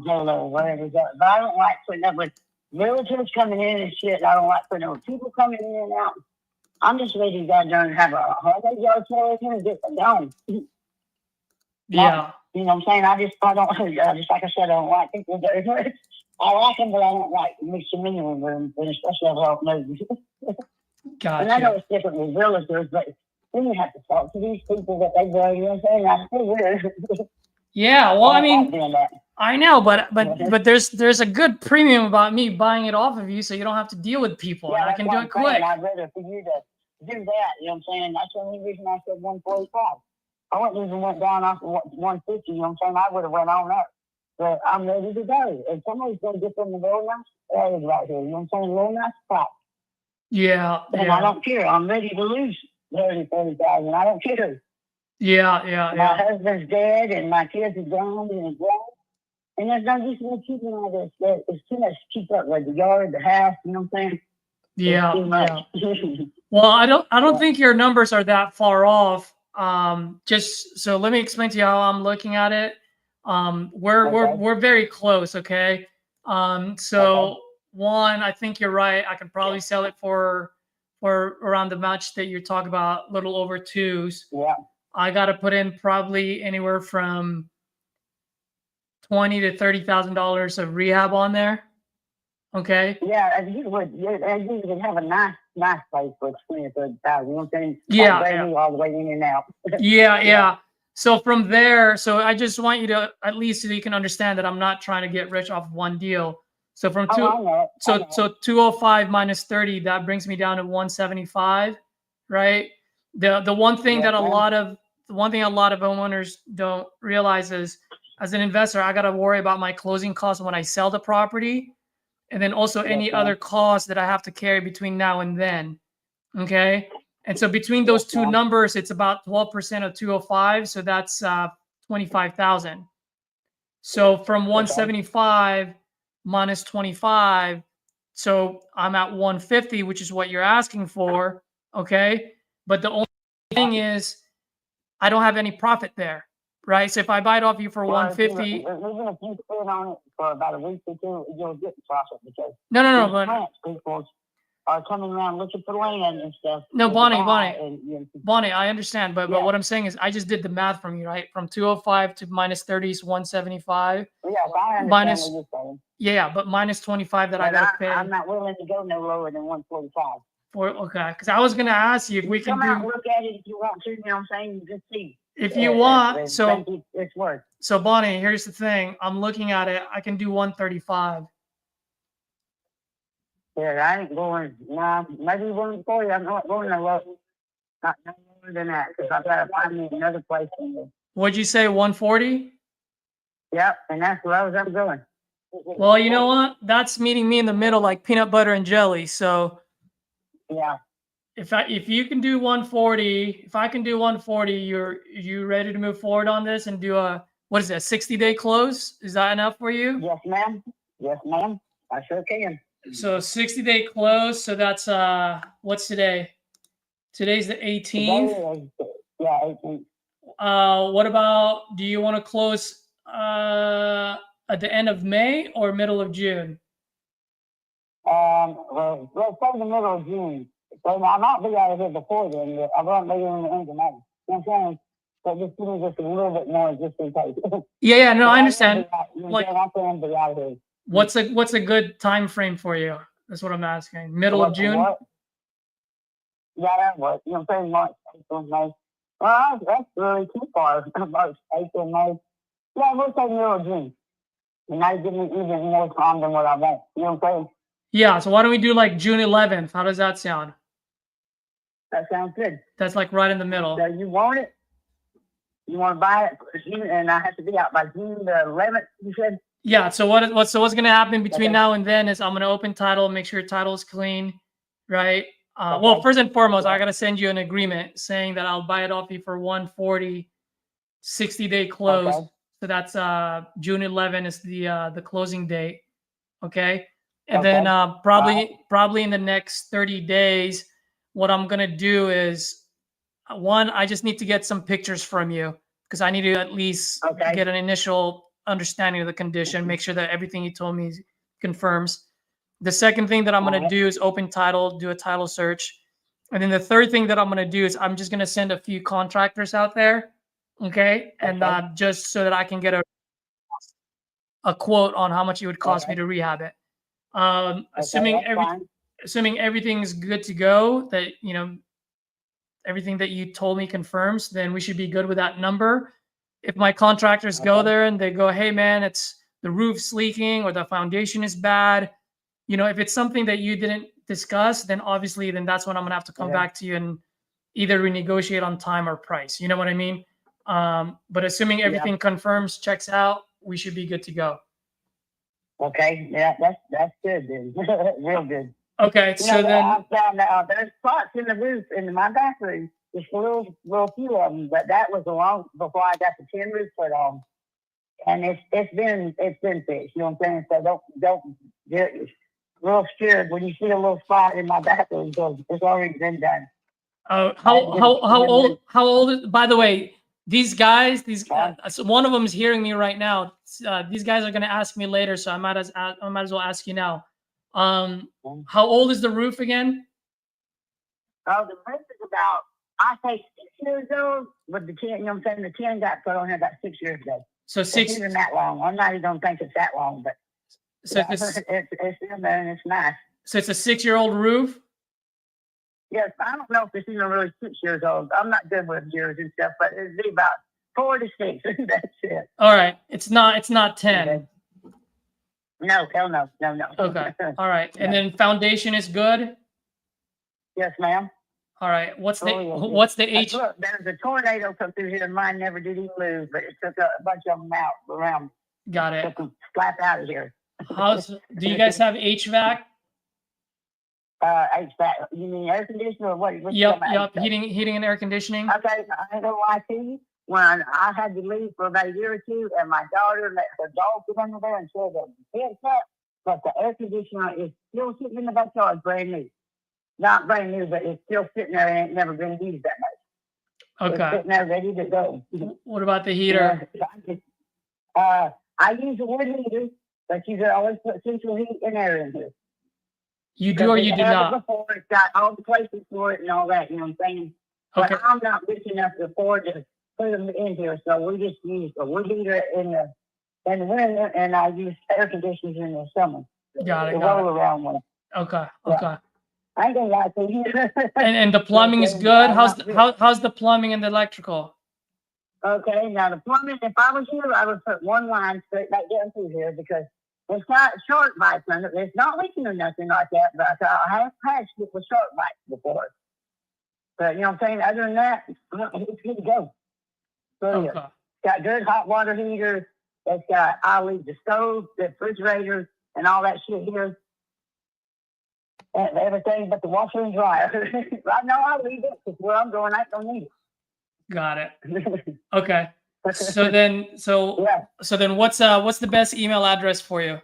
or whatever it's at. But I don't like putting up with realtors coming in and shit. I don't like putting up with people coming in and out. I'm just ready to go down and have a holiday yard sale and get gone. Yeah. You know what I'm saying? I don't, just like I said, I don't like people very much. I like them, but I don't like mixing in with them, and especially if I don't know you. And I know Gotcha. it's different with realtors, but then you have to talk to these people that they bring, you know what I'm saying? I still will. Yeah. Well, I mean, doing that. I know, but there's a good premium about me buying it off of you, so you don't have to deal with people, and I that's can what do I'm it saying. quick. I'd rather for you to do that, you know what I'm saying? That's the only reason I said 145. I wouldn't even went down off of 150, you know what I'm saying? I would have went on up. But I'm ready to go. And somebody's going to get them the real nice areas right here, you know what I'm saying? Real nice spot. Yeah. And I don't care. I'm ready to lose 30,000, 40,000. I don't care. Yeah. My husband's dead and my kids are grown and grown. And there's no use in keeping all this. It's too much to keep up with the yard, the house, you know what I'm saying? Yeah. It's too much. Well, I don't think your numbers are that far off. Just so let me explain to you how I'm looking at it. We're very close, okay? So one, I think you're right. I could probably sell it for around the match that you're talking about, little over twos. Yeah. I got to put in probably anywhere from $20,000 to $30,000 of rehab on there. Okay. Yeah, you would have a nice place for 20 or 30,000. You know what I'm saying? Yeah, Like, yeah. all the way in and out. Yeah. So from there, so I just want you to at least so you can understand that I'm not trying to get rich off of one deal. So from I know. so 205 minus 30, that brings me down to 175, right? The one thing that a lot of homeowners don't realize is, as an investor, I got to worry about my closing costs when I sell the property, and then also any other costs that I have to carry between now and then. Okay. And so between those two numbers, it's about 12% of 205. So that's 25,000. So from 175 minus 25, so I'm at 150, which is what you're asking for. Okay. But the only thing is, I don't have any profit there, right? So if I buy it off you for 150, even if you sit on it for about a week or two, you'll get profit because no, these but people are coming around looking for land and stuff. no, Bonnie, And, Bonnie, I understand, but what I'm saying is, I just did the math from you, right? From 205 to minus 30 is 175. Yes, I understand Minus, what you're saying. yeah, but minus 25 that I But gotta pay. I'm not willing to go no lower than 145. Okay, because I was gonna ask you if we can Come out and do. look at it if you want to. You know what I'm saying? You just see. If you want, so it's worth. So Bonnie, here's the thing. I'm looking at it. I can do 135. Yeah, I ain't going. Nah, maybe 140. I'm not going no lower. Not no lower than that because I gotta find me another place. What'd you say? 140? Yep, and that's where I'm going. Well, you know what? That's meeting me in the middle, like peanut butter and jelly. So yeah, if you can do 140, if I can do 140, you ready to move forward on this and do a, what is it, a 60-day close? Is that enough for you? Yes, ma'am. Yes, ma'am. I sure can. So 60-day close. So that's what's today? Today's the 18th. Yeah, 18th. What about, do you want to close at the end of May or middle of June? Well, let's say the middle of June. So I might be out of here before then, but I won't be in the end of May. You know what I'm saying? So just give me just a little bit more just in case. Yeah, no, I understand. Like, I can be out of here. What's a good time frame for you? That's what I'm asking. Middle of June? What? Yeah, that works. You know what I'm saying? March, April, May. Well, that's really too far. March, April, May. Yeah, we'll say middle of June. And that give me even more time than what I want. You know what I'm saying? Yeah, so why don't we do like June 11th? How does that sound? That sounds good. That's like right in the middle. So you want it? You want to buy it? And I have to be out by June the 11th, you said? Yeah, so what's going to happen between now and then is I'm going to open title, make sure title is clean, right? Well, Okay. first and foremost, I Yeah. gotta send you an agreement saying that I'll buy it off you for 140, 60-day close. Okay. So that's June 11 is the closing date. Okay. And then Okay. probably in the next 30 days, what I'm gonna do is one, I just need to get some pictures from you because I need to at least Okay. get an initial understanding of the condition, make sure that everything you told me confirms. The second thing that I'm going to Alright. do is open title, do a title search. And then the third thing that I'm going to do is I'm just going to send a few contractors out there. Okay. And Okay. just so that I can get a quote on how much it would cost me Okay. to rehab it. Okay, Assuming that's fine. assuming everything's good to go, that everything that you told me confirms, then we should be good with that number. If my contractors go Okay. there and they go, hey man, it's the roof's leaking or the foundation is bad, if it's something that you didn't discuss, then obviously then that's when I'm gonna have to come Okay. back to you and either renegotiate on time or price. You know what I mean? But assuming Yeah. everything confirms, checks out, we should be good to go. Okay. Yeah, that's good then. Real good. Okay, so then I found out there's spots in the roof in my bathroom. Just a little few of them, but that was long before I got the tin roof put on. And it's been fixed. You know what I'm saying? So don't get real scared when you see a little spot in my bathroom because it's already been done. how old is, by the way, these guys, Huh? so one of them is hearing me right now. These guys are going to ask me later, so I might as well ask you now. How old is the roof again? Oh, the roof is about, I say 6 years old, but the tin, you know what I'm saying? The tin got put on here about 6 years ago. So It's six. even that long. I'm not even gonna think it's that long, but So yeah, it's it's still there and it's nice. so it's a 6-year-old roof. Yes, I don't know if it's even really 6 years old. I'm not good with years and stuff, but it'd be about 4 to 6. That's it. All right, it's not 10. Okay. No, hell no, no. Okay. All right, and Yeah. then foundation is good. Yes, ma'am. All right. What's the Oh, yeah. what's the H? Look, there was a tornado come through here and mine never did even move, but it took a bunch of them out around. Got it. Took them slap out of here. Do you guys have HVAC? HVAC. You mean air conditioner or what? What you Yep, talking about? yep. Heating and air conditioning. Okay, I ain't gonna lie to you. When I had to leave for about a year or two, and my daughter let her dog get under there and said the head cut, but the air conditioner is still sitting in the backyard, brand new. Not brand new, but it's still sitting there and ain't never been used that much. It's Okay. sitting there ready to go. What about the heater? I use a wood heater, but you can always put central heat and air in here. You do or you do not? Before, it's got all the places for it and all that, you know what I'm saying? But Okay. I'm not rich enough to afford to put them in here, so we just use a wood heater in the winter, and I use air conditioners in the summer. Got it. The Got roll it. around one. Okay. Yeah. Okay. I ain't gonna lie to you. And the plumbing is good. How's the plumbing and the electrical? Okay, now the plumbing, if I was you, I would put one line straight back down through here because it's got short bites under it. It's not leaking or nothing like that, but I have patched it with short bites before. But you know what I'm saying? Other than that, it's good to go. So yeah, Okay. it's got good hot water heater. It's got, I'll leave the stove, the refrigerator, and all that shit here. And everything but the washer and dryer. Right now, I'll leave it because where I'm going, I don't need Got it. it. Okay. So then Yeah. what's the best email address for you?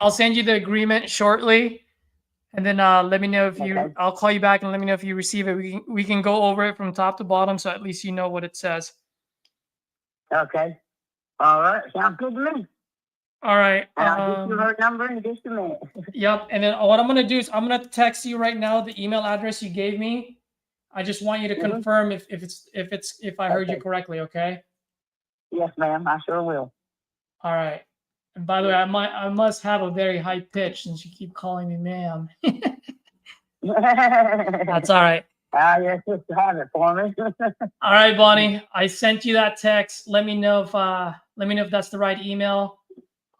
I'll send you the agreement shortly, and then let me know if you. Okay. I'll call you back and let me know if you receive it. We can go over it from top to bottom, so at least you know what it says. Okay. All right. Sounds good to me. All right. And I'll get you her number in just a minute. Yep. And then what I'm gonna do is I'm gonna text you right now the email address you gave me. I just want you to Mhm. confirm if I heard you Okay. correctly. Okay. Yes, ma'am. I sure will. All right. And by the way, I must have a very high pitch since you keep calling me ma'am. That's all right. Yes, just to have it for me. All right, Bonnie. I sent you that text. Let me know if that's the right email.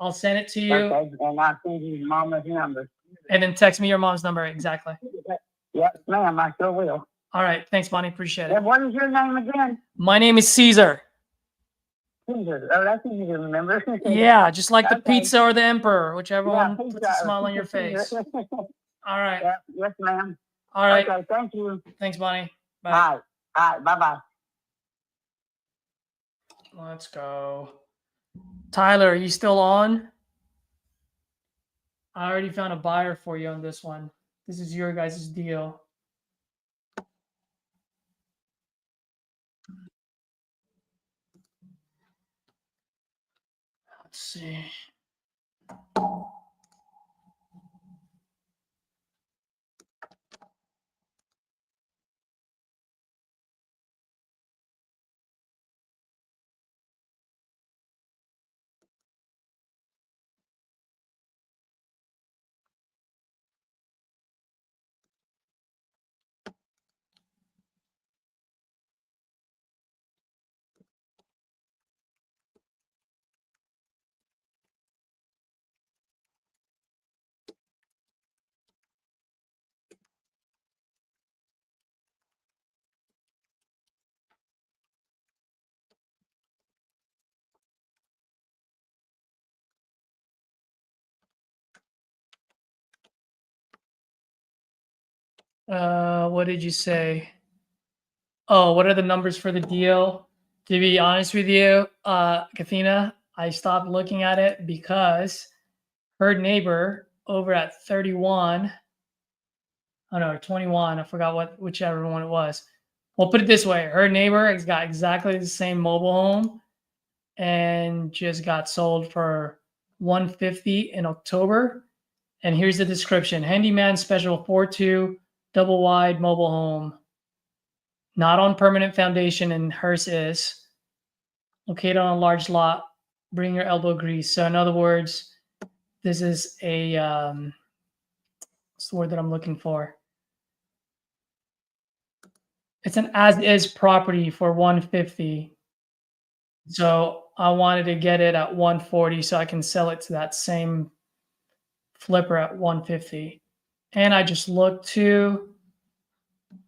I'll send it to you, Okay, and I'll send you mama's number. and then text me your mom's number. Exactly. Yes, ma'am. I sure will. All right. Thanks, Bonnie. Appreciate it. And what is your name again? My name is Caesar. Caesar. Oh, that's easy to remember. Yeah, just like the Okay. pizza or the emperor, whichever Yeah, one puts pizza. a smile on your face. All right. Yeah, yes, ma'am. All right. Okay, thank you. Thanks, Bonnie. Bye. All right. All right. Bye-bye. Let's go. Tyler, are you still on? I already found a buyer for you on this one. This is your guys' deal. Let's see. What did you say? Oh, what are the numbers for the deal? To be honest with you, Kathina, I stopped looking at it because her neighbor over at 31, oh no, 21, I forgot whichever one it was. Well, put it this way, her neighbor has got exactly the same mobile home and just got sold for 150 in October. And here's the description: handyman special 4.2 double wide mobile home, not on permanent foundation, and hers is located on a large lot. Bring your elbow grease. So in other words, this is a what's the word that I'm looking for? It's an as-is property for 150. So I wanted to get it at 140 so I can sell it to that same flipper at 150. And I just looked too,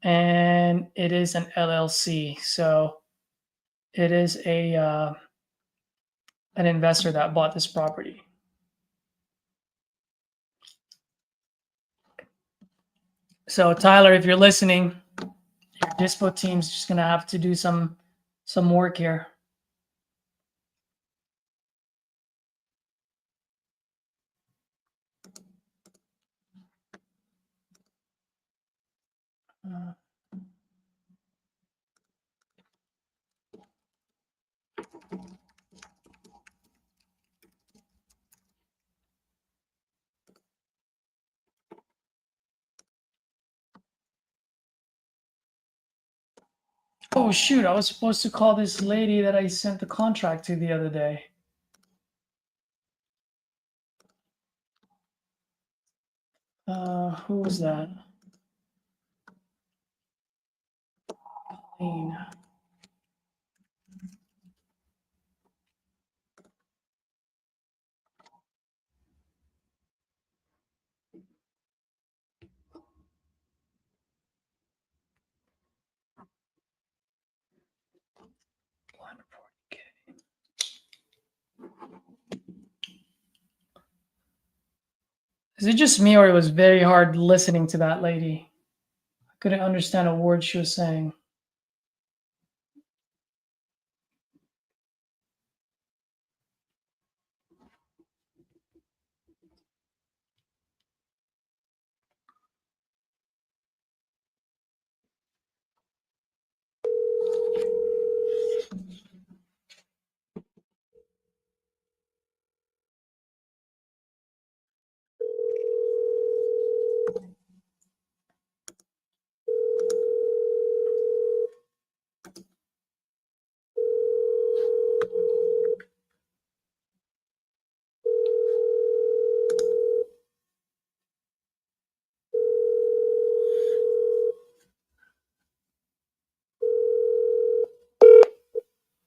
and it is an LLC. So it is an investor that bought this property. So Tyler, if you're listening, your dispo team's just gonna have to do some work here. Oh shoot, I was supposed to call this lady that I sent the contract to the other day. Who was that? Pauline. Is it just me, or it was very hard listening to that lady? I couldn't understand a word she was saying.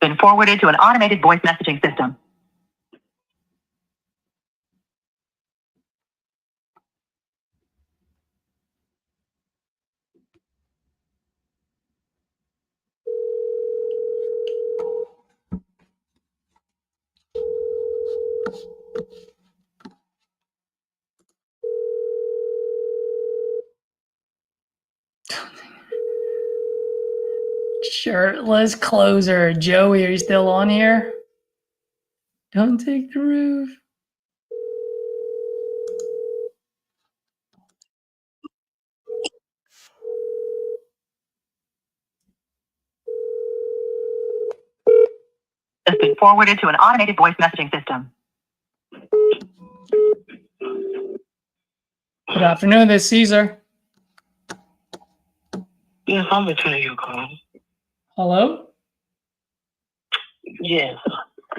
Been forwarded to an automated voice messaging system. Shirtless closer. Joey, are you still on here? Don't take the roof. Has been forwarded to an automated voice messaging system. Good afternoon, this is Caesar. Yes, I'm returning your call. Hello? Yes,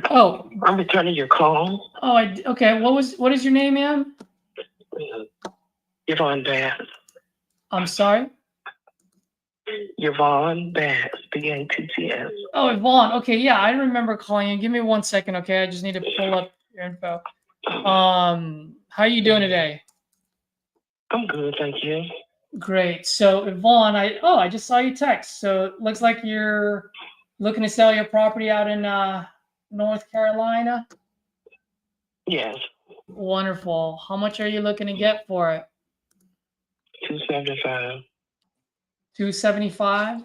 Oh, I'm returning your call. okay. What is your name, ma'am? Yvonne Bass. I'm sorry. Yvonne Bass, B-A-T-T-S. Oh, Yvonne. Okay, yeah, I remember calling you. Give me 1 second, okay? I just need to pull up your info. How you doing today? I'm good, thank you. Great. So, Yvonne, I just saw your text. So, it looks like you're looking to sell your property out in North Carolina. Yes, Wonderful. How much are you looking to get for it? $275. 275.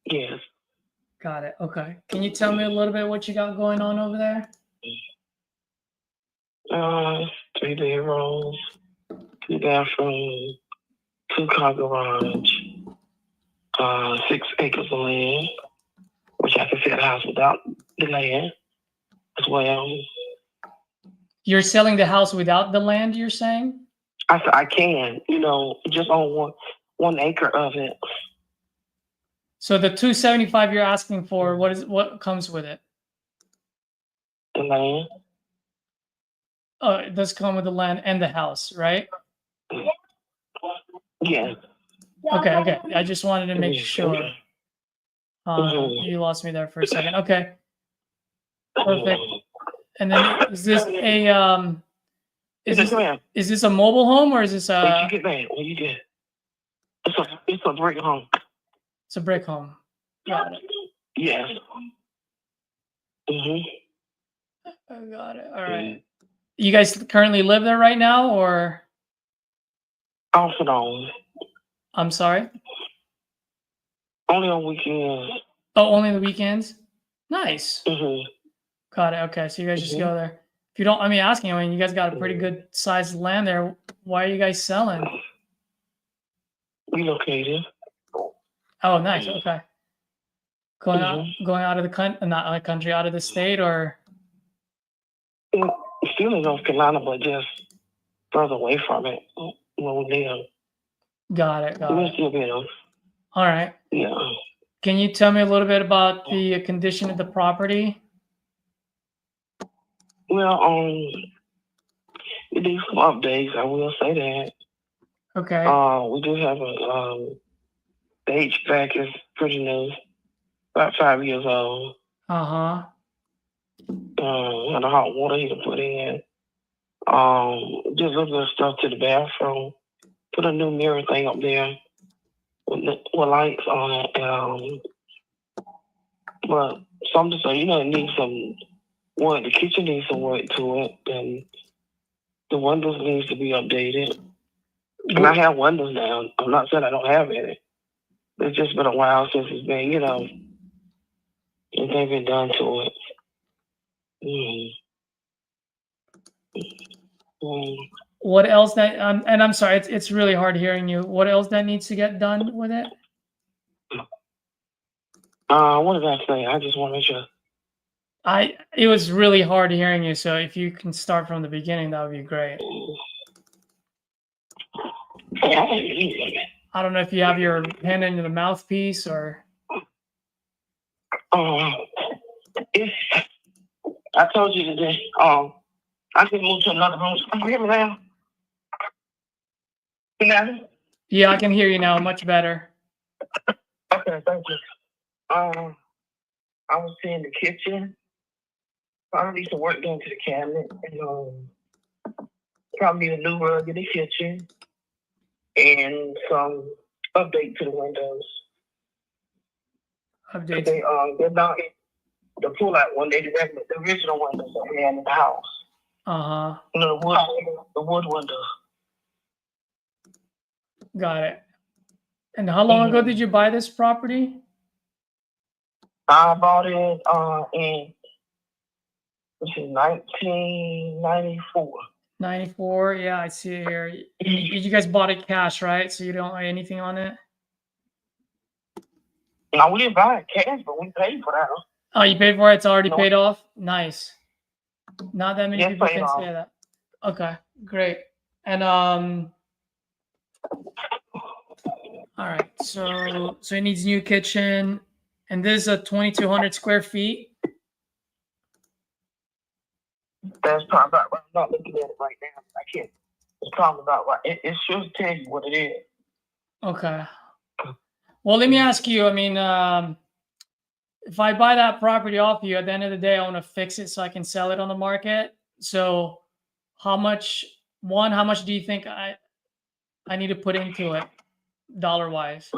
Yes. Got it. Okay. Can you tell me a little bit what you got going on over there? 3 bedrooms, 2 bathrooms, 2-car garage, 6 acres of land, which I can sell the house without the land as well. You're selling the house without the land, you're saying? I can, just on one acre of it. So the 275 you're asking for, what comes with it? The land. Oh, it does come with the land and the house, right? Yeah. Okay. I just wanted to make sure. You lost me there for a second. Okay. Perfect. And then is this a is this a mobile home or is this When you get back, it's a brick home. It's a brick home. Got it. Yes. I got it. All right. You guys currently live there right now, or? Off and on. I'm sorry? Only on weekends. Oh, only the weekends? Nice. Mm-hmm. Got it. Okay, so you guys just go there. If you don't, I mean, you guys got a pretty good sized land there. Why are you guys selling? Relocated. Oh, nice. Okay. Going out of the country, not out of the country, out of the state, or? Still in North Carolina, but just further away from it where we live. Got it. We'll still be there. All right. Yeah. Can you tell me a little bit about the condition of the property? Well, we do some updates. I will say that. Okay. We do have the HVAC is pretty new, about 5 years old. Uh-huh. Had a hot water heater put in. Just a little stuff to the bathroom. Put a new mirror thing up there with lights on it. But something so it needs some work. The kitchen needs some work to it, and the windows needs to be updated. And I have windows now. I'm not saying I don't have any. It's just been a while since it's been, anything been done to it. What else that and I'm sorry, it's really hard hearing you. What else that needs to get done with it? What did I say? I just want to make sure. It was really hard hearing you, so if you can start from the beginning, that would be great. I don't know if you have your hand into the mouthpiece or. If I told you today, I can move to another room. Can you hear me now? Yeah, I can hear you now much better. Okay, thank you. I was saying the kitchen. Probably need some work done to the cabinet. And probably need a new rug in the kitchen. And some update to the windows. Updates. They're not the pull-out one. They the original windows that we had in the house. Uh-huh. You know, the wood windows. Got it. And how long ago did you buy this property? I bought it in 1994. 94. Yeah, I see it here. You guys bought it cash, right? So you don't owe anything on it? Now we didn't buy it cash, but we paid for that. Oh, you paid for it? It's already No. paid off? Nice. Not that many Yes, people paid can off. say that. Okay, great. And all right, so it needs new kitchen, and this is a 2,200 square feet. That's probably about right. I'm not looking at it right now. I can't. It's probably about right. It should tell you what it is. Okay. Well, let me ask you. I mean, if I buy that property off you, at the end of the day, I want to fix it so I can sell it on the market. So, how much do you think I need to put into it, dollar wise?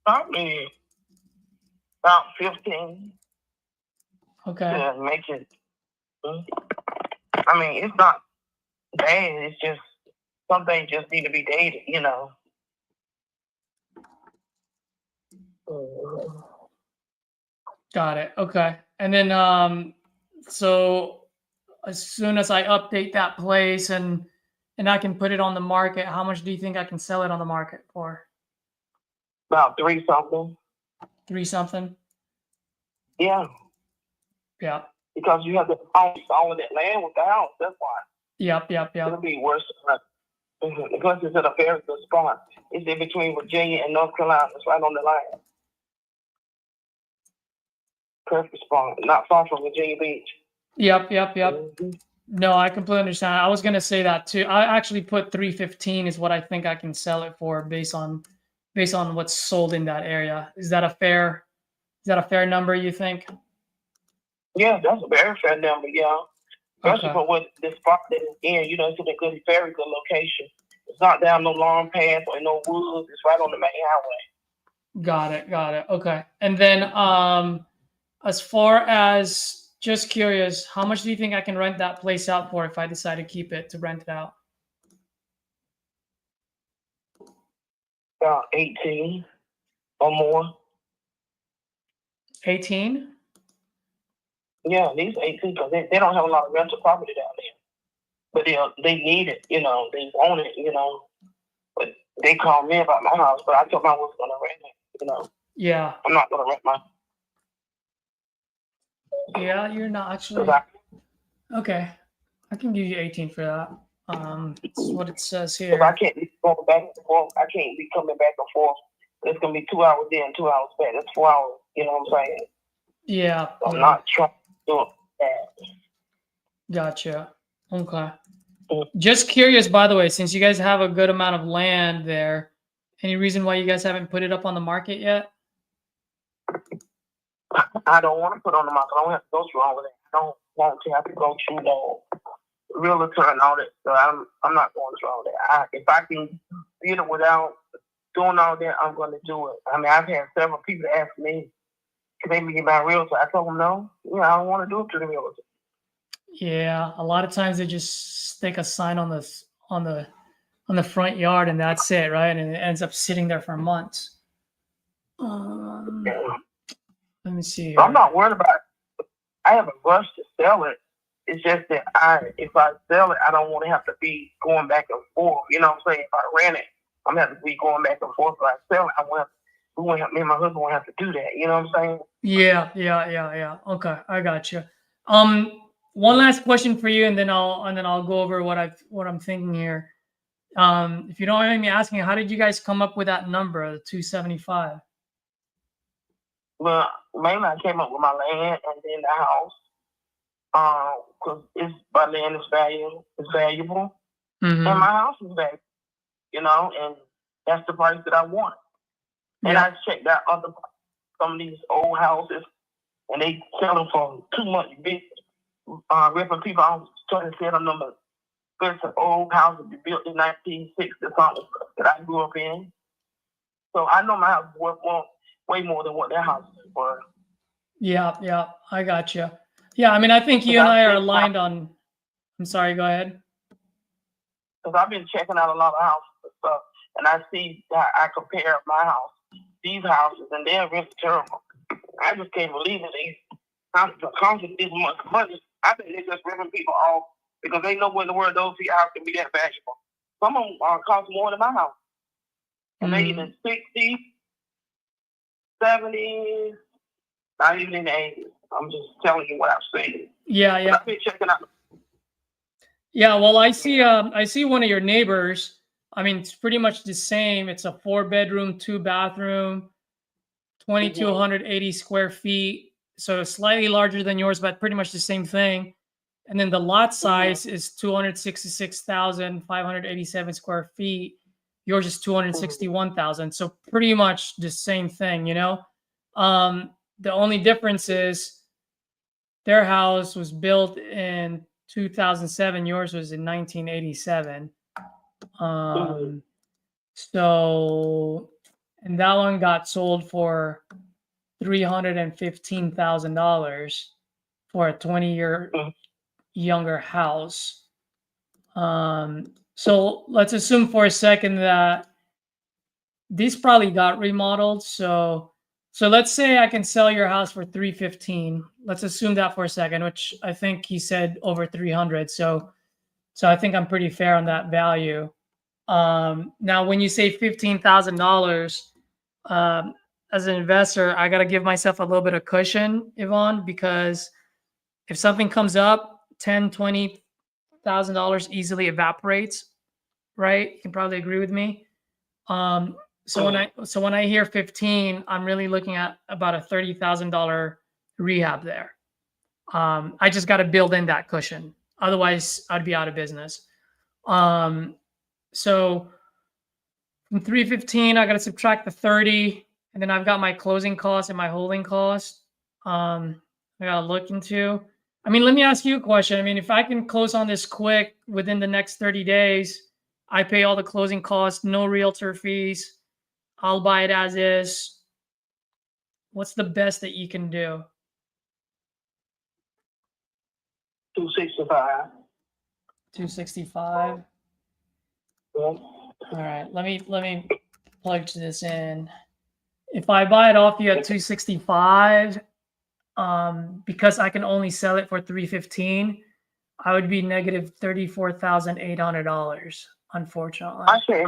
Probably about 15 Okay. to make it. I mean, it's not bad. It's just some things just need to be dated, you know. Got it. Okay. And then so as soon as I update that place and I can put it on the market, how much do you think I can sell it on the market for? About 3 something. 3 something? Yeah, Yeah. because you have to own all of that land with the house. That's why Yep. it'll be worse. Because it's in a very good spot. It's in between Virginia and North Carolina. It's right on the line. Perfect spot. Not far from Virginia Beach. Yep. Mhm. No, I completely understand. I was gonna say that too. I actually put 315 is what I think I can sell it for based on what's sold in that area. Is that a fair number, you think? Yeah, that's a very fair number, yeah. Especially Okay. for what the spot that it's in, you know, it's in a good, very good location. It's not down no long path or no woods. It's right on the main highway. Got it. Okay. And then as far as just curious, how much do you think I can rent that place out for if I decide to keep it to rent it out? About 18 or more. 18? Yeah, these 18 because they don't have a lot of rental property down there. But they need it, you know, they want it, you know. But they called me about my house, but I told them I was gonna rent it, you know. Yeah. I'm not gonna rent my Yeah, you're not actually. Okay. I can give you 18 for that. It's what it says Because here. I can't be going back and forth. I can't be coming back and forth. It's gonna be 2 hours there and 2 hours back. That's 4 hours. You know what I'm saying? Yeah. So I'm Yeah. not trying to do that. Gotcha. Okay. Mm. Just curious, by the way, since you guys have a good amount of land there, any reason why you guys haven't put it up on the market yet? I don't want to put on the market. I don't have to go through all of that. I don't want to have to go through the realtor and all that. So I'm not going through all that. If I can get it without doing all that, I'm going to do it. I mean, I've had several people ask me, can they be my realtor? I told them no. Yeah, I don't want to do it to the realtor. Yeah, a lot of times they just stick a sign on the front yard and that's it, right? And it ends up sitting there for months. Let me see here. I'm not worried about it. I have a rush to sell it. It's just that if I sell it, I don't want to have to be going back and forth. You know what I'm saying? If I rent it, I'm going to have to be going back and forth. If I sell it, me and my husband won't have to do that. You know what I'm saying? Yeah. Okay, I got you. One last question for you, and then I'll go over what I'm thinking here. If you don't mind me asking, how did you guys come up with that number, the 275? Well, mainly I came up with my land and then the house. Because my land is valuable. And Mm-hmm. my house is valuable. You know, and That's the price that I want. And Yeah. I checked out some of these old houses, and they sell them for too much. Big, ripping people off, trying to sell them number. There's an old house built in 1960 something that I grew up in. So I know my house is worth way more than what their house is worth. Yeah, I got you. Yeah, I mean, I think you and I are aligned on. I'm sorry, go ahead. Because I've been checking out a lot of houses and stuff, and I see that I compare my house, these houses, and they're really terrible. I just can't believe it. These houses are costing this much money. I think they're just ripping people off because they know what in the world those houses can be that valuable. Some of them cost more than my house. And they in the 60s, 70s, not even in the 80s. I'm just telling you what I've seen. Yeah. I've been checking out. Yeah, well, I see one of your neighbors. I mean, it's pretty much the same. It's a 4-bedroom, 2-bathroom, 2,280 square feet. So slightly larger than yours, but pretty much the same thing. And then the lot size is 266,587 square feet. Yours is 261,000. So pretty much the same thing, you know? The only difference is their house was built in 2007. Yours was in 1987. So, and that one got sold for $315,000 for a 20-year younger house. So let's assume for a second that these probably got remodeled. So let's say I can sell your house for $315,000. Let's assume that for a second, which I think he said over 300. So I think I'm pretty fair on that value. Now, when you say $15,000, as an investor, I got to give myself a little bit of cushion, Yvonne, because if something comes up, $10,000-$20,000 easily evaporates, right? You can probably agree with me. So when I hear 15, I'm really looking at about a $30,000 rehab there. I just got to build in that cushion. Otherwise, I'd be out of business. So from 315, I got to subtract the 30, and then I've got my closing costs and my holding costs. I got to look into. I mean, let me ask you a question. I mean, if I can close on this quick within the next 30 days, I pay all the closing costs, no realtor fees. I'll buy it as is. What's the best that you can do? 265. 265. All right, let me plug this in. If I buy it off you at 265, because I can only sell it for 315, I would be negative $34,800. Unfortunately, I said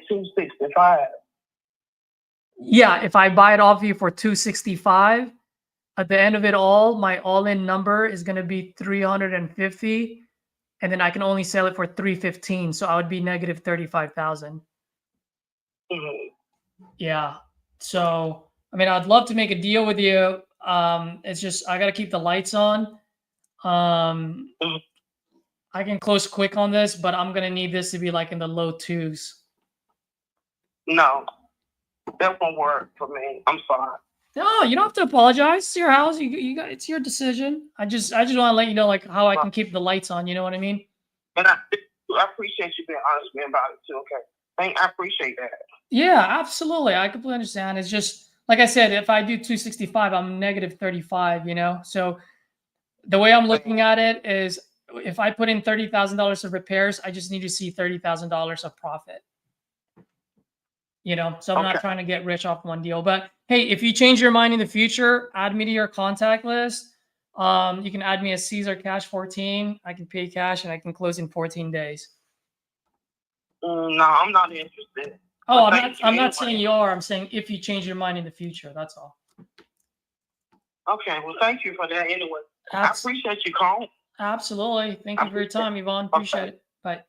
265. Yeah, if I buy it off you for 265, at the end of it all, my all-in number is going to be 350, and then I can only sell it for 315, so I would be negative 35,000. Yeah. So, I mean, I'd love to make a deal with you. It's just I got to keep the lights on. I can close quick on this, but I'm gonna need this to be like in the low 2s. No, that won't work for me. I'm sorry. No, you don't have to apologize. It's your house. You got, it's your decision. I just want to let you know like how I can keep the lights on. You know what I mean? And I appreciate you being honest with me about it too. Okay, I appreciate that. Yeah, absolutely. I completely understand. It's just like I said, if I do 265, I'm negative 35. You know, so the way I'm looking at it is, if I put in $30,000 of repairs, I just need to see $30,000 of profit. You know, so I'm not trying to get rich off one deal. But hey, if you change your mind in the future, add me to your contact list. You can add me as Caesar Cash 14. I can pay cash and I can close in 14 days. No, I'm not interested. Oh, I'm not saying you are. I'm saying if you change your mind in the future, that's all. Okay, well, thank you for that anyway. I appreciate you calling. Absolutely. Thank you for your time, Yvonne. Appreciate it. Bye.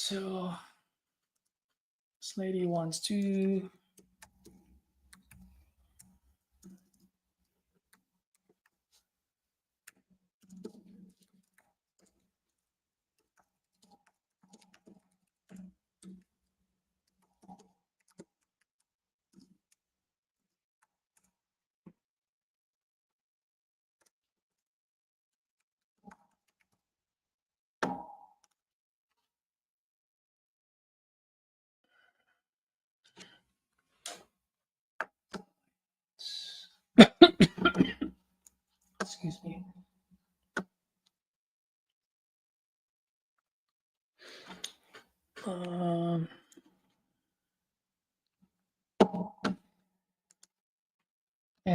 So this lady wants to. Excuse me. And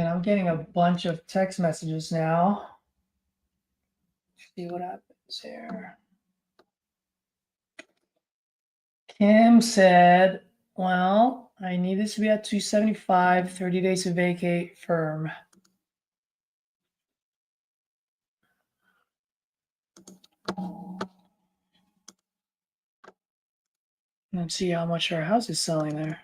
I'm getting a bunch of text messages now. See what happens here. Kim said, well, I need this to be at 275, 30 days to vacate, firm. Let's see how much our house is selling there.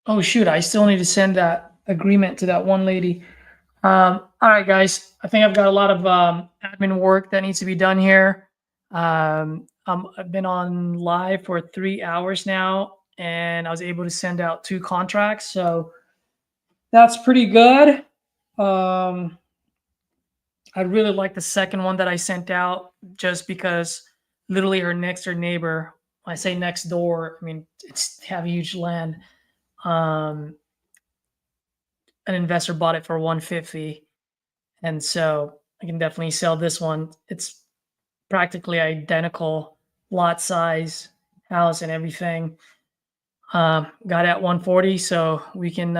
Oh, shoot. I still need to send that agreement to that one lady. All right, guys. I think I've got a lot of admin work that needs to be done here. I've been on live for 3 hours now, and I was able to send out 2 contracts. So that's pretty good. I really like the second one that I sent out just because literally her next door neighbor, when I say next door, I mean, they have huge land. An investor bought it for 150. And so I can definitely sell this one. It's practically identical lot size, house, and everything. Got it at 140, so we can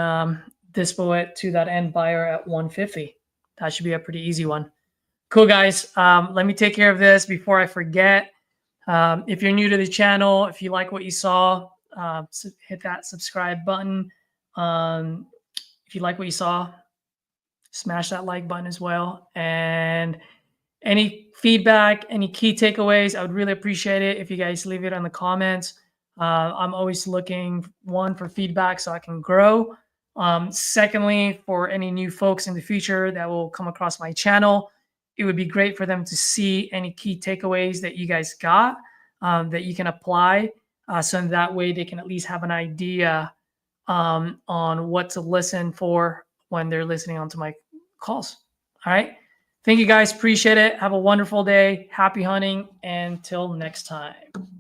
dispo it to that end buyer at 150. That should be a pretty easy one. Cool, guys. Let me take care of this before I forget. If you're new to the channel, if you like what you saw, hit that subscribe button. If you like what you saw, smash that like button as well. And any feedback, any key takeaways, I would really appreciate it if you guys leave it in the comments. I'm always looking, one, for feedback so I can grow. Secondly, for any new folks in the future that will come across my channel, it would be great for them to see any key takeaways that you guys got that you can apply. So that way they can at least have an idea on what to listen for when they're listening onto my calls. All right. Thank you guys. Appreciate it. Have a wonderful day. Happy hunting. And till next time.